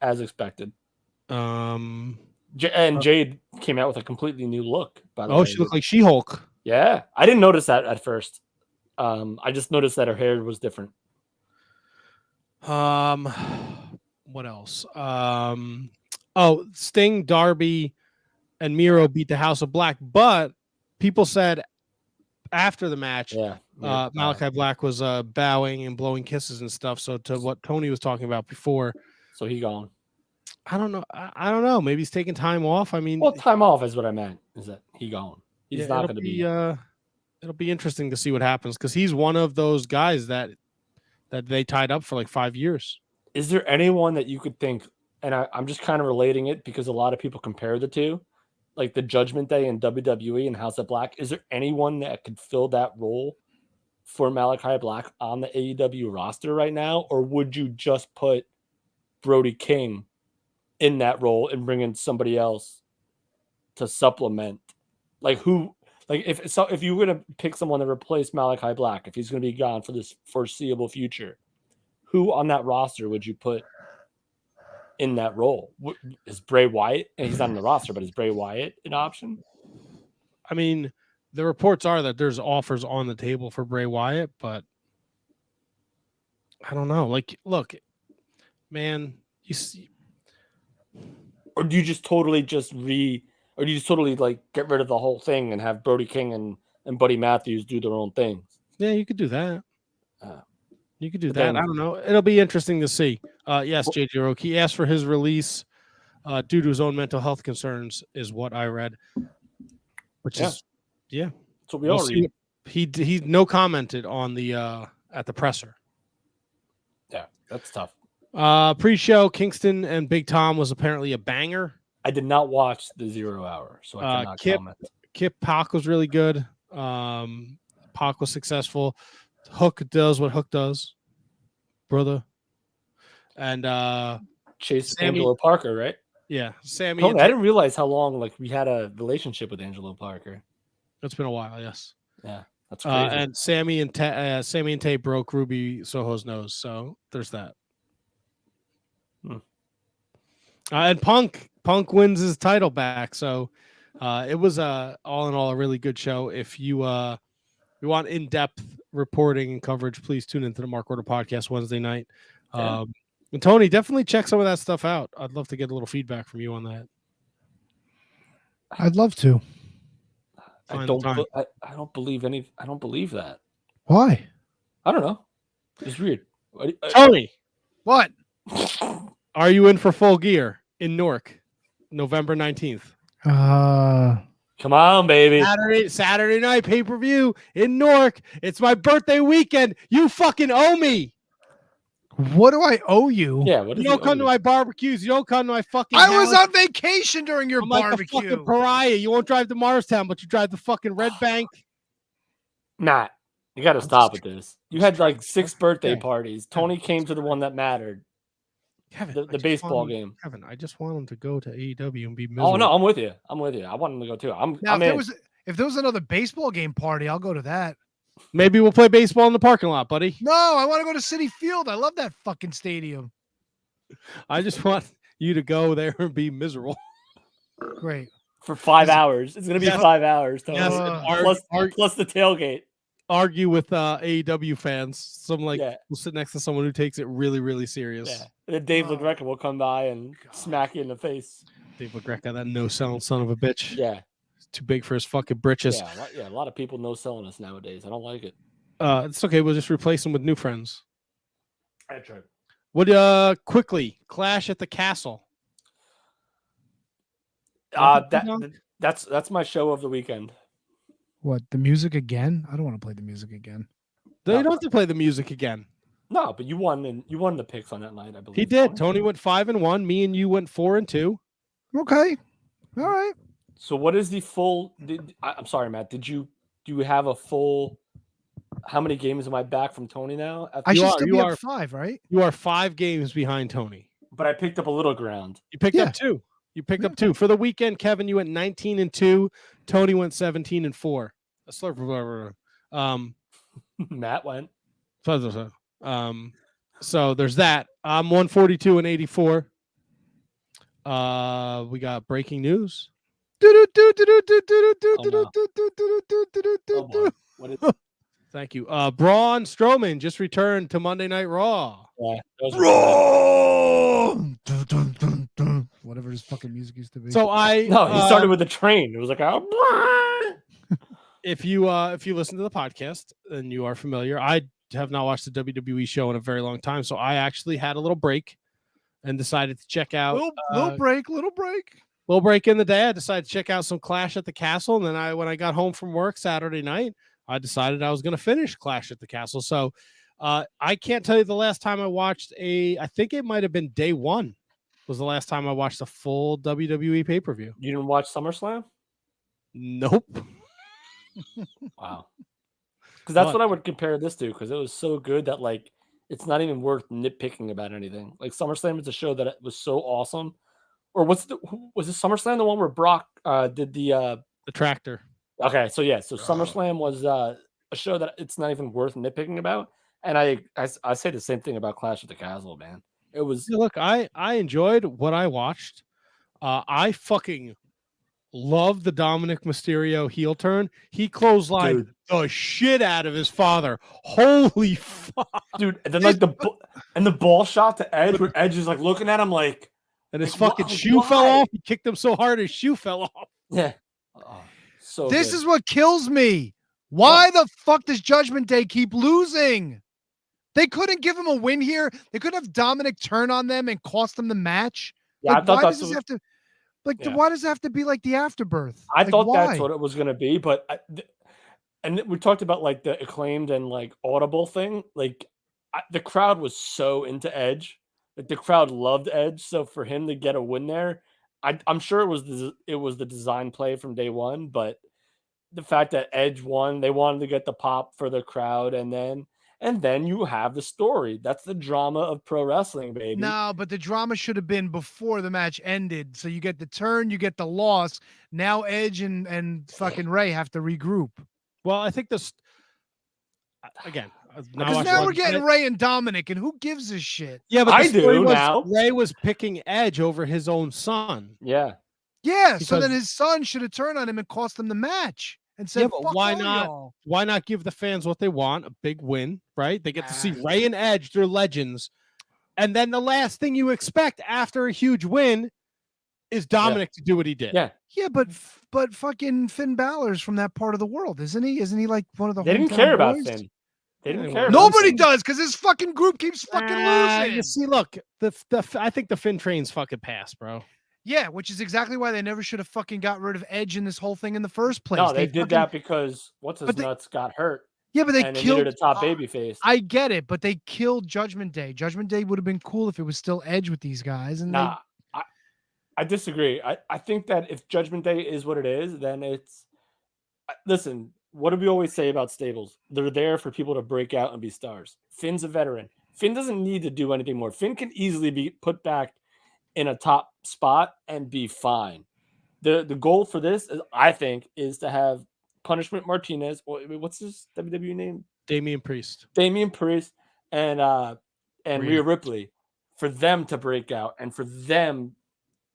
as expected. Jade came out with a completely new look. By the way, she looked like She-Hulk. Yeah, I didn't notice that at first. I just noticed that her hair was different. What else? Sting, Darby, and Miro beat the House of Black, but people said after the match, Malachi Black was bowing and blowing kisses and stuff. So to what Tony was talking about before, so he gone. I don't know. I don't know. Maybe he's taking time off. I mean, well, time off is what I meant. Is that he gone? He's not going to be. It'll be interesting to see what happens because he's one of those guys that they tied up for like 5 years. Is there anyone that you could think? And I'm just kind of relating it because a lot of people compare the two, like the Judgment Day in WWE and House of Black. Is there anyone that could fill that role for Malachi Black on the AEW roster right now, or would you just put Brody King in that role and bring in somebody else to supplement? Like who? Like if you were going to pick someone to replace Malachi Black, if he's going to be gone for this foreseeable future, who on that roster would you put in that role? Is Bray Wyatt? And he's not on the roster, but is Bray Wyatt an option? I mean, The reports are that there's offers on the table for Bray Wyatt, but I don't know. Like, look, man, you see, Or do you just totally or do you just totally like get rid of the whole thing and have Brody King and Buddy Matthews do their own things? yeah, you could do that. You could do But that. then- I don't know. It'll be interesting to see. Yes, JJ Roke. He asked for his release due to his own mental health concerns, is what I read. Which is, yeah. So we all read. He no commented on the at the presser. Yeah, that's tough. Pre-show, Kingston and Big Tom was apparently a banger. I did not watch the 0 hour, so I cannot comment. Kip Pac was really good. Pac was successful. Hook does what Hook does, brother. And Chase Sammy- Angelo Parker, right? yeah, Sammy. Tony, and I didn't realize how long like we had a relationship with Angelo Parker. It's been a while, yes. Yeah, that's crazy. And Sammy and Tay broke Ruby Soho's nose, so there's that. And Punk wins his title back, so it was all in all a really good show. If you want in-depth reporting and coverage, please tune into the Mark Order podcast Wednesday night. Yeah. And Tony, definitely check some of that stuff out. I'd love to get a little feedback from you on that. I'd love to. I Find the time. don't believe I don't believe that. Why? I don't know. It's weird. Tony, What? are you in for Full Gear in Newark, November 19th? Come on, baby. Saturday night pay-per-view in Newark. It's my birthday weekend. You fucking owe me. What do I owe you? Yeah, what You is don't come to my barbecues. You don't come to my fucking I was house. on vacation during your I'm like a barbecue. fucking pariah. You won't drive to Morristown, but you drive to fucking Red Bank. Matt, you got to stop with just- this. You had like 6 birthday Okay. parties. Tony came to the one that mattered. Kevin, The I just baseball want him- game. Kevin, I just want him to go to AEW and be miserable. Oh no, I'm with you. I'm with you. I want him to go too. Now, I'm in. if there was another baseball game party, I'll go to that. Maybe we'll play baseball in the parking lot, buddy. No, I want to go to City Field. I love that fucking stadium. I just want you to go there and be miserable. Great. For 5 hours. It's gonna be Yes. 5 hours. Tony. Yes, Uh, plus the tailgate. Argue with AEW fans. Some Yeah. we'll sit next to someone who takes it really, really serious. Yeah. And then Dave Oh. LaGreca will come by and smack you in the face. Dave LaGreca, that no-selling son of a bitch. Yeah. He's too big for his fucking britches. A lot of people no selling us nowadays. I don't like it. It's okay. We'll just replace him with new friends. I tried. What? Quickly, Clash at the Castle. That's my show of the weekend. What, the music again? I don't want to play the music again. They don't have to play the music again. No, but you won the picks on that night, I believe. He did. Tony went 5-1. Me and you went 4-2. Okay. All right. So what is the full? I'm sorry, Matt. Do you have a full? How many games am I back from Tony now? I You should are- still you be are- up 5, right? You are 5 games behind Tony. But I picked up a little ground. You picked Yeah. up 2. You picked up 2 for the weekend. Kevin, you went 19-2. Tony went 17-4. A slurp. Matt went. So there's that. I'm 142-84. We got breaking news. Oh, boy. What is? Thank you. Braun Strowman just returned to Monday Night Raw. Yeah, those are- Wrong! Dun, dun, dun, dun. Whatever his fucking music used to be. So I No, he started with the train. It was like if you listen to the podcast and you are familiar, I have not watched the WWE show in a very long time, so I actually had a little break and decided to check out little break. little break in the day. I decided to check out some Clash at the Castle, and then when I got home from work Saturday night, I decided I was going to finish Clash at the Castle. So I can't tell you the last time I watched I think it might have been day 1 was the last time I watched a full WWE pay-per-view. You didn't watch SummerSlam? Nope. Wow. Because that's What? what I would compare this to. Because it was so good that like it's not even worth nitpicking about anything. Like SummerSlam is a show that it was so awesome. Or was it SummerSlam the one where Brock did the tractor? Okay, so yeah, so SummerSlam was a show that it's not even worth nitpicking about. And I say the same thing about Clash of the Castle, man. It was Yeah, look, I enjoyed what I watched. I fucking love the Dominic Mysterio heel turn. He clotheslined Dude. the shit out of his father. Holy fuck. Dude, and then like the ball shot to Edge, where Edge is like looking at him like, And his like, fucking wh- shoe why? fell off. He kicked him so hard his shoe fell off. yeah. Oh, so This good. is what kills me. Why the fuck does Judgment Day keep losing? They couldn't give him a win here. They couldn't have Dominic turn on them and cost them the match. Yeah, Like, I thought why that's does this what, have to? Like, Yeah. why does it have to be like the afterbirth? I Like, thought why? that's what it was gonna be, but and we talked about like the acclaimed and like audible thing. Like the crowd was so into Edge, like the crowd loved Edge. So for him to get a win there, I'm sure it was the design play from day one. But the fact that Edge won, they wanted to get the pop for the crowd, and then you have the story. That's the drama of pro wrestling, baby. No, but the drama should have been before the match ended. So you get the turn, you get the loss. Now Edge and fucking Ray have to regroup. Well, I think this again. Because now we're getting Ray and Dominic, and who gives a shit? Yeah, but I the story do was now. Ray was picking Edge over his own son. Yeah. Yeah, so Because- then his son should have turned on him and cost him the match and said, Yeah, but "Fuck why all not? y'all." Why not give the fans what they want? A big win, right? They get to see Ah. Ray and Edge, they're legends. And then the last thing you expect after a huge win is Dominic to do what he did. Yeah. Yeah, but fucking Finn Balor's from that part of the world, isn't he? Isn't he like one of the? They didn't hometown care about boys? Finn. They didn't Yeah, care. about Nobody Finn. does because his fucking group keeps fucking losing. You see, look, I think the Finn train's fucking passed, bro. Yeah, which is exactly why they never should have fucking got rid of Edge in this whole thing in the first place. No, they did fucking- that because what's his But they- nuts got hurt, Yeah, but they and they killed needed a top baby face. I get it, but they killed Judgment Day. Judgment Day would have been cool if it was still Edge with these guys. And Nah, I disagree. I think that if Judgment Day is what it is, then it's listen. What do we always say about stables? They're there for people to break out and be stars. Finn's a veteran. Finn doesn't need to do anything more. Finn can easily be put back in a top spot and be fine. The goal for this, I think, is to have Punishment Martinez. What's his WWE name? Damian Priest. Damian Priest and Rhea. Rhea Ripley, for them to break out and for them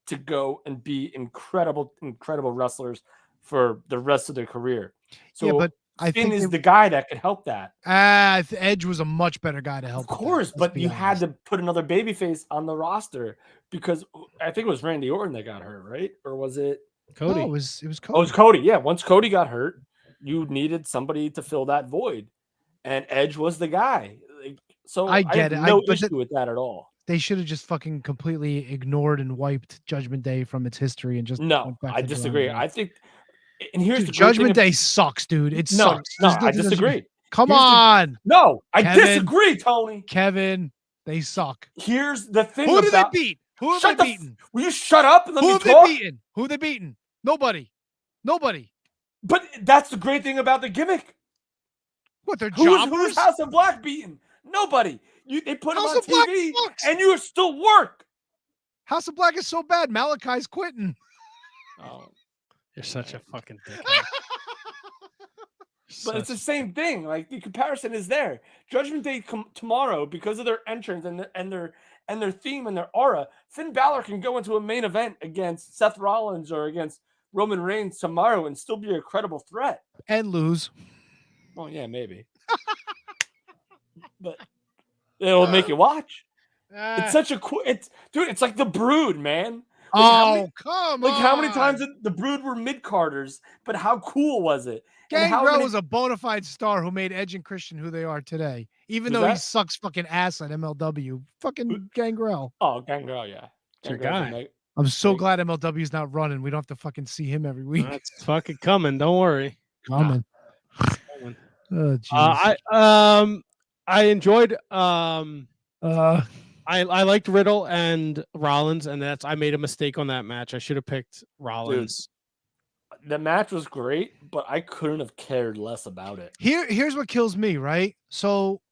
to go and be incredible wrestlers for the rest of their career. So yeah, but I Finn think is the guy that could help that. Edge was a much better guy to help. Of with that, course, let's but be you had honest. to put another babyface on the roster because I think it was Randy Orton that got hurt, right? Or was it Cody. No, it was Cody. Oh, it was Cody. Yeah, once Cody got hurt, you needed somebody to fill that void, and Edge was the guy. Like, so I get have it. no but issue with that at all. they should have just fucking completely ignored and wiped Judgment Day from its history and just No, went back I to the disagree. drawing board. I think, and here's Dude, the great Judgment thing Day sucks, dude. It No, sucks. no, There's I there's- disagree. Come Here's the- on, No, I Kevin. disagree, Tony. Kevin. They suck. Here's the thing Who did they about beat? Who have Shut they the f- beaten? Will you shut up and let Who me have talk? they beaten? Who have they beaten? Nobody. Nobody. But that's the great thing about the gimmick. What? They're Who's jobbers? House of Black beaten? Nobody. They put him House on of Black TV, sucks. and you still work. House of Black is so bad. Malachi's quitting. Oh, You're such a fucking dickhead. but it's the same thing. Like the comparison is there. Judgment Day tomorrow, because of their entrance and their theme and their aura, Finn Balor can go into a main event against Seth Rollins or against Roman Reigns tomorrow and still be a credible threat. And lose. Well, yeah, maybe. But it'll make you watch. It's such a cool. It's like the Brood, man. Like come like on. how many times the Brood were mid carders, but how cool was it? And how Gangrel many- was a bona fide star who made Edge and Christian who they are today. Even Who's though he that? sucks fucking ass at MLW. Fucking Gangrel. Oh, Gangrel, yeah. It's your Gangrel's a guy. meg- I'm so Big. glad MLW's not running. We don't have to fucking see him every week. That's fucking coming. Don't worry. Coming. Coming. Oh, jeez. I enjoyed Uh, I liked Riddle and Rollins, and I made a mistake on that match. I should have picked Rollins. The match was great, but I couldn't have cared less about it. here's what kills me, right? So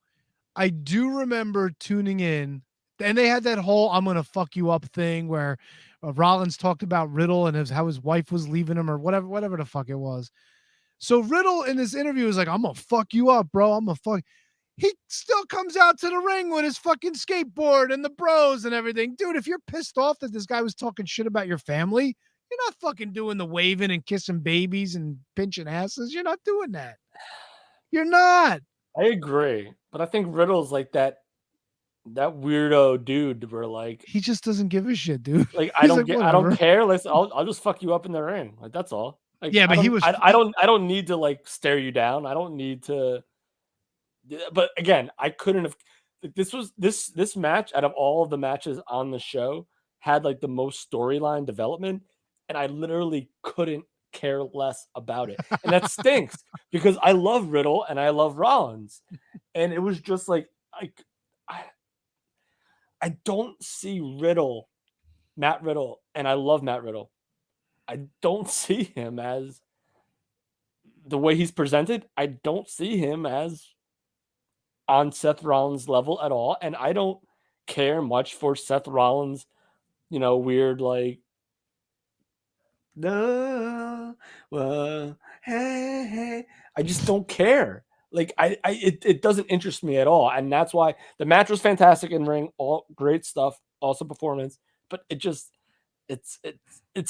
I do remember tuning in, and they had that whole "I'm gonna fuck you up" thing where Rollins talked about Riddle and how his wife was leaving him or whatever the fuck it was. So Riddle in this interview was like, "I'm gonna fuck you up, bro. I'm gonna fuck." He still comes out to the ring with his fucking skateboard and the bros and everything. Dude, if you're pissed off that this guy was talking shit about your family, You're not fucking doing the waving and kissing babies and pinching asses. You're not doing that. You're not. I agree, but I think Riddle's like that weirdo dude where like He just doesn't give a shit, dude. I He's don't like, get, I don't whatever. care. Listen, I'll just fuck you up in the ring. Like that's all. Like, Yeah, but he was. I don't need to like stare you down. I don't need to. But again, I couldn't have. Like, this match out of all of the matches on the show had like the most storyline development, and I literally couldn't care less about it, and that stinks because I love Riddle and I love Rollins, and it was just like I don't see Matt Riddle, and I love Matt Riddle. I don't see him as the way he's presented. I don't see him as on Seth Rollins' level at all, and I don't care much for Seth Rollins, weird like no, well, hey. I just don't care. Like it doesn't interest me at all, and that's why the match was fantastic in ring, all great stuff, awesome performance. But it's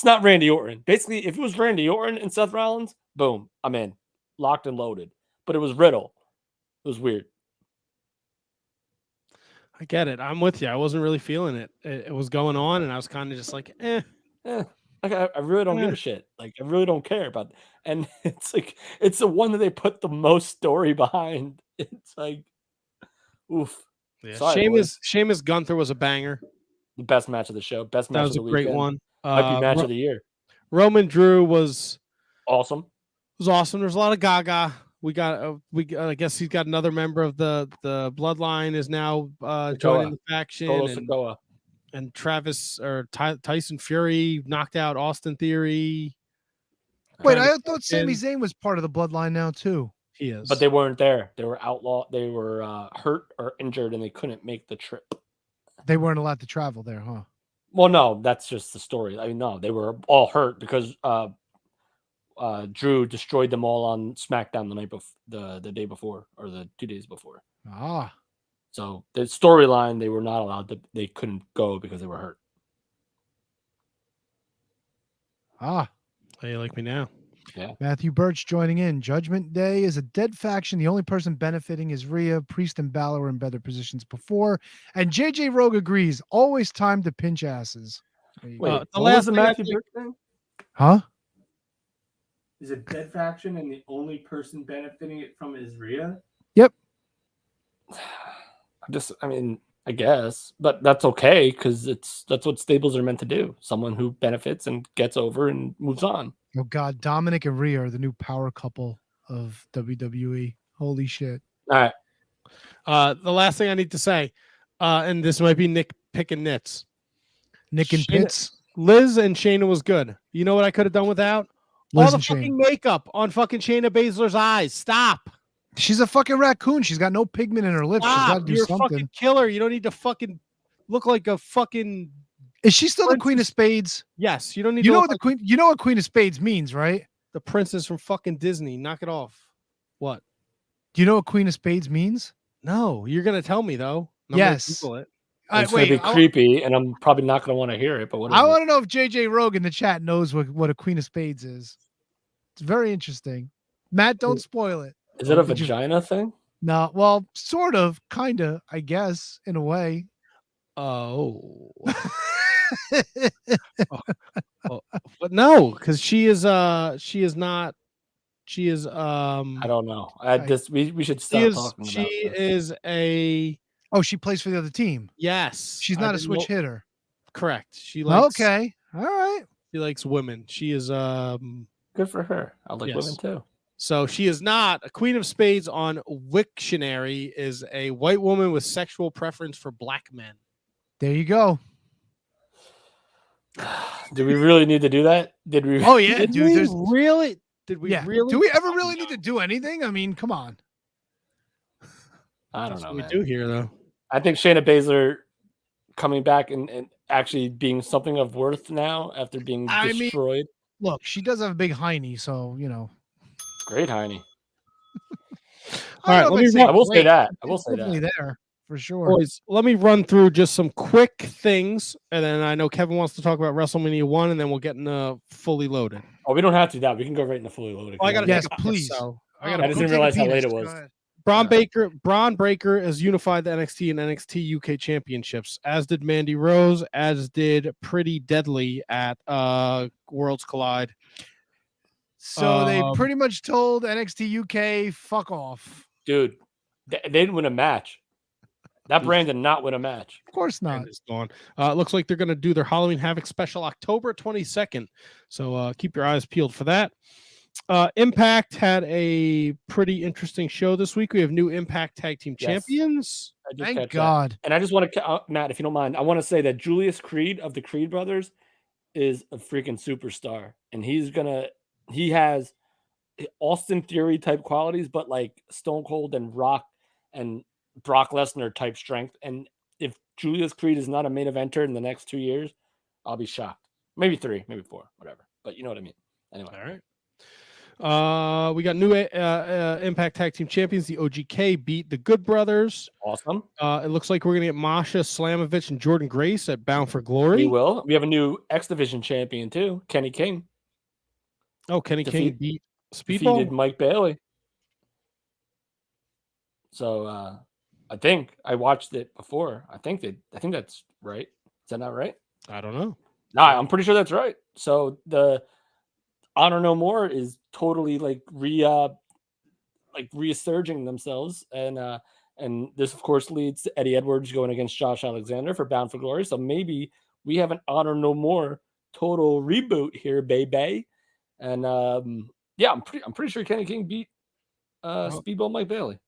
not Randy Orton. Basically, if it was Randy Orton and Seth Rollins, boom, I'm in, locked and loaded. But it was Riddle. It was weird. I get it. I'm with you. I wasn't really feeling it. It was going on, and I was kind of just like, eh. Like I really don't give a shit. Like I really don't care about. And it's like it's the one that they put the most story behind. It's like, oof. Yeah. Sorry, Sheamus Gunther was a banger. The best match of the show. Best match. That was of a the great weekend. one. Might be match of the year. Roman Drew was awesome. There's a lot of Gaga. I guess he's got another member of the bloodline is now joining the faction. And Travis or Tyson Fury knocked out Austin Theory. Wait, I thought Sami Zayn was part of the bloodline now too. He is, but they weren't there. They were outlawed. They were hurt or injured, and they couldn't make the trip. They weren't allowed to travel there, huh? Well, no, that's just the story. I mean, no, they were all hurt because Drew destroyed them all on SmackDown the day before or the 2 days before. Ah. So the storyline, they were not allowed to. They couldn't go because they were hurt. Ah. How you like me now? Yeah. Matthew Birch joining in. Judgment Day is a dead faction. The only person benefiting is Rhea. Priest and Balor were in better positions before. And JJ Rogue agrees. Always time to pinch asses. Wait, the last Matthew Birch thing? Huh? Is a dead faction and the only person benefiting it from is Rhea? Yep. I guess, but that's okay because that's what stables are meant to do. Someone who benefits and gets over and moves on. Oh God, Dominic and Rhea are the new power couple of WWE. Holy shit! All right. The last thing I need to say, and this might be Nick picking nits. Nick and Pitts. Liz and Shayna was good. You know what I could have done without? Liz all the fucking makeup on fucking Shayna Baszler's eyes. Stop. She's a fucking raccoon. She's got no pigment in her lips. Stop. She's got to do You're something. A fucking killer. You don't need to fucking look like a fucking. Is she still the Queen of Spades? Yes. You don't need. You to know look what the Queen. You know what Queen of Spades means, right? The princess from fucking Disney. Knock it off. What? Do you know what Queen of Spades means? No. You're gonna tell me though. Yes. It's gonna be creepy, and I'm probably not gonna want to hear it. But I want to know if JJ Rogue in the chat knows what a Queen of Spades is. It's very interesting. Matt, don't spoil it. Is it a vagina thing? No, well, sort of, kind of, I guess, in a way. Oh. But no, because she is not. She is I don't know. We should stop talking about She is a. Oh, she plays for the other team. Yes, she's not a switch hitter. Correct. She likes. Okay, all right. She likes women. She is good for her. I like women too. So she is not a Queen of Spades on Wiktionary. Is a white woman with sexual preference for black men. There you go. Do we really need to do that? Did we? Oh yeah, dude. Did we really? Do we ever really need to do anything? I mean, come on. I don't know. We do here though. I think Shayna Baszler coming back and actually being something of worth now after being destroyed. Look, she does have a big hiney, so you know. Great hiney. All right, I will say that. I will say that. There for sure. Boys, let me run through just some quick things, and then I know Kevin wants to talk about WrestleMania 1, and then we'll get into fully loaded. Oh, we don't have to do that. We can go right into fully loaded. Oh, I gotta Yes, take a piss, please. so I I gotta. just go didn't take a realize how late penis. it Go was. ahead. Braun Breaker has unified the NXT and NXT UK championships, as did Mandy Rose, as did Pretty Deadly at Worlds Collide. So they pretty much told NXT UK, fuck off. Dude, they didn't win a match. That brand did not win a match. Of course not. And it's gone. It looks like they're going to do their Halloween Havoc special October 22nd. So keep your eyes peeled for that. Impact had a pretty interesting show this week. We have new Impact Tag Team Champions. I did Thank catch that. God. And I just want to, Matt, if you don't mind, I want to say that Julius Creed of the Creed brothers is a freaking superstar. And he has Austin Theory type qualities, but like Stone Cold and Rock and Brock Lesnar type strength. And if Julius Creed is not a main eventer in the next 2 years, I'll be shocked. Maybe 3, maybe 4, whatever. But you know what I mean. Anyway. All right. We got new Impact Tag Team Champions. The OGK beat the Good Brothers. Awesome. It looks like we're going to get Masha Slamovich and Jordan Grace at Bound for Glory. We will. We have a new X Division champion too, Kenny King. Oh, Kenny King beat defeated Speedball? Mike Bailey. So I think I watched it before. I think that's right. Is that not right? I don't know. No, I'm pretty sure that's right. So the Honor No More is totally like resurging themselves, and this of course leads to Eddie Edwards going against Josh Alexander for Bound for Glory. So maybe we have an Honor No More total reboot here, baby. And yeah, I'm pretty sure Kenny King beat Speedball Mike Bailey.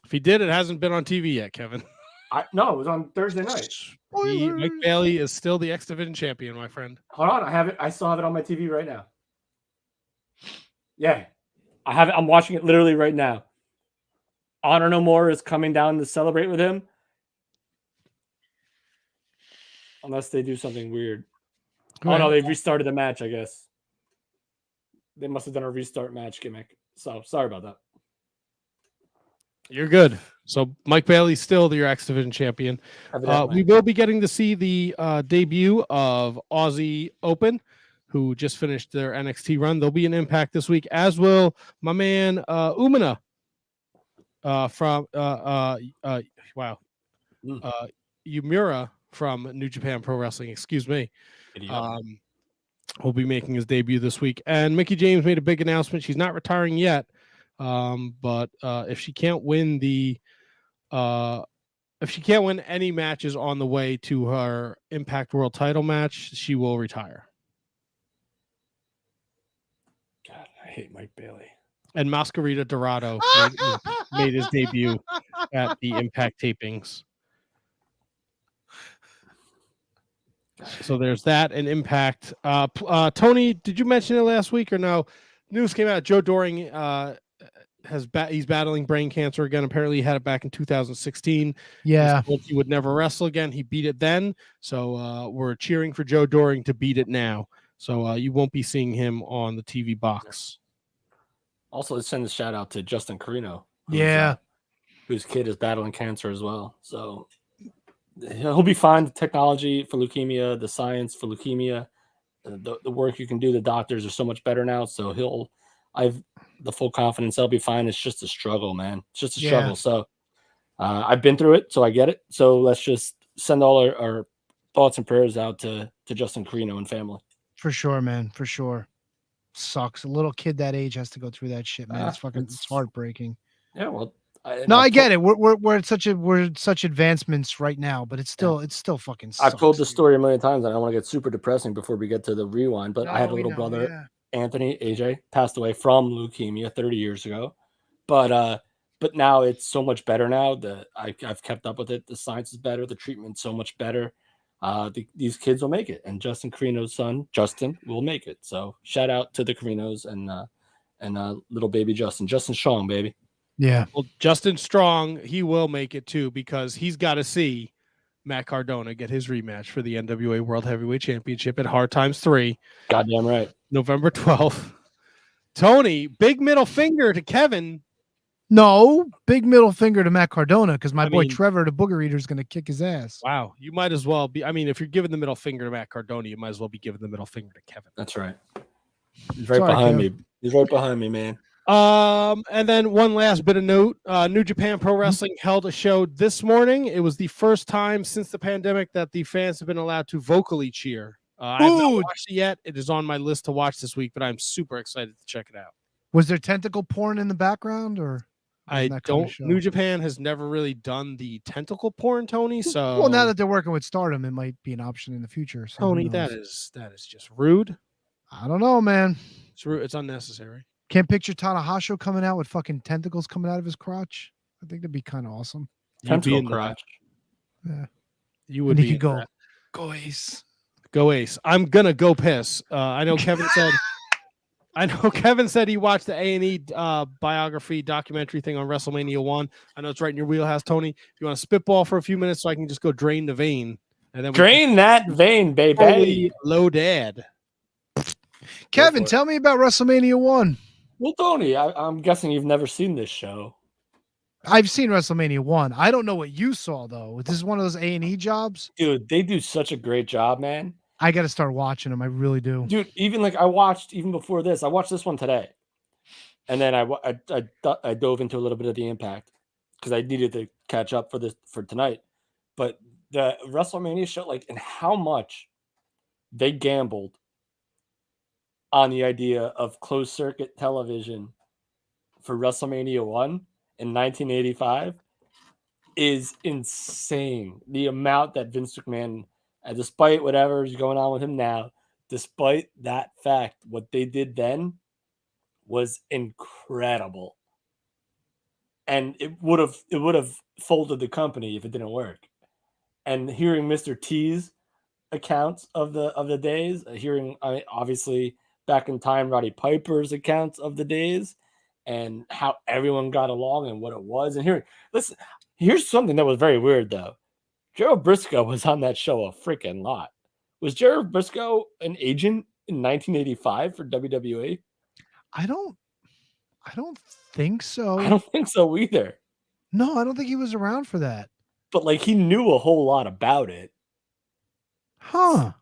If he did, it hasn't been on TV yet, Kevin. No, it was on Thursday night. Mike Bailey is still the X Division champion, my friend. Hold on, I have it. I still have it on my TV right now. Yeah, I have it. I'm watching it literally right now. Honor No More is coming down to celebrate with him, unless they do something weird. Right. Oh no, they've restarted the match. I guess they must have done a restart match gimmick. So sorry about that. You're good. So Mike Bailey's still your X Division champion. We will be getting to see the debut of Aussie Open, who just finished their NXT run. They'll be an Impact this week, as will my man Umina from Yumura from New Japan Pro Wrestling. Excuse me. Will be making his debut this week. And Mickie James made a big announcement. She's not retiring yet. But if she can't win any matches on the way to her Impact World title match, she will retire. God, I hate Mike Bailey. And Masquerita Dorado made his debut at the Impact tapings. So there's that and Impact. Tony, did you mention it last week or no? News came out. Joe Doring he's battling brain cancer again. Apparently, he had it back in 2016. Yeah, he would never wrestle again. He beat it then. So we're cheering for Joe Doring to beat it now. So you won't be seeing him on the TV box. Also, let's send a shout out to Justin Carino. Whose kid is battling cancer as well. So he'll be fine. The technology for leukemia, the science for leukemia, the work you can do, the doctors are so much better now. So I've the full confidence they'll be fine. It's just a struggle, man. It's just a struggle. So I've been through it, so I get it. So let's just send all our thoughts and prayers out to Justin Carino and family. For sure, man. For sure. Sucks. A little kid that age has to go through that shit, man. It's heartbreaking. Yeah, well, I get it. We're at such advancements right now, but it's still fucking sucks. I've told the story a million times, and I don't want to get super depressing before we get to the rewind. But I had a little brother, Anthony AJ, passed away from leukemia 30 years ago. But now it's so much better now that I've kept up with it. The science is better, the treatment's so much better. These kids will make it, and Justin Carino's son, Justin, will make it. So shout out to the Carinos and little baby Justin Strong, baby. Yeah. Well, Justin Strong, he will make it too, because he's got to see Matt Cardona get his rematch for the NWA World Heavyweight Championship at Hard Times 3. Goddamn right. November 12th. Tony, big middle finger to Kevin. No, big middle finger to Matt Cardona because my I boy mean- Trevor, the Booger Eater, is going to kick his ass. Wow, you might as well be. I mean, if you're giving the middle finger to Matt Cardona, you might as well be giving the middle finger to Kevin. That's right. He's right Sorry, behind Kev. me. He's right behind me, man. And then one last bit of note: New Japan Pro Wrestling held a show this morning. It was the first time since the pandemic that the fans have been allowed to vocally cheer. I have not Ooh. watched it yet. It is on my list to watch this week, but I'm super excited to check it out. Was there tentacle porn in the background, or I wasn't that kind of don't. show? New Japan has never really done the tentacle porn, Tony. So, Well, now that they're working with Stardom, it might be an option in the future. So who Tony, knows? that is just rude. I don't know, man. It's rude. It's unnecessary. Can't picture Tanahashi coming out with fucking tentacles coming out of his crotch. I think that'd be kind of awesome. You'd be Tentacle into that. crotch. Yeah. You would And he be could into go, that. go Ace. Go Ace. I'm gonna go piss. I know Kevin said. I know Kevin said he watched the A&E biography documentary thing on WrestleMania 1. I know it's right in your wheelhouse, Tony. If you want to spitball for a few minutes, so I can just go drain the vein, and then Drain that vein, baby. Holy low dad. Kevin, for it. tell me about WrestleMania 1. Well, Tony, I'm guessing you've never seen this show. I've seen WrestleMania 1. I don't know what you saw, though. This is one of those A&E jobs. Dude, they do such a great job, man. I got to start watching them. I really do. Dude, even like I watched even before this, I watched this one today, and then I dove into a little bit of the Impact because I needed to catch up for tonight. But the WrestleMania show, like, and how much they gambled on the idea of closed circuit television for WrestleMania 1 in 1985 is insane. The amount that Vince McMahon, despite whatever is going on with him now, despite that fact, what they did then was incredible. And it would have folded the company if it didn't work. And hearing Mr. T's accounts of the days, obviously back in time Roddy Piper's accounts of the days and how everyone got along and what it was. And here's something that was very weird though. Gerald Briscoe was on that show a freaking lot. Was Gerald Briscoe an agent in 1985 for WWE? I don't think so. I don't think so either. No, I don't think he was around for that. But like he knew a whole lot about it. Huh.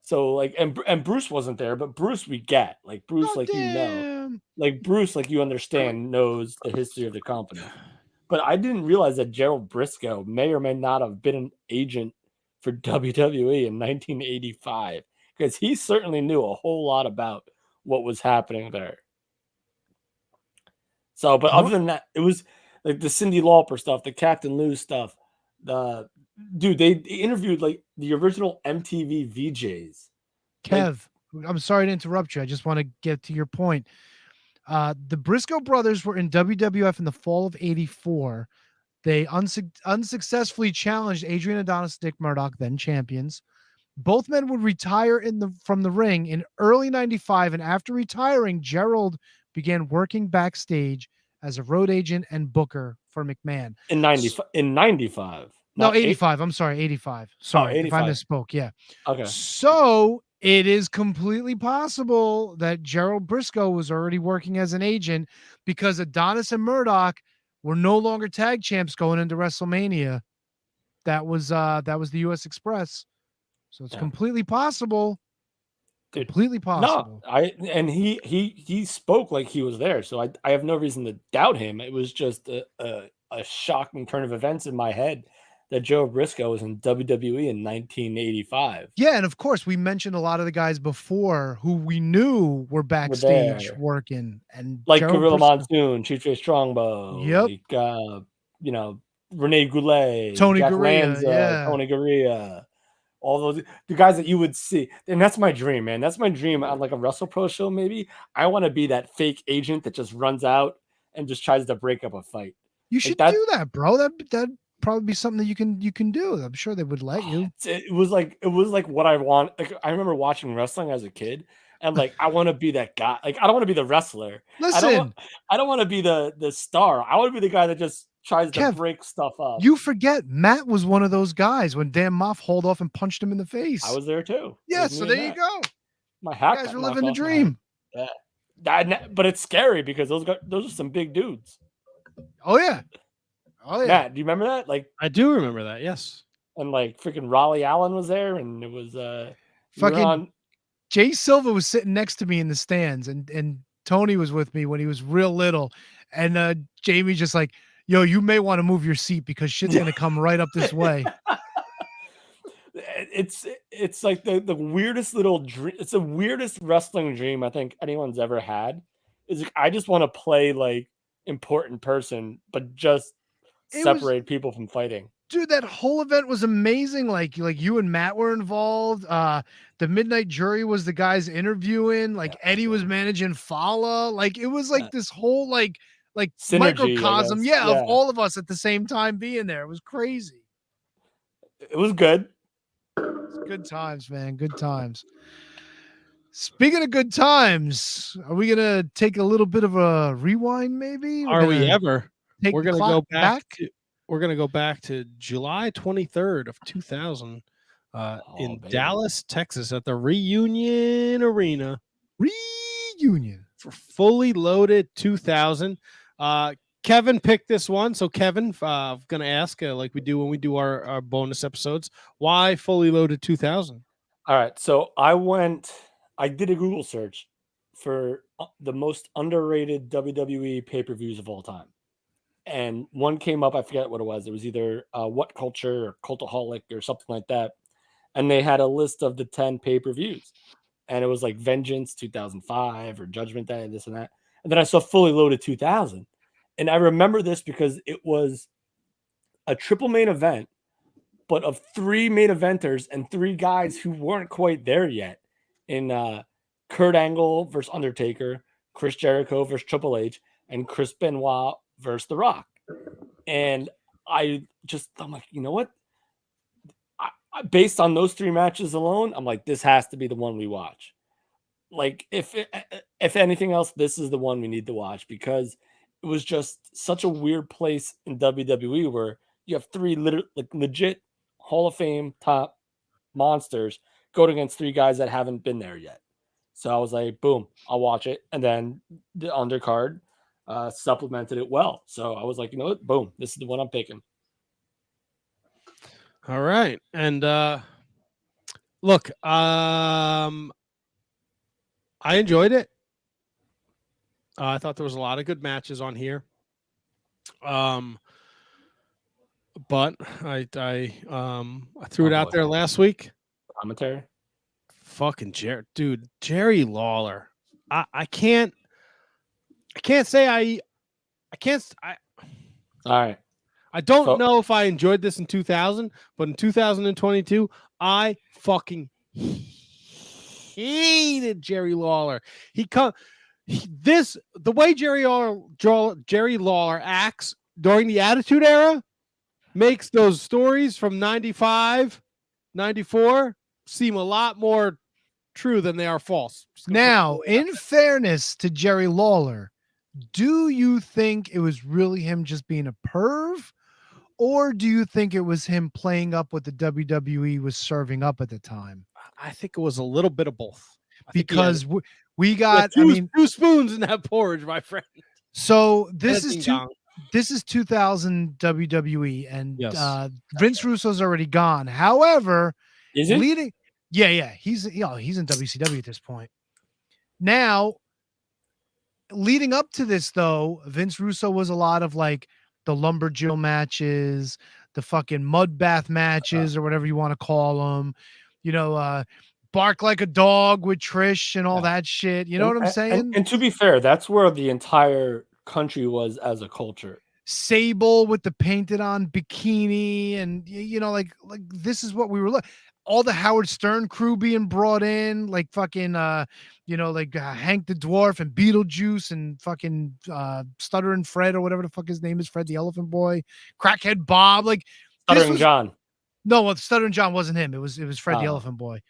So like and Bruce wasn't there, but Bruce we get. Like Bruce, Oh, like you know. damn. Like Bruce, like you understand, knows the history of the company. But I didn't realize that Gerald Briscoe may or may not have been an agent for WWE in 1985 because he certainly knew a whole lot about what was happening there. So, but other than that, it was like the Cyndi Lauper stuff, the Captain Lou stuff. They interviewed like the original MTV VJs. Kev, I'm sorry to interrupt you. I just want to get to your point. The Briscoe brothers were in WWF in the fall of '84. They unsuccessfully challenged Adrian Adonis, Dick Murdoch, then champions. Both men would retire from the ring in early '95, and after retiring, Gerald began working backstage as a road agent and booker for McMahon. In 95. No, 85. I'm sorry, 85. Sorry, if I 85. misspoke. Yeah. Okay. So it is completely possible that Gerald Briscoe was already working as an agent because Adonis and Murdoch were no longer tag champs going into WrestleMania. That was the US Express. So it's completely possible. Dude, Completely possible. No, he spoke like he was there, so I have no reason to doubt him. It was just a shocking turn of events in my head that Joe Briscoe was in WWE in 1985. Yeah, and of course we mentioned a lot of the guys before who we knew were backstage there. working, and Like Gerald Gorilla Briscoe- Monsoon, Chief J Strongbow, Yep. like Rene Goulet, Tony Jack Gurria, Lanza, yeah. Tony Gurria, all those the guys that you would see. And that's my dream, man. That's my dream on like a WrestlePro show. Maybe I want to be that fake agent that just runs out and just tries to break up a fight. You Like should that- do that, bro. That'd probably be something that you can do. I'm sure they would let you. It was like what I want. Like I remember watching wrestling as a kid, and like I want to be that guy. Like I don't want to be the wrestler. Listen, I don't want to be the star. I want to be the guy that just tries to Kev, break stuff up. you forget Matt was one of those guys when Dan Moff hauled off and punched him in the face. I was there too. It Yeah, was so me and there you Matt. go. My hat. You guys got are knocked living the off my dream. head. Yeah, but it's scary because those are some big dudes. Oh yeah. Oh yeah. Matt, do you remember that? Like, I do remember that. Yes. and like freaking Raleigh Allen was there, and it was we were Fucking on. Jay Silva was sitting next to me in the stands, and Tony was with me when he was real little, and Jamie just like, yo, you may want to move your seat because shit's gonna come right up this way. It's like the weirdest little dream. It's the weirdest wrestling dream I think anyone's ever had. Is like, I just want to play like important person, but just separate people from fighting. Dude, that whole event was amazing. Like you and Matt were involved. The Midnight Jury was the guys interviewing. Like Eddie was managing Fala. Like it was like this whole like Synergy, microcosm, I guess. yeah, of all of us at the same time being there. It was crazy. It was good. Good times, man. Good times. Speaking of good times, are we gonna take a little bit of a rewind? Maybe. Are we ever? We're Gonna gonna go back. We're gonna go back to July 23rd of 2000 in baby. Dallas, Texas, at the Reunion Arena. Reunion For Fully Loaded 2000. Kevin picked this one, so Kevin, I'm gonna ask like we do when we do our bonus episodes, why Fully Loaded 2000? All right, so I did a Google search for the most underrated WWE pay-per-views of all time. And one came up, I forget what it was. It was either What Culture or Cultaholic or something like that. And they had a list of the 10 pay-per-views. And it was like Vengeance 2005 or Judgment Day, this and that. And then I saw Fully Loaded 2000. And I remember this because it was a triple main event, but of 3 main eventers and 3 guys who weren't quite there yet. In Kurt Angle versus Undertaker, Chris Jericho versus Triple H, and Chris Benoit versus The Rock. And I'm like, you know what? Based on those 3 matches alone, I'm like, this has to be the one we watch. Like, if anything else, this is the one we need to watch because it was just such a weird place in WWE where you have 3 legit Hall of Fame top monsters going against 3 guys that haven't been there yet. So I was like, boom, I'll watch it. And then the undercard supplemented it well. So I was like, you know what? Boom, this is the one I'm picking. All right. And look, I enjoyed it. I thought there was a lot of good matches on here. But I threw it out there last week. Commentary. Fucking Jerry Lawler. I can't say I All right. I don't know if I enjoyed this in 2000, but in 2022, I fucking hated Jerry Lawler. The way Jerry Lawler acts during the Attitude Era makes those stories from 95, 94 seem a lot more true than they are false. Now, in fairness to Jerry Lawler, do you think it was really him just being a perv? Or do you think it was him playing up what the WWE was serving up at the time? I think it was a little bit of both. Because we got, two spoons in that porridge, my friend. So this is 2000 WWE, and yes. Vince Russo's already gone. However, is he? leading? Yeah, he's in WCW at this point. Now, leading up to this, though, Vince Russo was a lot of like the lumberjill matches, the fucking mud bath matches, or whatever you want to call them. You know, bark like a dog with Trish and all that shit. You know what I'm saying? And to be fair, that's where the entire country was as a culture. Sable with the painted on bikini, and you know, like this is what we were all the Howard Stern crew being brought in, like fucking Hank the Dwarf and Beetlejuice and fucking Stuttering Fred or whatever the fuck his name is, Fred the Elephant Boy, Crackhead Bob, like Stuttering John. No, Stuttering John wasn't him. It was Fred the Elephant Boy.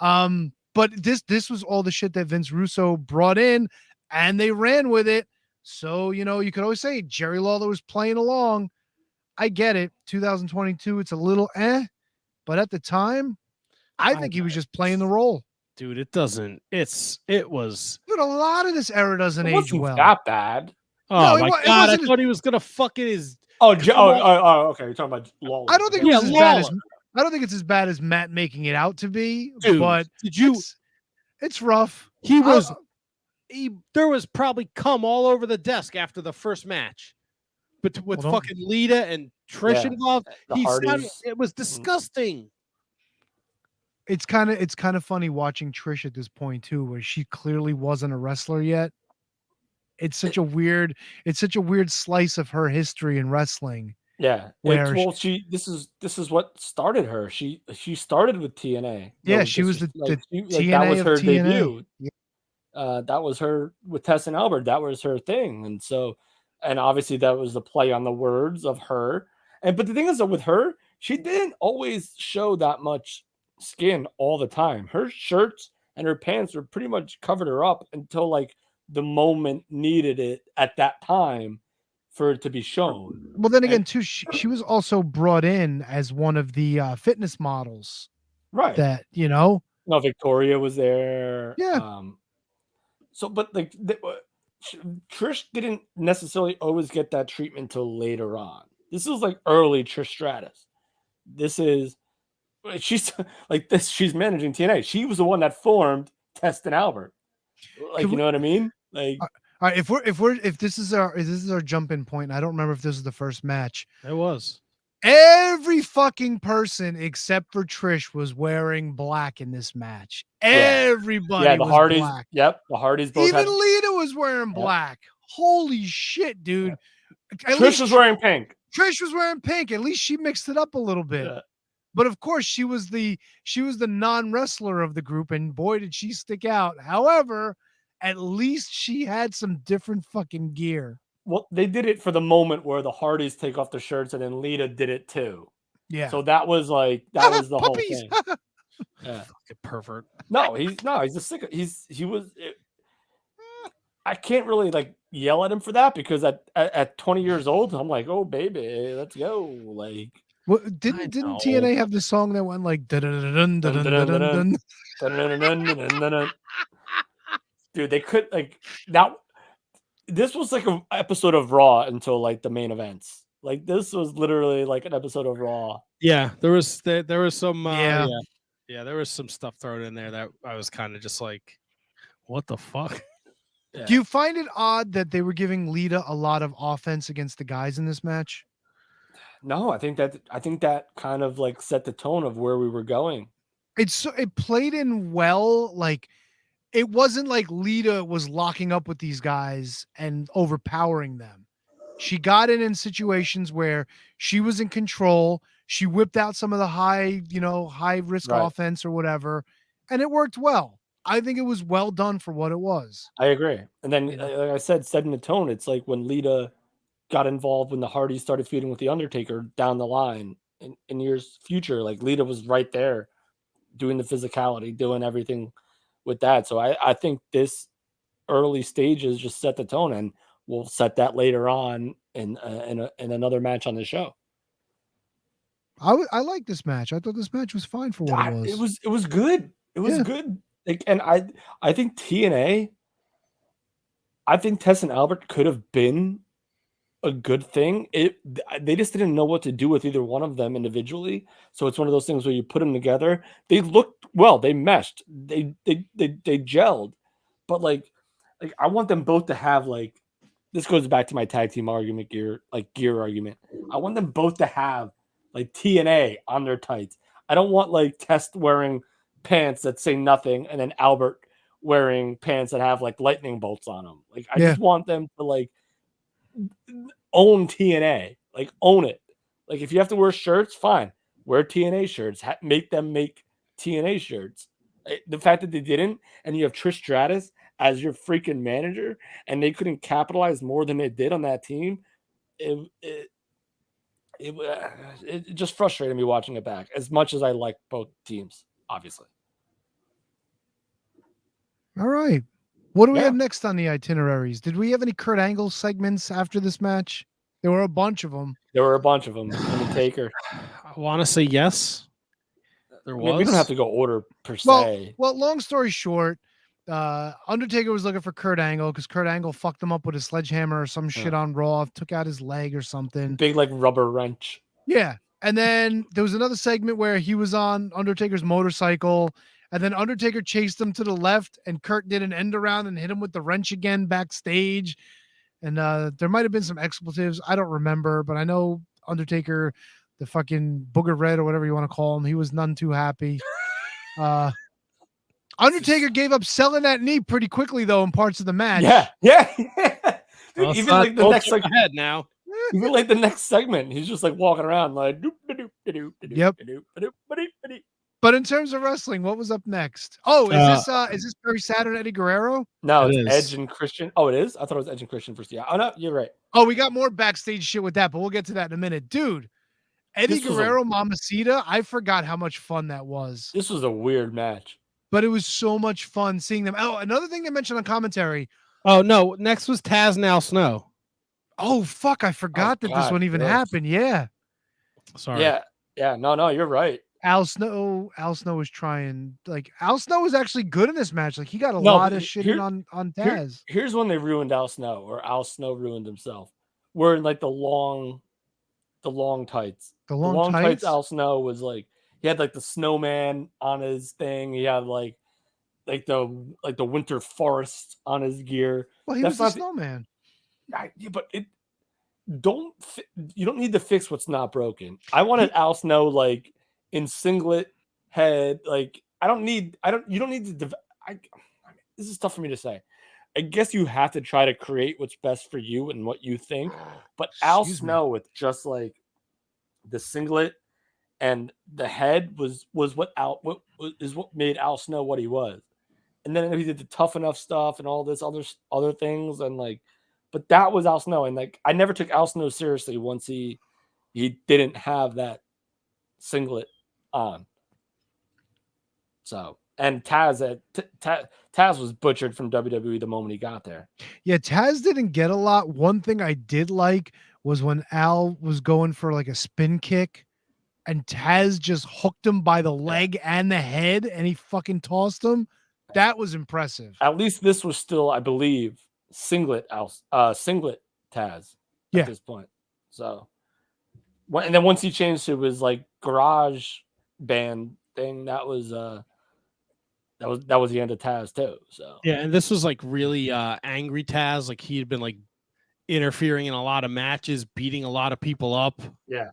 But this was all the shit that Vince Russo brought in, and they ran with it. So, you know, you could always say Jerry Lawler was playing along. I get it. 2022, it's a little but at the time, I think he was just playing the role. Dude, it was. But a lot of this era doesn't age well. That bad. Oh No, my it god! I wasn't- thought he was gonna fucking his. Okay. You're talking about Lawler. I don't think it Yeah, was as bad as Lawler. I don't think it's as bad as Matt making it out to be, Dude, but did you? it's rough. He I- was. There was probably cum all over the desk after the first match, but with Well, don't- fucking Lita and Trish Yeah, involved, the he sounded, Hardys. it was disgusting. it's kind of funny watching Trish at this point too, where she clearly wasn't a wrestler yet. It's such a weird slice of her history in wrestling. Yeah. Where This is what started her. She started with TNA. Yeah, she was the TNA that was of her TNA. debut. Yeah. That was her with Tess and Albert. That was her thing. And obviously that was the play on the words of her. But the thing is that with her, she didn't always show that much skin all the time. Her shirts and her pants were pretty much covered her up until like the moment needed it at that time for it to be shown. Well, then again, too, she was also brought in as one of the fitness models. Right. That No, Victoria was there. Yeah. But like Trish didn't necessarily always get that treatment till later on. This is like early Trish Stratus. She's managing TNA. She was the one that formed Test and Albert. Like, you know what I mean? Like, all right, if this is our jump in point, and I don't remember if this was the first match. It was. Every fucking person except for Trish was wearing black in this match. Everybody the was Hardys. black. Yep, the Hardys both. Even Lita was wearing black. Holy shit, dude! Trish was wearing pink. Trish was wearing pink. At least she mixed it up a little bit. Yeah. But of course, she was the non-wrestler of the group, and boy, did she stick out. However, at least she had some different fucking gear. Well, they did it for the moment where the Hardys take off their shirts, and then Lita did it too. Yeah. So that was the whole thing. Yeah. Fucking pervert. He's a sick. I can't really like yell at him for that because at 20 years old, I'm like, oh baby, let's go. Like, well, didn't TNA have the song that went like dun dun dun dun dun dun? Dude, they could like that. This was like an episode of Raw until like the main events. Like this was literally like an episode of Raw. Yeah, there was some yeah, there was some stuff thrown in there that I was kind of just like, what the fuck? Yeah. Do you find it odd that they were giving Lita a lot of offense against the guys in this match? No, I think that kind of like set the tone of where we were going. It played in well. Like it wasn't like Lita was locking up with these guys and overpowering them. She got in situations where she was in control. She whipped out some of the high risk offense or whatever, and it worked well. I think it was well done for what it was. I agree. And then, like I said, setting the tone. It's like when Lita got involved when the Hardys started feuding with the Undertaker down the line in years future. Like Lita was right there, doing the physicality, doing everything with that. So I think this early stages just set the tone, and we'll set that later on in another match on the show. I like this match. I thought this match was fine for what it was. It was good. It was good. Like, and I think TNA. I think Tess and Albert could have been a good thing. They just didn't know what to do with either one of them individually. So it's one of those things where you put them together. They looked well. They meshed. They gelled. But like I want them both to have like. This goes back to my tag team argument gear argument. I want them both to have like TNA on their tights. I don't want like Test wearing pants that say nothing and then Albert wearing pants that have like lightning bolts on them. Like I just want them to like own TNA, like own it. Like if you have to wear shirts, fine, wear TNA shirts. Make them make TNA shirts. The fact that they didn't, and you have Trish Stratus as your freaking manager, and they couldn't capitalize more than they did on that team, it just frustrated me watching it back. As much as I like both teams, obviously. All right. What do we have next on the itineraries? Did we have any Kurt Angle segments after this match? There were a bunch of them. Undertaker. I want to say yes. There was. We don't have to go order per se. Well, long story short, Undertaker was looking for Kurt Angle because Kurt Angle fucked him up with a sledgehammer or some shit on Raw, took out his leg or something. Big like rubber wrench. Yeah. And then there was another segment where he was on Undertaker's motorcycle, and then Undertaker chased him to the left, and Kurt did an end around and hit him with the wrench again backstage. And there might have been some expletives. I don't remember, but I know Undertaker, the fucking Booger Red or whatever you want to call him, he was none too happy. Undertaker gave up selling that knee pretty quickly, though, in parts of the match. Yeah. Dude, Well, even like the next like ahead now. even like the next segment, he's just like walking around like Yep. But in terms of wrestling, what was up next? Oh, is this Perry Saturn, Eddie Guerrero? No, It it's is. Edge and Christian. Oh, it is? I thought it was Edge and Christian first. Yeah. Oh no, you're right. Oh, we got more backstage shit with that, but we'll get to that in a minute. Dude, Eddie This was Guerrero, Mamacita, I forgot how much fun that was. This was a weird match. But it was so much fun seeing them. Oh, another thing they mentioned on commentary. Oh no, next was Taz and Al Snow. Oh, fuck, I forgot that this God, one even yes. happened. Yeah. Sorry. Yeah. No, you're right. Al Snow was trying, like, Al Snow was actually good in this match. Like, he got a No, lot but of shit here- on Taz. Here's when they ruined Al Snow, or Al Snow ruined himself. Wearing like the long tights. The The long, long tights. tights Al Snow was like, he had like the snowman on his thing. He had like the winter forest on his gear. Well, he That's was a not the- snowman. But you don't need to fix what's not broken. I wanted Al Snow like in singlet head. Like you don't need to. This is tough for me to say. I guess you have to try to create what's best for you and what you think. But Al Excuse me. Snow with just like the singlet and the head was what made Al Snow what he was. And then he did the tough enough stuff and all this other things, and like, but that was Al Snow. And like, I never took Al Snow seriously once he didn't have that singlet on. So, and Taz was butchered from WWE the moment he got there. Yeah, Taz didn't get a lot. One thing I did like was when Al was going for like a spin kick and Taz just hooked him by the leg and the head and he fucking tossed him. That was impressive. At least this was still, I believe, singlet Taz at Yeah. this point. So, and then once he changed to his like garage band thing, that was the end of Taz too. So Yeah, and this was like really angry Taz. Like he had been like interfering in a lot of matches, beating a lot of people up. Yeah.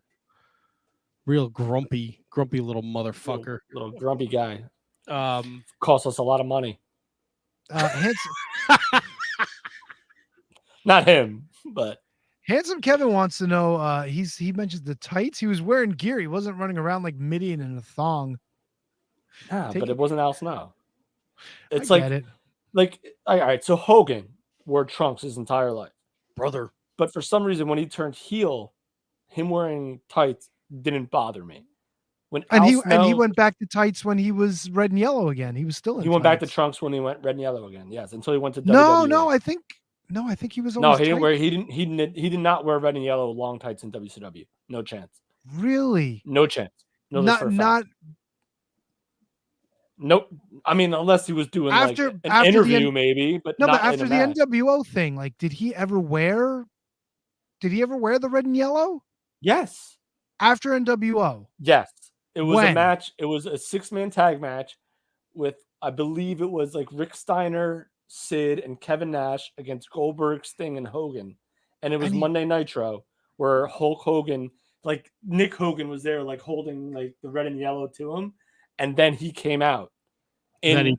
Real grumpy little motherfucker. little grumpy guy. Um, Cost us a lot of money. Handsome, Not him, but Handsome Kevin wants to know. He mentions the tights. He was wearing gear. He wasn't running around like Midian in a thong. but Take it it- wasn't Al Snow. It's I get it. all right. So Hogan wore trunks his entire life, brother. but for some reason, when he turned heel, him wearing tights didn't bother me. When And Al he Snow, went back to tights when he was red and yellow again. He was still in he went back to tights. trunks when he went red and yellow again. Yes, until he went to No, WWE. I think he was No, always he didn't tight. wear. He did not wear red and yellow long tights in WCW. No chance. Really? No chance. No, this for a fact. Not Nope. I mean, unless he was doing After- like an after the interview, N- maybe, but no, not but after in the a match. NWO thing, like, did he ever wear the red and yellow Yes. after NWO? Yes. It was a When? match. It was a 6-man tag match with, I believe it was like Rick Steiner, Sid, and Kevin Nash against Goldberg, Sting, and Hogan. And it was And he- Monday Nitro where Hulk Hogan, like Nick Hogan was there, like holding like the red and yellow to him. And then he came out. Then he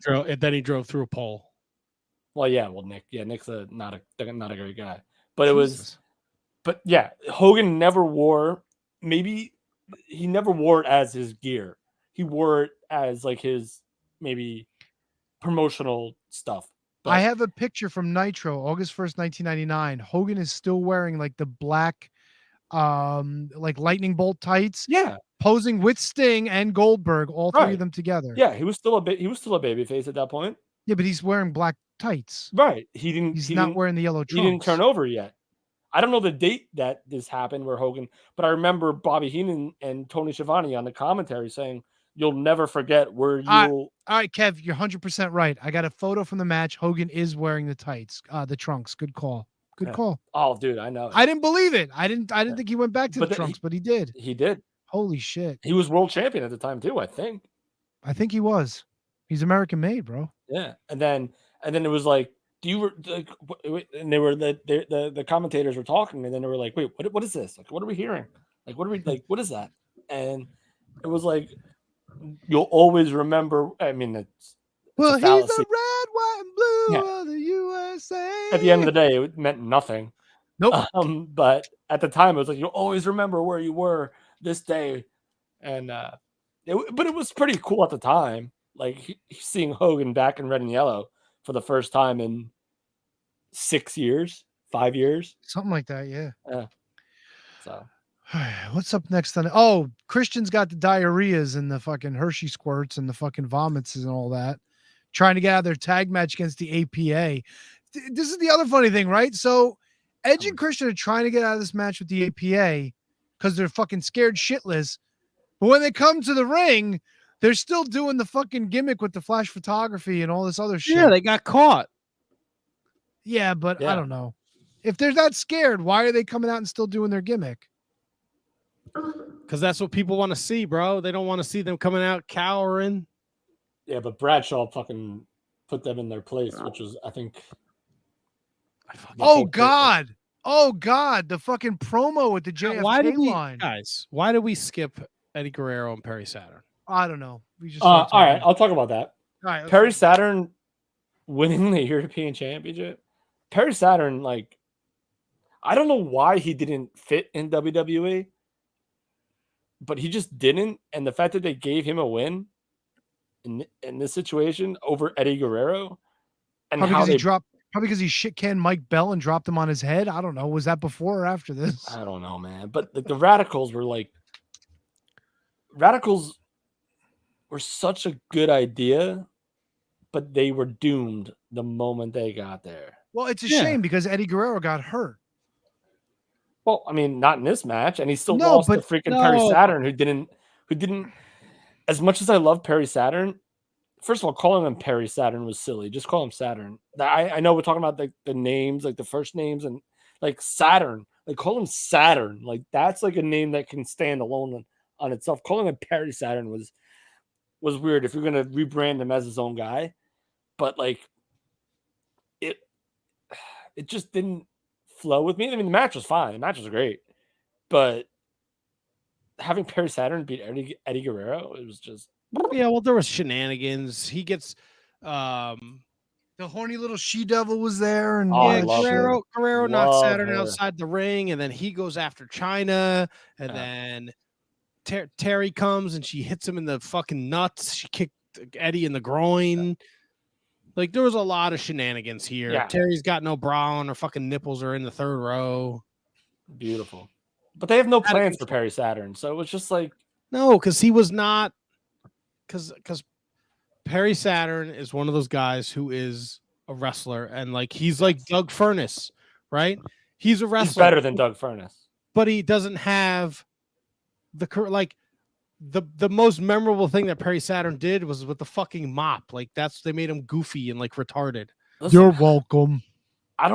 drove through a pole. Nick's not a great guy. But it was, but yeah, Hogan never wore, maybe he never wore it as his gear. He wore it as like his maybe promotional stuff. But I have a picture from Nitro, August 1st, 1999. Hogan is still wearing like the black like lightning bolt tights, yeah, posing with Sting and Goldberg, all three Right. of them together. yeah, he was still a babyface at that point. Yeah, but he's wearing black tights. Right. He didn't He's he not didn't- wearing the yellow he didn't trunks. turn over yet. I don't know the date that this happened where Hogan, but I remember Bobby Heenan and Tony Schiavone on the commentary saying you'll never forget where I- you'll. All right, Kev, you're 100% right. I got a photo from the match. Hogan is wearing the tights, the trunks. Good call. Good Yeah. call. Oh, dude, I know. I didn't believe it. I didn't think he went back to But the trunks, but he did. He did. Holy shit. He was world champion at the time too, I think. I think he was. He's American made, bro. Yeah, and then it was like, do you like? And they were the commentators were talking, and then they were like, wait, what is this? Like, what are we hearing? Like, what are we like? What is that? And it was like, you'll always remember. I mean, it's Well, a he's fallacy. the red, white, and blue Yeah. of the USA. At the end of the day, it meant nothing. Nope. But at the time, it was like, you'll always remember where you were this day, and but it was pretty cool at the time. Like seeing Hogan back in red and yellow for the first time in 5 years. Something like that, yeah. Yeah. So What's up next on? Oh, Christian's got the diarrheas and the fucking Hershey squirts and the fucking vomits and all that. Trying to get out of their tag match against the APA. This is the other funny thing, right? So Edge and Christian are trying to get out of this match with the APA because they're fucking scared shitless. But when they come to the ring, they're still doing the fucking gimmick with the flash photography and all this other shit. Yeah, they got caught. Yeah, but Yeah. I don't know. If they're that scared, why are they coming out and still doing their gimmick? Because that's what people want to see, bro. They don't want to see them coming out cowering. yeah, but Bradshaw fucking put them in their place, which was, I think. the Oh whole thing. God. Oh God. The fucking promo with the JFK Why did we, line. guys? Why did we skip Eddie Guerrero and Perry Saturn? I don't know. We just All right, I'll talk about that. All right, let's Perry go. Saturn winning the European Championship. Perry Saturn, like, I don't know why he didn't fit in WWE, but he just didn't. And the fact that they gave him a win in this situation over Eddie Guerrero, and Probably how because they he dropped. Probably because he shit canned Mike Bell and dropped him on his head. I don't know. Was that before or after this? I don't know, man. But the Radicals were like, Radicals were such a good idea, but they were doomed the moment they got there. Well, it's a Yeah. shame because Eddie Guerrero got hurt. Well, I mean, not in this match, and he still No, lost to but- freaking Perry No. Saturn, who didn't. As much as I love Perry Saturn, first of all, calling him Perry Saturn was silly. Just call him Saturn. I know we're talking about the names, like the first names, and like Saturn. Like call him Saturn. Like that's like a name that can stand alone on itself. Calling him Perry Saturn was weird. If you're gonna rebrand him as his own guy, but like it just didn't flow with me. I mean, the match was fine. The match was great, but having Perry Saturn beat Eddie Guerrero, it was just Yeah, well, there was shenanigans. He gets The horny little she devil was there, and Oh, I yeah, love her. Guerrero knocked Love Saturn her. outside the ring, and then he goes after China, and Yeah. then Terry comes and she hits him in the fucking nuts. She kicked Eddie in the groin. Like there was a lot of shenanigans here. Yeah. Terry's got no bra on. Her fucking nipples are in the third row. beautiful. But they have no Out of plans for control. Perry Saturn, so it was just like No, because he was not. Because Perry Saturn is one of those guys who is a wrestler, and like he's like Doug Furnace, right? He's a wrestler. he's better than Doug Furnace. But he doesn't have the most memorable thing that Perry Saturn did was with the fucking mop. Like they made him goofy and like retarded. Listen, you're welcome. I'm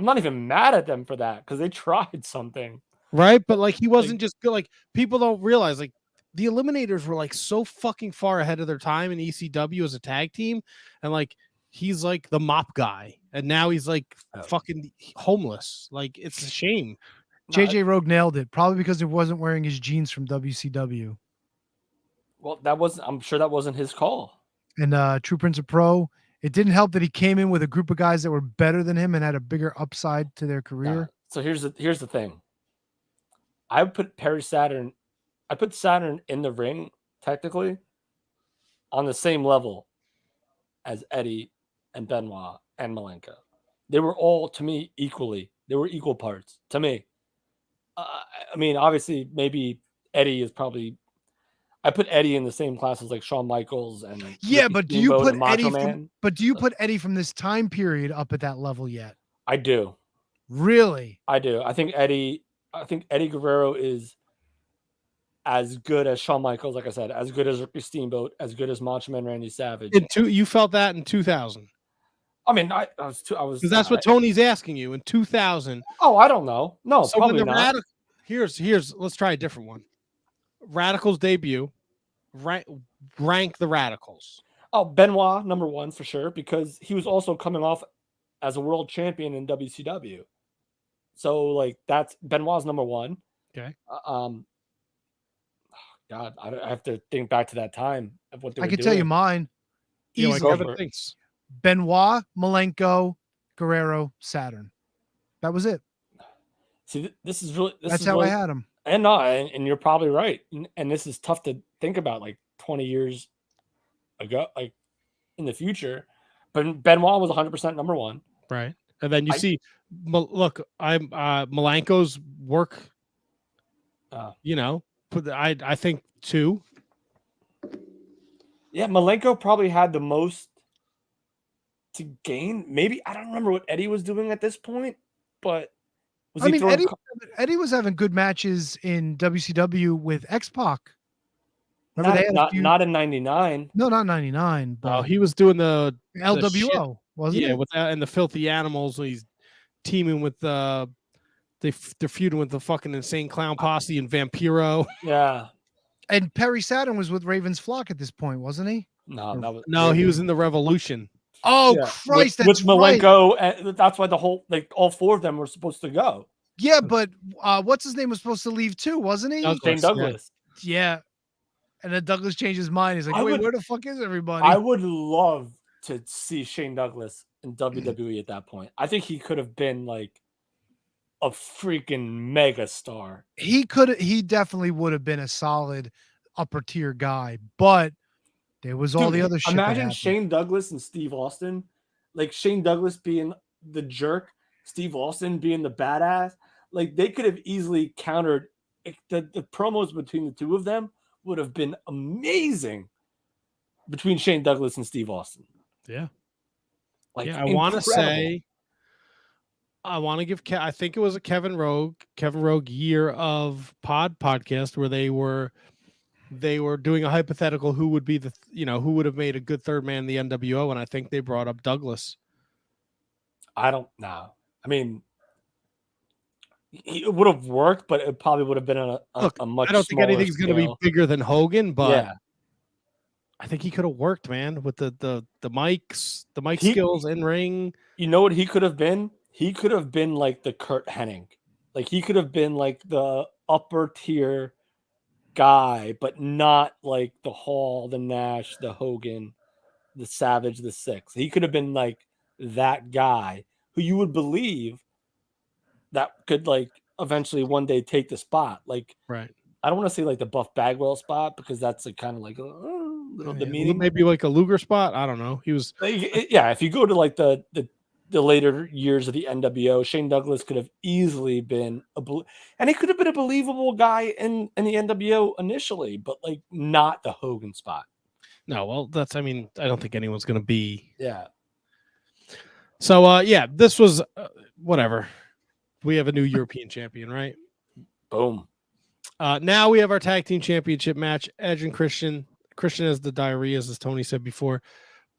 not even mad at them for that because they tried something. Right? But like he wasn't just good. Like people don't realize like the Eliminators were like so fucking far ahead of their time in ECW as a tag team. And like he's like the mop guy. And now he's like fucking homeless. Like it's a shame. JJ Rogue nailed it, probably because he wasn't wearing his jeans from WCW. Well, I'm sure that wasn't his call. And True Prince of Pro, it didn't help that he came in with a group of guys that were better than him and had a bigger upside to their career. So here's the thing. I put Saturn in the ring technically on the same level as Eddie and Benoit and Malenko. They were all to me equally. They were equal parts to me. I mean, obviously, maybe Eddie is probably. I put Eddie in the same class as like Shawn Michaels and Yeah, Ricky but do you Steamboat put and Macho Eddie Man. from Eddie from this time period up at that level yet? I do. Really? I do. I think Eddie Guerrero is as good as Shawn Michaels, like I said, as good as Ricky Steamboat, as good as Macho Man Randy Savage. You felt that in 2000. I mean, I was Because that's what Tony's asking you in 2000. Oh, I don't know. No, So probably when the not. here's let's try a different one. Radicals debut. Rank the Radicals. Oh, Benoit number 1 for sure, because he was also coming off as a world champion in WCW. So like that's Benoit's number 1. Okay. God, I have to think back to that time of what they were I can doing. tell you mine. Yeah, like Easy. Kevin thinks. Benoit, Malenko, Guerrero, Saturn. That was it. See, this is really. That's how I had him. And no, and you're probably right. And this is tough to think about, like 20 years ago, like in the future. But Benoit was 100% number 1. Right. And then you see, look, I'm Malenko's work. You know, I think 2. Yeah, Malenko probably had the most to gain. Maybe I don't remember what Eddie was doing at this point, but was he throwing? Eddie was having good matches in WCW with X-Pac. Remember not in '99. No, not 99. But he was doing the LWO, wasn't it? Yeah, with that and the Filthy Animals. He's teaming with they're feuding with the fucking Insane Clown Posse and Vampiro. Yeah. And Perry Saturn was with Raven's Flock at this point, wasn't he? No, he was in the Revolution. Oh, yeah. Christ, with Malenko, and that's why the whole all 4 of them were supposed to go. Yeah, but what's his name was supposed to leave too, wasn't he? Shane Douglas. Yeah. And then Douglas changed his mind. He's like, where the fuck is everybody? I would love to see Shane Douglas in WWE at that point. I think he could have been like a freaking mega star. He definitely would have been a solid upper tier guy, but there was all the other shit. Imagine Shane Douglas and Steve Austin, like Shane Douglas being the jerk, Steve Austin being the badass. Like they could have easily countered the promos between the two of them would have been amazing between Shane Douglas and Steve Austin. Yeah. Like I want to say, I want to give, I think it was a Kevin Rogue year of podcast where they were doing a hypothetical who would be who would have made a good third man in the NWO, and I think they brought up Douglas. I don't know. I mean, it would have worked, but it probably would have been a much. I don't think anything's going to be bigger than Hogan, but yeah. I think he could have worked, man, with the mic skills in ring. You know what he could have been? He could have been like the Kurt Hennig. Like he could have been like the upper tier guy, but not like the Hall, the Nash, the Hogan, the Savage, the Six. He could have been like that guy who you would believe that could like eventually one day take the spot. Like, right. I don't want to say like the Buff Bagwell spot because that's like kind of like little demeaning. Maybe like a Luger spot. I don't know. He was if you go to like the later years of the NWO, Shane Douglas could have easily been and he could have been a believable guy in the NWO initially, but like not the Hogan spot. No, well, I don't think anyone's going to be. Yeah. So, this was whatever. We have a new European champion, right? Boom. Now we have our tag team championship match. Edge and Christian. Christian has the diarrhea, as Tony said before.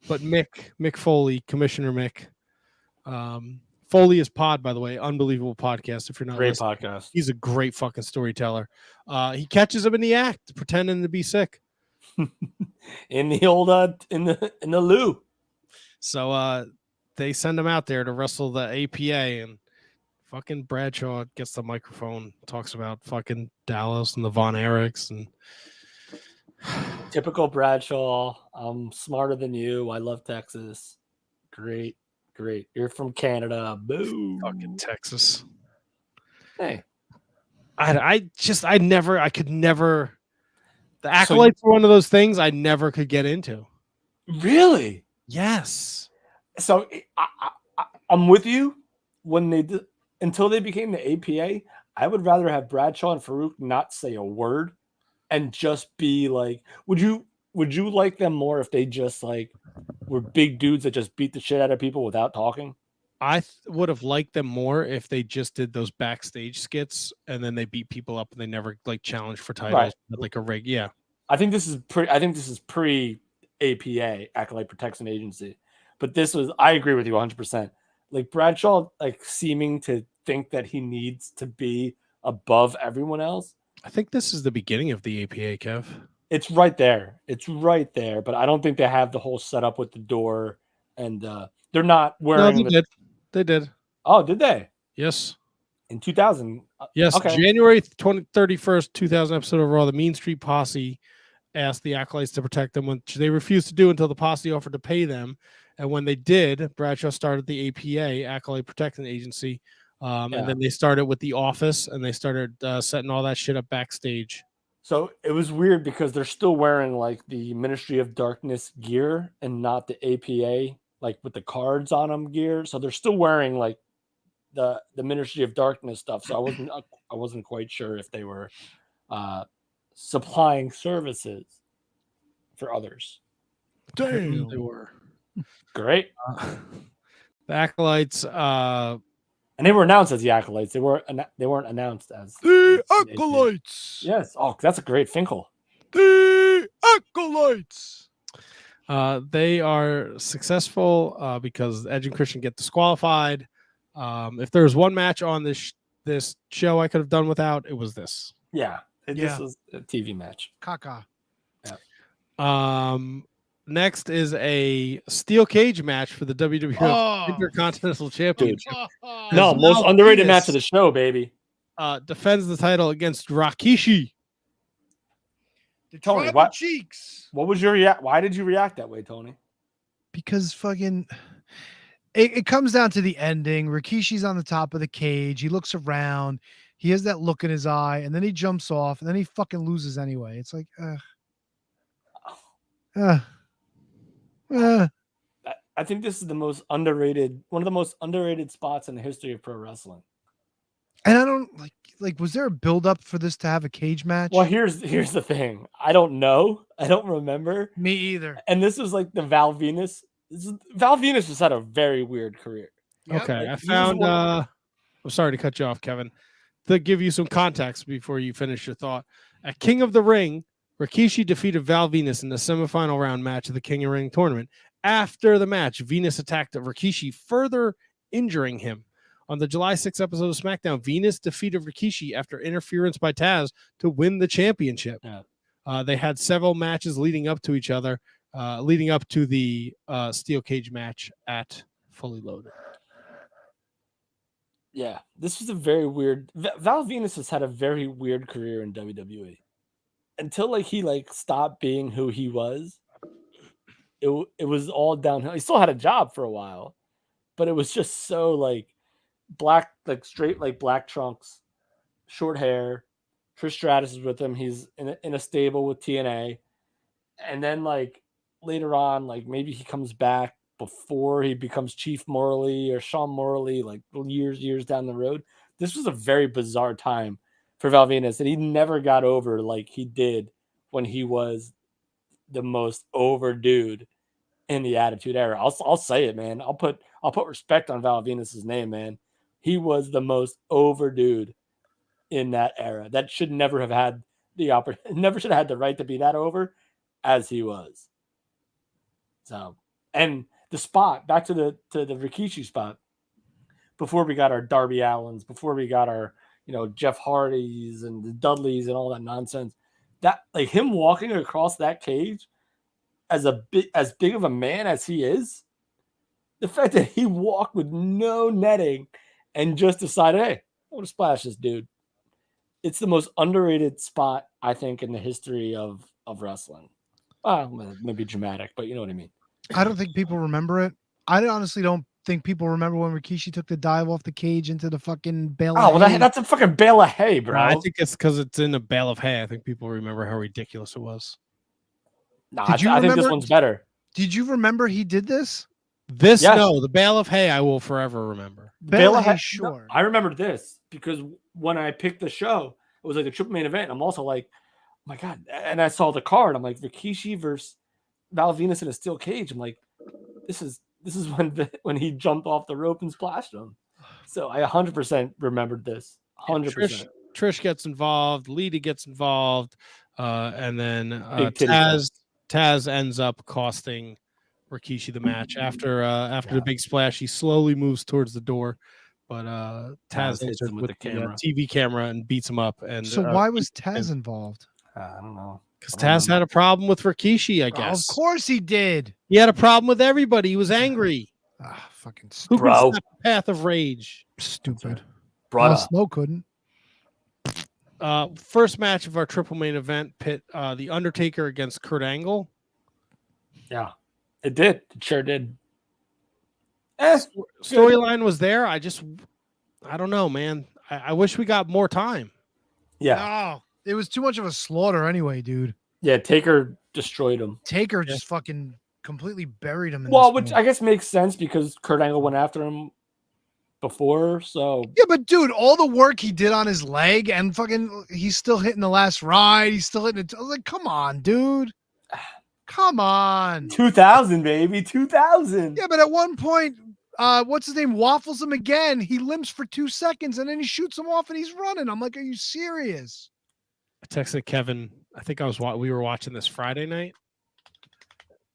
But Mick Foley, Commissioner Mick. Foley is Pod, by the way. Unbelievable podcast. If you're not great listening. Podcast. He's a great fucking storyteller. He catches him in the act, pretending to be sick. in the old in the loo. So they send him out there to wrestle the APA, and fucking Bradshaw gets the microphone, talks about fucking Dallas and the Von Erichs and typical Bradshaw. I'm smarter than you. I love Texas. Great. You're from Canada. Boo. Fucking Texas. Hey. I could never. The Acolytes were one of those things I never could get into. Really? Yes. So I'm with you. Until they became the APA, I would rather have Bradshaw and Farouk not say a word and just be like, would you like them more if they just like were big dudes that just beat the shit out of people without talking? would have liked them more if they just did those backstage skits and then they beat people up and they never like challenged for titles Right. like a rig. Yeah. I think this is pre APA, Acolyte Protection Agency. But this was, I agree with you 100%. Like Bradshaw, like seeming to think that he needs to be above everyone else. I think this is the beginning of the APA, Kev. It's right there. It's right there. But I don't think they have the whole setup with the door, and they're not wearing. No, they did. They did. Oh, did they? Yes. In 2000. Yes. Okay. January 31st, 2000 episode of Raw. The Mean Street Posse asked the Acolytes to protect them, which they refused to do until the Posse offered to pay them. And when they did, Bradshaw started the APA, Acolyte Protection Agency. And then they started with the office and they started setting all that shit up backstage. So it was weird because they're still wearing like the Ministry of Darkness gear and not the APA, like with the cards on them gear. So they're still wearing like the Ministry of Darkness stuff. So I wasn't quite sure if they were supplying services for others. Damn. They were. Great. The Acolytes. And they were announced as the Acolytes. They weren't announced as The Acolytes. Yes. Oh, that's a great Finkel. The Acolytes. They are successful because Edge and Christian get disqualified. If there was one match on this show I could have done without, it was this. Yeah. This was a TV match. Caca. Yeah. Next is a steel cage match for the WWE Intercontinental Championship. No, most underrated match of the show, baby. Defends the title against Rikishi. Tony, what was your why did you react that way, Tony? Because fucking it comes down to the ending. Rikishi's on the top of the cage. He looks around. He has that look in his eye, and then he jumps off, and then he fucking loses anyway. It's like, I think this is one of the most underrated spots in the history of pro wrestling. And I don't like, was there a build up for this to have a cage match? Well, here's the thing. I don't know. I don't remember. Me either. And this was like the Val Venus. Val Venus has had a very weird career. Okay. I found, I'm sorry to cut you off, Kevin. To give you some context before you finish your thought. At King of the Ring, Rikishi defeated Val Venus in the semifinal round match of the King of the Ring tournament. After the match, Venus attacked Rikishi, further injuring him. On the July 6th episode of SmackDown, Venus defeated Rikishi after interference by Taz to win the championship. Yeah. They had several matches leading up to each other, leading up to the steel cage match at Fully Loaded. Yeah, this was a very weird. Val Venus has had a very weird career in WWE. Until he stopped being who he was, it was all downhill. He still had a job for a while, but it was just so black, straight black trunks, short hair. Trish Stratus is with him. He's in a stable with TNA, and then later on, maybe he comes back before he becomes Chief Morley or Sean Morley, years down the road. This was a very bizarre time for Val Venus, and he never got over like he did when he was the most over dude in the Attitude Era. I'll say it, man. I'll put respect on Val Venus's name, man. He was the most over dude in that era. That should never have had the opportunity. Never should have had the right to be that over as he was. So, and the spot back to the Rikishi spot before we got our Darby Allins, before we got our Jeff Hardys and the Dudleys and all that nonsense. That him walking across that cage as big of a man as he is, the fact that he walked with no netting and just decided, hey, I want to splash this dude. It's the most underrated spot, I think, in the history of wrestling. Maybe dramatic, but you know what I mean. I don't think people remember it. I honestly don't think people remember when Rikishi took the dive off the cage into the fucking bale of hay. That's a fucking bale of hay, bro. I think it's because it's in a bale of hay. I think people remember how ridiculous it was. No, I think this one's better. Did you remember he did this? No, the bale of hay I will forever remember. Bale of hay, sure. No, I remember this because when I picked the show, it was like a triple main event. I'm also like, oh my God. And I saw the card. I'm like, Rikishi versus Val Venus in a steel cage. I'm like, this is this is when he jumped off the rope and splashed him. So I 100% remembered this. 100%. Trish gets involved, Lita gets involved, and then Big titty Taz ends up costing Rikishi the match. After the big splash, he slowly moves towards the door, but Taz hits enters him with the the camera. TV camera and beats him up. And So why was Taz involved? I don't know. because Taz had a problem with Rikishi, I Oh, guess. of course he did. He had a problem with everybody. He was angry. Fucking Who stupid. can stop the path of rage? Stupid. Brought Al up. Snow couldn't. First match of our triple main event pit, The Undertaker against Kurt Angle. Yeah, it did. It sure did. Storyline was there. I don't know, man. I wish we got more time. Yeah. No, it was too much of a slaughter anyway, dude. Yeah, Taker destroyed him. Taker just fucking completely buried him. Well, which I guess makes sense because Kurt Angle went after him before. So yeah, but dude, all the work he did on his leg and fucking, he's still hitting the last ride. He's still hitting it. I was like, come on, dude. Come on. 2000, baby. 2000. Yeah, but at one point, what's his name? Waffles him again. He limps for 2 seconds and then he shoots him off and he's running. I'm like, are you serious? I texted Kevin. I think we were watching this Friday night.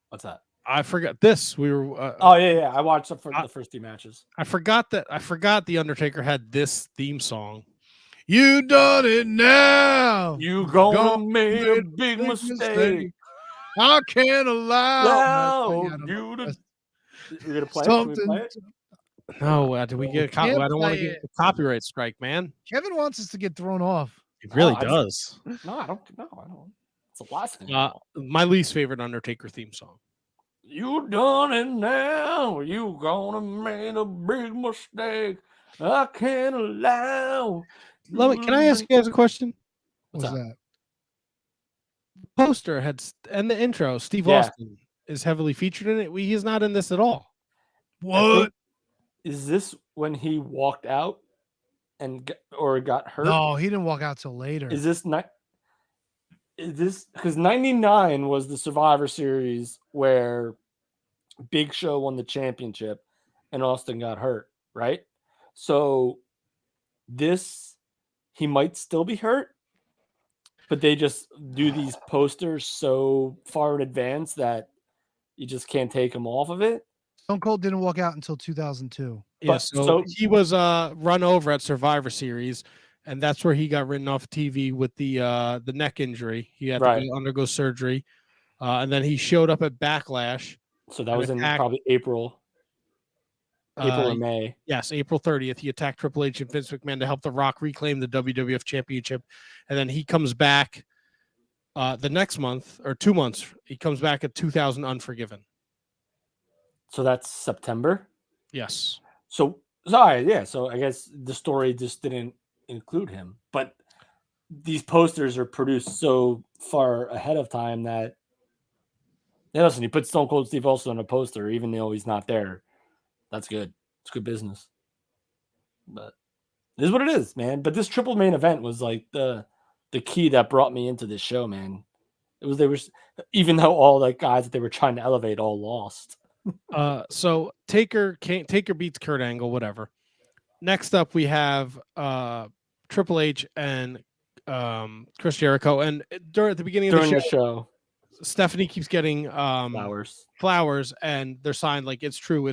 What's that? I forgot this. We were. Oh yeah. I watched the first 2 matches. I forgot the Undertaker had this theme song. You done it now. You gonna make a big mistake. I can't allow you to. You're gonna play something. it? No, did we get? I don't want to get a copyright strike, man. Kevin wants us to get thrown off. It really does. No, I don't. It's a blasphemy. My least favorite Undertaker theme song. You done it now. You gonna make a big mistake. I can't allow. Can I ask you guys a question? What's that? Poster and the intro. Steve Austin is heavily featured in it. He's not in this at all. What? Is this when he walked out and got hurt? No, he didn't walk out till later. Is this not? Is this because 99 was the Survivor Series where Big Show won the championship and Austin got hurt, right? So he might still be hurt, but they just do these posters so far in advance that you just can't take him off of it. Stone Cold didn't walk out until 2002. Yeah, so he was run over at Survivor Series, and that's where he got written off TV with the neck injury. He had to undergo surgery, and then he showed up at Backlash. So that was in probably April or May. Yes, April 30th. He attacked Triple H and Vince McMahon to help The Rock reclaim the WWF Championship, and then he comes back the next month or 2 months. He comes back at 2000 Unforgiven. So that's September? Yes. So I guess the story just didn't include him. But these posters are produced so far ahead of time that listen, you put Stone Cold Steve Austin on a poster, even though he's not there. That's good. It's good business. But it is what it is, man. But this triple main event was like the key that brought me into this show, man. Even though all the guys that they were trying to elevate all lost. So Taker beats Kurt Angle, whatever. Next up, we have Triple H and Chris Jericho, and during the beginning of the show, Stephanie keeps getting flowers, and they're signed like it's true.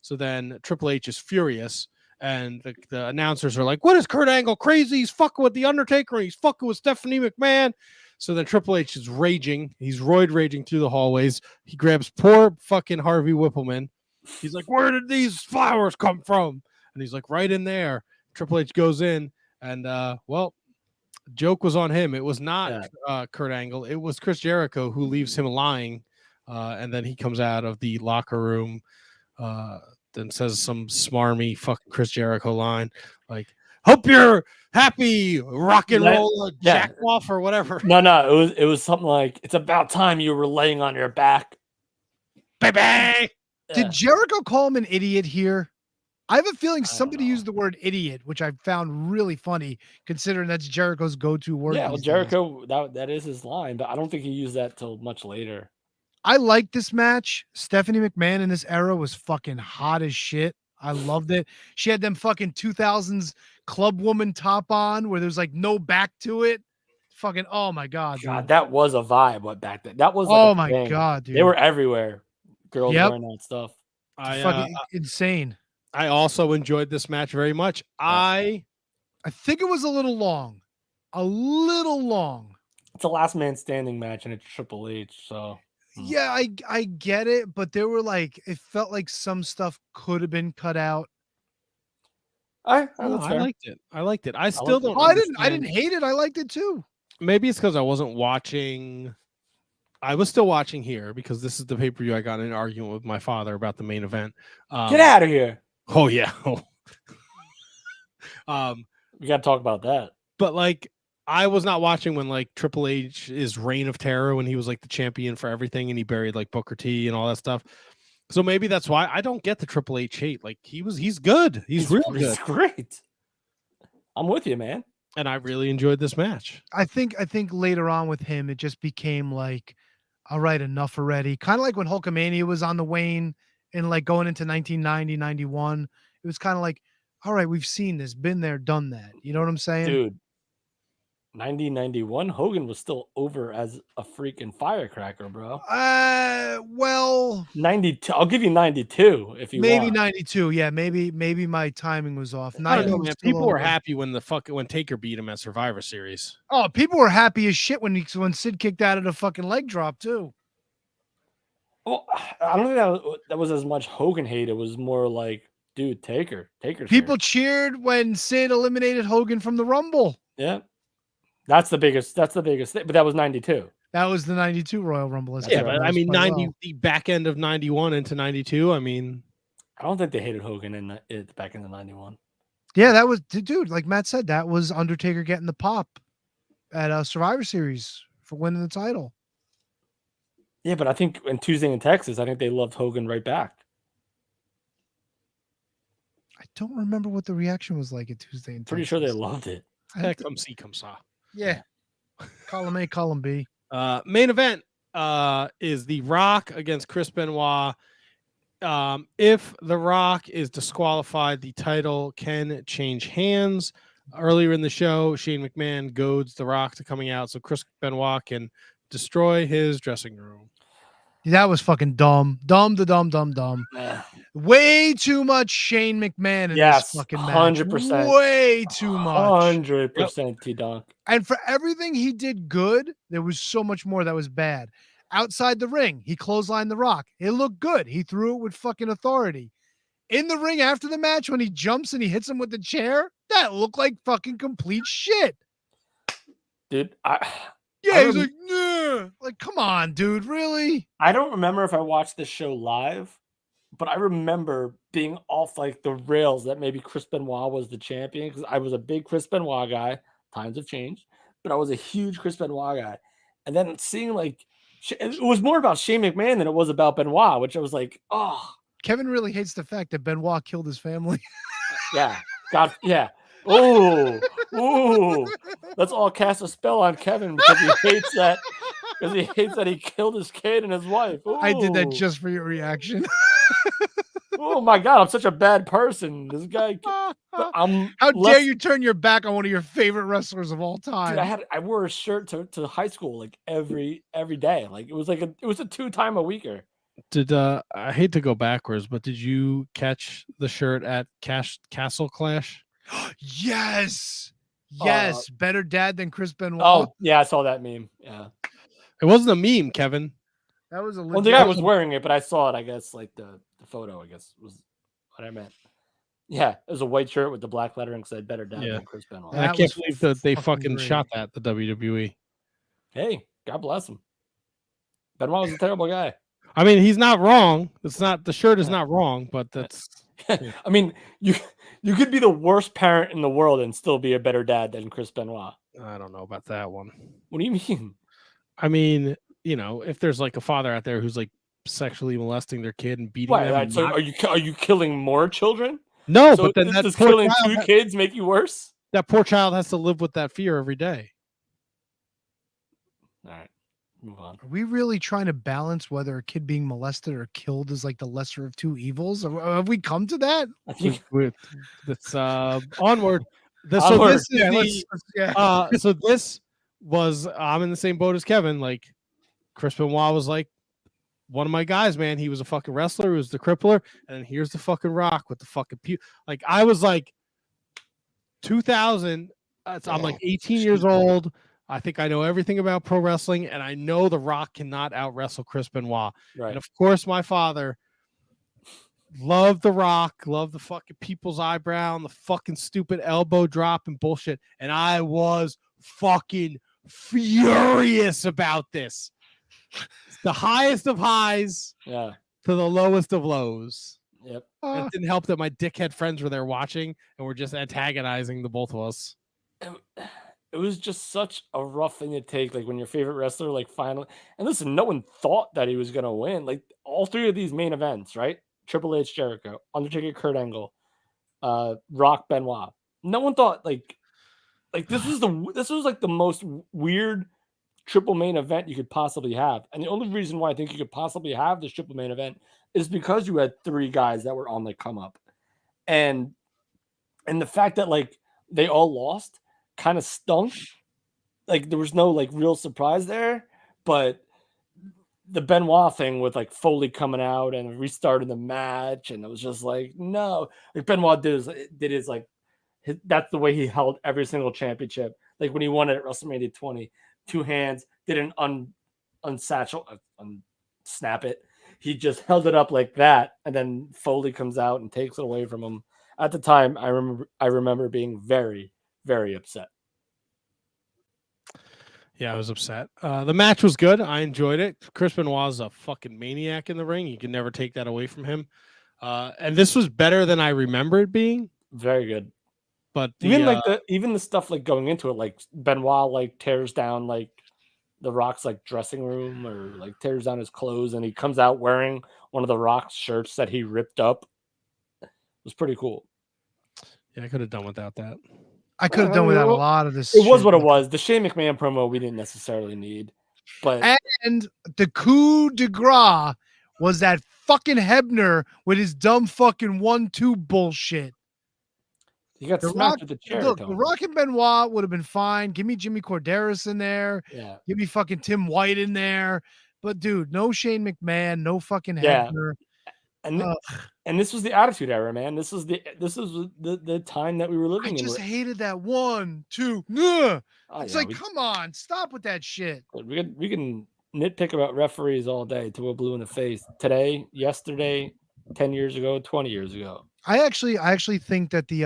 So then Triple H is furious, and the announcers are like, "What is Kurt Angle crazy? He's fucking with the Undertaker, and he's fucking with Stephanie McMahon." So then Triple H is raging. He's roid raging through the hallways. He grabs poor fucking Harvey Whippleman. He's like, "Where did these flowers come from?" And he's like, "Right in there." Triple H goes in, and joke was on him. It was not Kurt Angle. It was Chris Jericho who leaves him lying, and then he comes out of the locker room, then says some smarmy fucking Chris Jericho line like, "Hope you're happy, rock and roll, jack off or whatever." No, it was something like, "It's about time you were laying on your back, baby." Did Jericho call him an idiot here? I have a feeling somebody used the word idiot, which I found really funny, considering that's Jericho's go-to word. Yeah, well, Jericho, that is his line, but I don't think he used that till much later. I like this match. Stephanie McMahon in this era was fucking hot as shit. I loved it. She had them fucking 2000s club woman top on where there's like no back to it. Fucking, oh my God, God, dude. that was a vibe. What back then? That was like Oh a my thing. God, dude. They were everywhere. Girls Yep. wearing that stuff. Fucking insane. I also enjoyed this match very much. I think it was a little long. A little long. It's a last man standing match and it's Triple H. So Yeah, I get it, but there were like it felt like some stuff could have been cut out. I liked it. I liked it. I still don't. Oh, I didn't hate it. I liked it too. Maybe it's because I wasn't watching. I was still watching here because this is the pay-per-view I got in an argument with my father about the main event. Get out of here. Oh yeah. We got to talk about that. But like, I was not watching when like Triple H's reign of terror when he was like the champion for everything and he buried like Booker T and all that stuff. So maybe that's why I don't get the Triple H hate. Like he's good. He's really good. He's great. I'm with you, man. And I really enjoyed this match. I think later on with him, it just became like, all right, enough already. Kind of like when Hulkamania was on the wane and like going into 1990, 91. It was kind of like, all right, we've seen this, been there, done that. You know what I'm saying? Dude, 1991, Hogan was still over as a freaking firecracker, bro. Well, 92. I'll give you 92 if you maybe want. 92. Yeah, maybe my timing was off. I don't know, 90 man. People were happy when when Taker beat him at Survivor Series. Oh, people were happy as shit when Sid kicked out of the fucking leg drop too. Well, I don't think that was as much Hogan hate. It was more like, dude, Taker. People cheered when Sid eliminated Hogan from the Rumble. Yeah. That's the biggest thing. But that was 92. That was the 92 Royal Rumble. Yeah, but I mean, 90, the back end of 91 into 92. I mean, I don't think they hated Hogan in the back in the 91. Yeah, that was, dude, like Matt said, that was Undertaker getting the pop at Survivor Series for winning the title. Yeah, but I think in Tuesday in Texas, I think they loved Hogan right back. I don't remember what the reaction was like at Tuesday in Texas. Pretty sure they loved it. Come see, come saw. Yeah. Column A, column B. Main event is The Rock against Chris Benoit. If The Rock is disqualified, the title can change hands. Earlier in the show, Shane McMahon goads The Rock to coming out so Chris Benoit can destroy his dressing room. That was fucking dumb. Dumb. Way too much Shane McMahon in this fucking match. 100%. Way too much. 100% T-Donk. And for everything he did good, there was so much more that was bad. Outside the ring, he clotheslined The Rock. It looked good. He threw it with fucking authority. In the ring after the match, when he jumps and he hits him with the chair, that looked like fucking complete shit. Dude, he's like, nah. Like, come on, dude, really? I don't remember if I watched this show live, but I remember being off like the rails that maybe Chris Benoit was the champion because I was a big Chris Benoit guy. Times have changed, but I was a huge Chris Benoit guy. And then seeing like, it was more about Shane McMahon than it was about Benoit, which I was like, oh. Kevin really hates the fact that Benoit killed his family. Yeah. God, yeah. Oh, let's all cast a spell on Kevin because he hates that. Because he hates that he killed his kid and his wife. Ooh. I did that just for your reaction. Oh my God, I'm such a bad person. This guy. How dare you turn your back on one of your favorite wrestlers of all time? Dude, I wore a shirt to high school like every day. Like it was a 2-time a weeker. Did I hate to go backwards, but did you catch the shirt at Castle Clash? Yes. Better dad than Chris Benoit. Oh yeah, I saw that meme. Yeah, it wasn't a meme, Kevin. That was a. Well, the guy was wearing it, but I saw it. I guess like the photo. I guess was what I meant. Yeah, it was a white shirt with the black lettering said "Better Dad" than Chris Benoit. I can't believe that they fucking shot that the WWE. Hey, God bless him. Benoit was a terrible guy. I mean, he's not wrong. It's not the shirt is not wrong, but that's. I mean, you could be the worst parent in the world and still be a better dad than Chris Benoit. I don't know about that one. What do you mean? I mean, you know, if there's like a father out there who's like sexually molesting their kid and beating them. Right, so are you killing more children? No, so but then does killing 2 kids make you worse? That poor child has to live with that fear every day. All right. Move on. Are we really trying to balance whether a kid being molested or killed is like the lesser of two evils? Have we come to that? I think That's onward. So Onward. this is so this was I'm in the same boat as Kevin. Like Chris Benoit was like one of my guys, man. He was a fucking wrestler. He was the crippler, and then here's the fucking Rock with the fucking like I was like 2000. I'm like 18 years old. I think I know everything about pro wrestling, and I know the Rock cannot out wrestle Chris Benoit. Right. And of course, my father loved the Rock, loved the fucking people's eyebrow and the fucking stupid elbow drop and bullshit. And I was fucking furious about this. It's the highest of highs Yeah. to the lowest of lows. Yep. And it didn't help that my dickhead friends were there watching and were just antagonizing the both of us. It was just such a rough thing to take. Like when your favorite wrestler, like finally, and listen, no one thought that he was gonna win. Like all three of these main events, right? Triple H, Jericho, Undertaker, Kurt Angle, Rock, Benoit. No one thought like this was like the most weird triple main event you could possibly have. And the only reason why I think you could possibly have this triple main event is because you had three guys that were on the come up, and the fact that like they all lost kind of stunk. Like there was no like real surprise there, but the Benoit thing with like Foley coming out and restarting the match, and it was just like no, like Benoit did his like that's the way he held every single championship. Like when he won it at WrestleMania 20, two hands, didn't unsnap it. He just held it up like that, and then Foley comes out and takes it away from him. At the time, I remember being very, very upset. Yeah, I was upset. The match was good. I enjoyed it. Chris Benoit is a fucking maniac in the ring. You can never take that away from him. And this was better than I remember it being. Very good. But even the stuff like going into it, like Benoit like tears down like the Rock's like dressing room or like tears down his clothes, and he comes out wearing one of the Rock's shirts that he ripped up. It was pretty cool. Yeah, I could have done without that. I could have done without a lot of this. It was what it was. The Shane McMahon promo we didn't necessarily need, but and the coup de grace was that fucking Hebner with his dumb fucking 1-2 bullshit. He got smacked with the chair. Look, the Rock and Benoit would have been fine. Give me Jimmy Corderas in there. Yeah. Give me fucking Tim White in there. But dude, no Shane McMahon, no fucking Hebner. And this was the Attitude Era, man. This was the time that we were living in. I just hated that 1-2. It's like, come on, stop with that shit. We can nitpick about referees all day till we're blue in the face. Today, yesterday, 10 years ago, 20 years ago. I actually think that the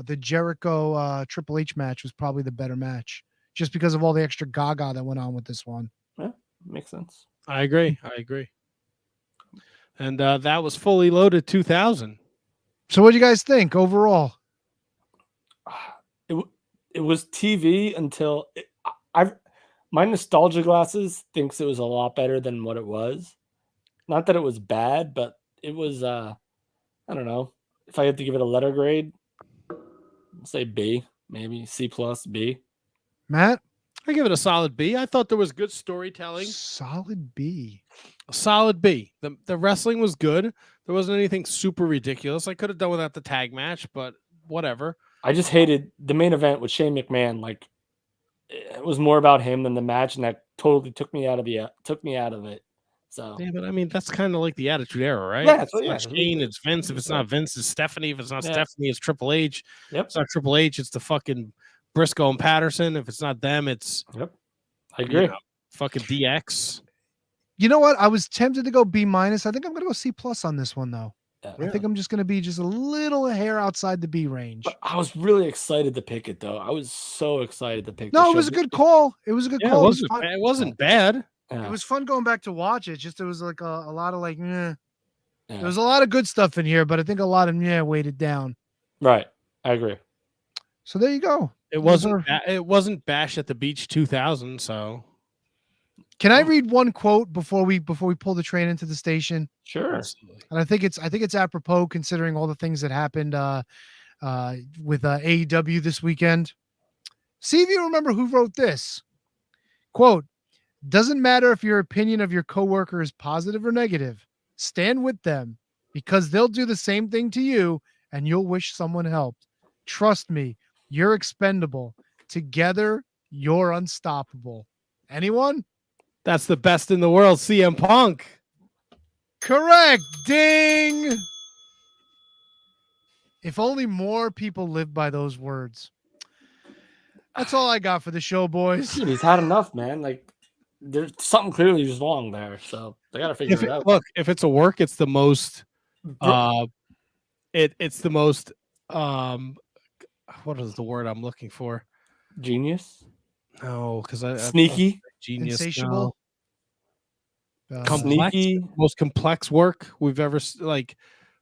the Jericho Triple H match was probably the better match, just because of all the extra gaga that went on with this one. Yeah, makes sense. I agree. And that was Fully Loaded 2000. So what do you guys think overall? It was TV until my nostalgia glasses thinks it was a lot better than what it was. Not that it was bad, but it was I don't know. If I had to give it a letter grade, I'd say B, maybe C plus B. Matt? I give it a solid B. I thought there was good storytelling. Solid B. A solid B. The wrestling was good. There wasn't anything super ridiculous. I could have done without the tag match, but whatever. I just hated the main event with Shane McMahon. Like it was more about him than the match, and that totally took me out of it. So yeah, but I mean that's kind of like the Attitude Era, right? Yeah, it's not Shane, it's Vince. If it's not Vince, it's Stephanie. If it's not Stephanie, it's Triple H. Yep. It's not Triple H, it's the fucking Briscoe and Patterson. If it's not them, it's I agree. Fucking DX. You know what? I was tempted to go B-. I think I'm gonna go C+ on this one though. Yeah, I think I'm just gonna be just a little hair outside the B range. But I was really excited to pick it though. I was so excited to pick. No, it was a good call. It was a good call. It wasn't bad. Yeah. It was fun going back to watch it. Just it was like a lot of like, There was a lot of good stuff in here, but I think a lot of weighted down. Right, I agree. So there you go. It wasn't Bash at the Beach 2000. So, can I read one quote before we pull the train into the station? Sure. Absolutely. And I think it's apropos considering all the things that happened with AEW this weekend. See if you remember who wrote this quote. Doesn't matter if your opinion of your coworker is positive or negative. Stand with them because they'll do the same thing to you and you'll wish someone helped. Trust me, you're expendable. Together, you're unstoppable. Anyone? That's the best in the world, CM Punk. Correct. Ding. If only more people lived by those words. That's all I got for the show, boys. Dude, he's had enough, man. Like, there's something clearly just wrong there, so they gotta figure it out. Look, if it's a work, it's the most. It's the most. What is the word I'm looking for? Genius. No, because I Sneaky. Genius. Insatiable. No. Complex, Sneaky. most complex work we've ever like.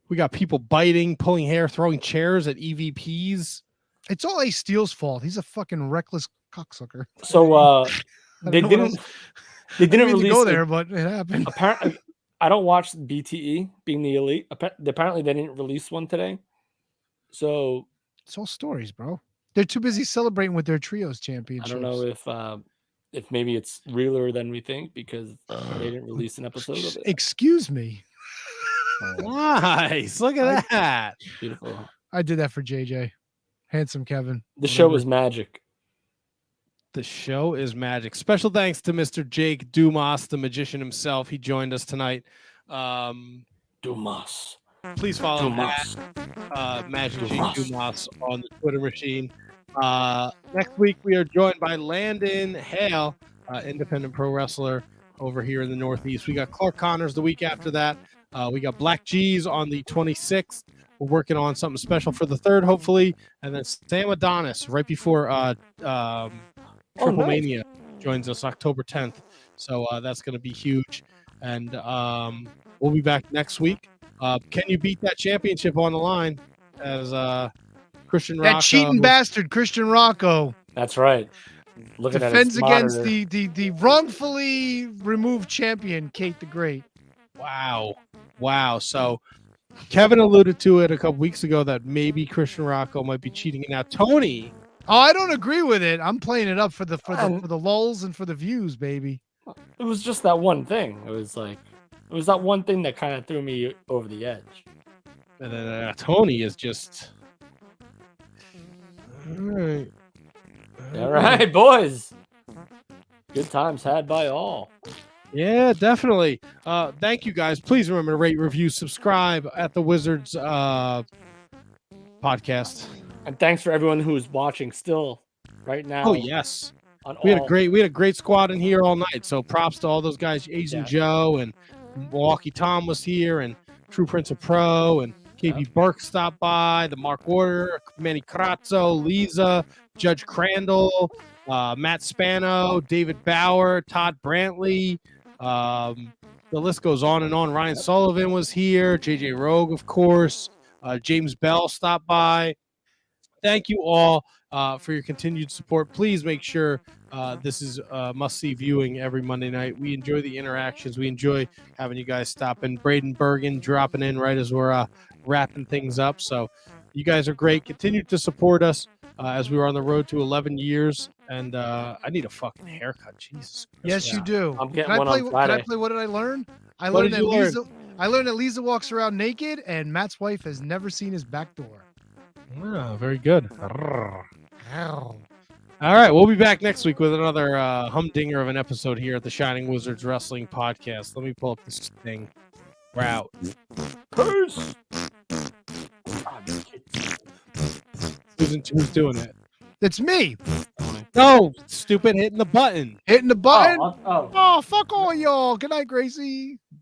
We got people biting, pulling hair, throwing chairs at EVPs. It's all Ace Steel's fault. He's a fucking reckless cocksucker. So they don't know what didn't. They didn't mean to release go the- there, but it happened. Apparently, I don't watch BTE being the elite. Apparently, they didn't release one today. So It's all stories, bro. They're too busy celebrating with their trios I championships. don't know if maybe it's realer than we think because they didn't release an episode of it. Excuse me. Nice. Look at that. Beautiful. I did that for JJ. Handsome Kevin. The show was magic. The show is magic. Special thanks to Mr. Jake Dumas, the magician himself. He joined us tonight. Dumas. Please follow Dumas. Magic Jake Dumas. Dumas on the Twitter machine. Next week, we are joined by Landon Hale, independent pro wrestler over here in the Northeast. We got Clark Connors the week after that. We got Black G's on the 26th. We're working on something special for the 3rd, hopefully. And then Sam Adonis right before Triple nice. Mania joins us October 10th. So that's going to be huge. And we'll be back next week. Can you beat that championship on the line as Christian Rocco? That cheating bastard, Christian Rocco, That's right. Looking defends at his against monitor. the wrongfully removed champion, Kate the Great. Wow. So Kevin alluded to it a couple weeks ago that maybe Christian Rocco might be cheating. And now Tony. Oh, I don't agree with it. I'm playing it up for the lulz and for the views, baby. It was just that one thing. It was that one thing that kind of threw me over the edge. And then Tony is just. All right. All right, boys. Good times had by all. Yeah, definitely. Thank you guys. Please remember to rate, review, subscribe at the Wizards podcast. And thanks for everyone who is watching still right now. Oh yes, on we had all- a great squad in here all night. So props to all those guys. Asian Joe and Milwaukee Tom was here, and True Prince of Pro, and KB Burke stopped by. The Mark Order, Manny Crazzo, Lisa, Judge Crandall, Matt Spano, David Bauer, Todd Brantley. The list goes on and on. Ryan Sullivan was here. JJ Rogue, of course. James Bell stopped by. Thank you all for your continued support. Please make sure this is must-see viewing every Monday night. We enjoy the interactions. We enjoy having you guys stop in. Braden Bergen dropping in right as we're wrapping things up. So you guys are great. Continue to support us as we were on the road to 11 years. And I need a fucking haircut. Jesus Christ. Yes, you do. I'm getting Can I one play? on Can Friday. I play? What did I learn? I What learned did that you learn? Lisa. I learned that Lisa walks around naked, and Matt's wife has never seen his back door. Oh, very good. All right, we'll be back next week with another humdinger of an episode here at the Shining Wizards Wrestling Podcast. Let me pull up this thing. We're out. Peace. Who's doing it? It's me No, stupid, hitting the button. hitting the button. Oh. Oh, fuck all y'all. Good night, Gracie.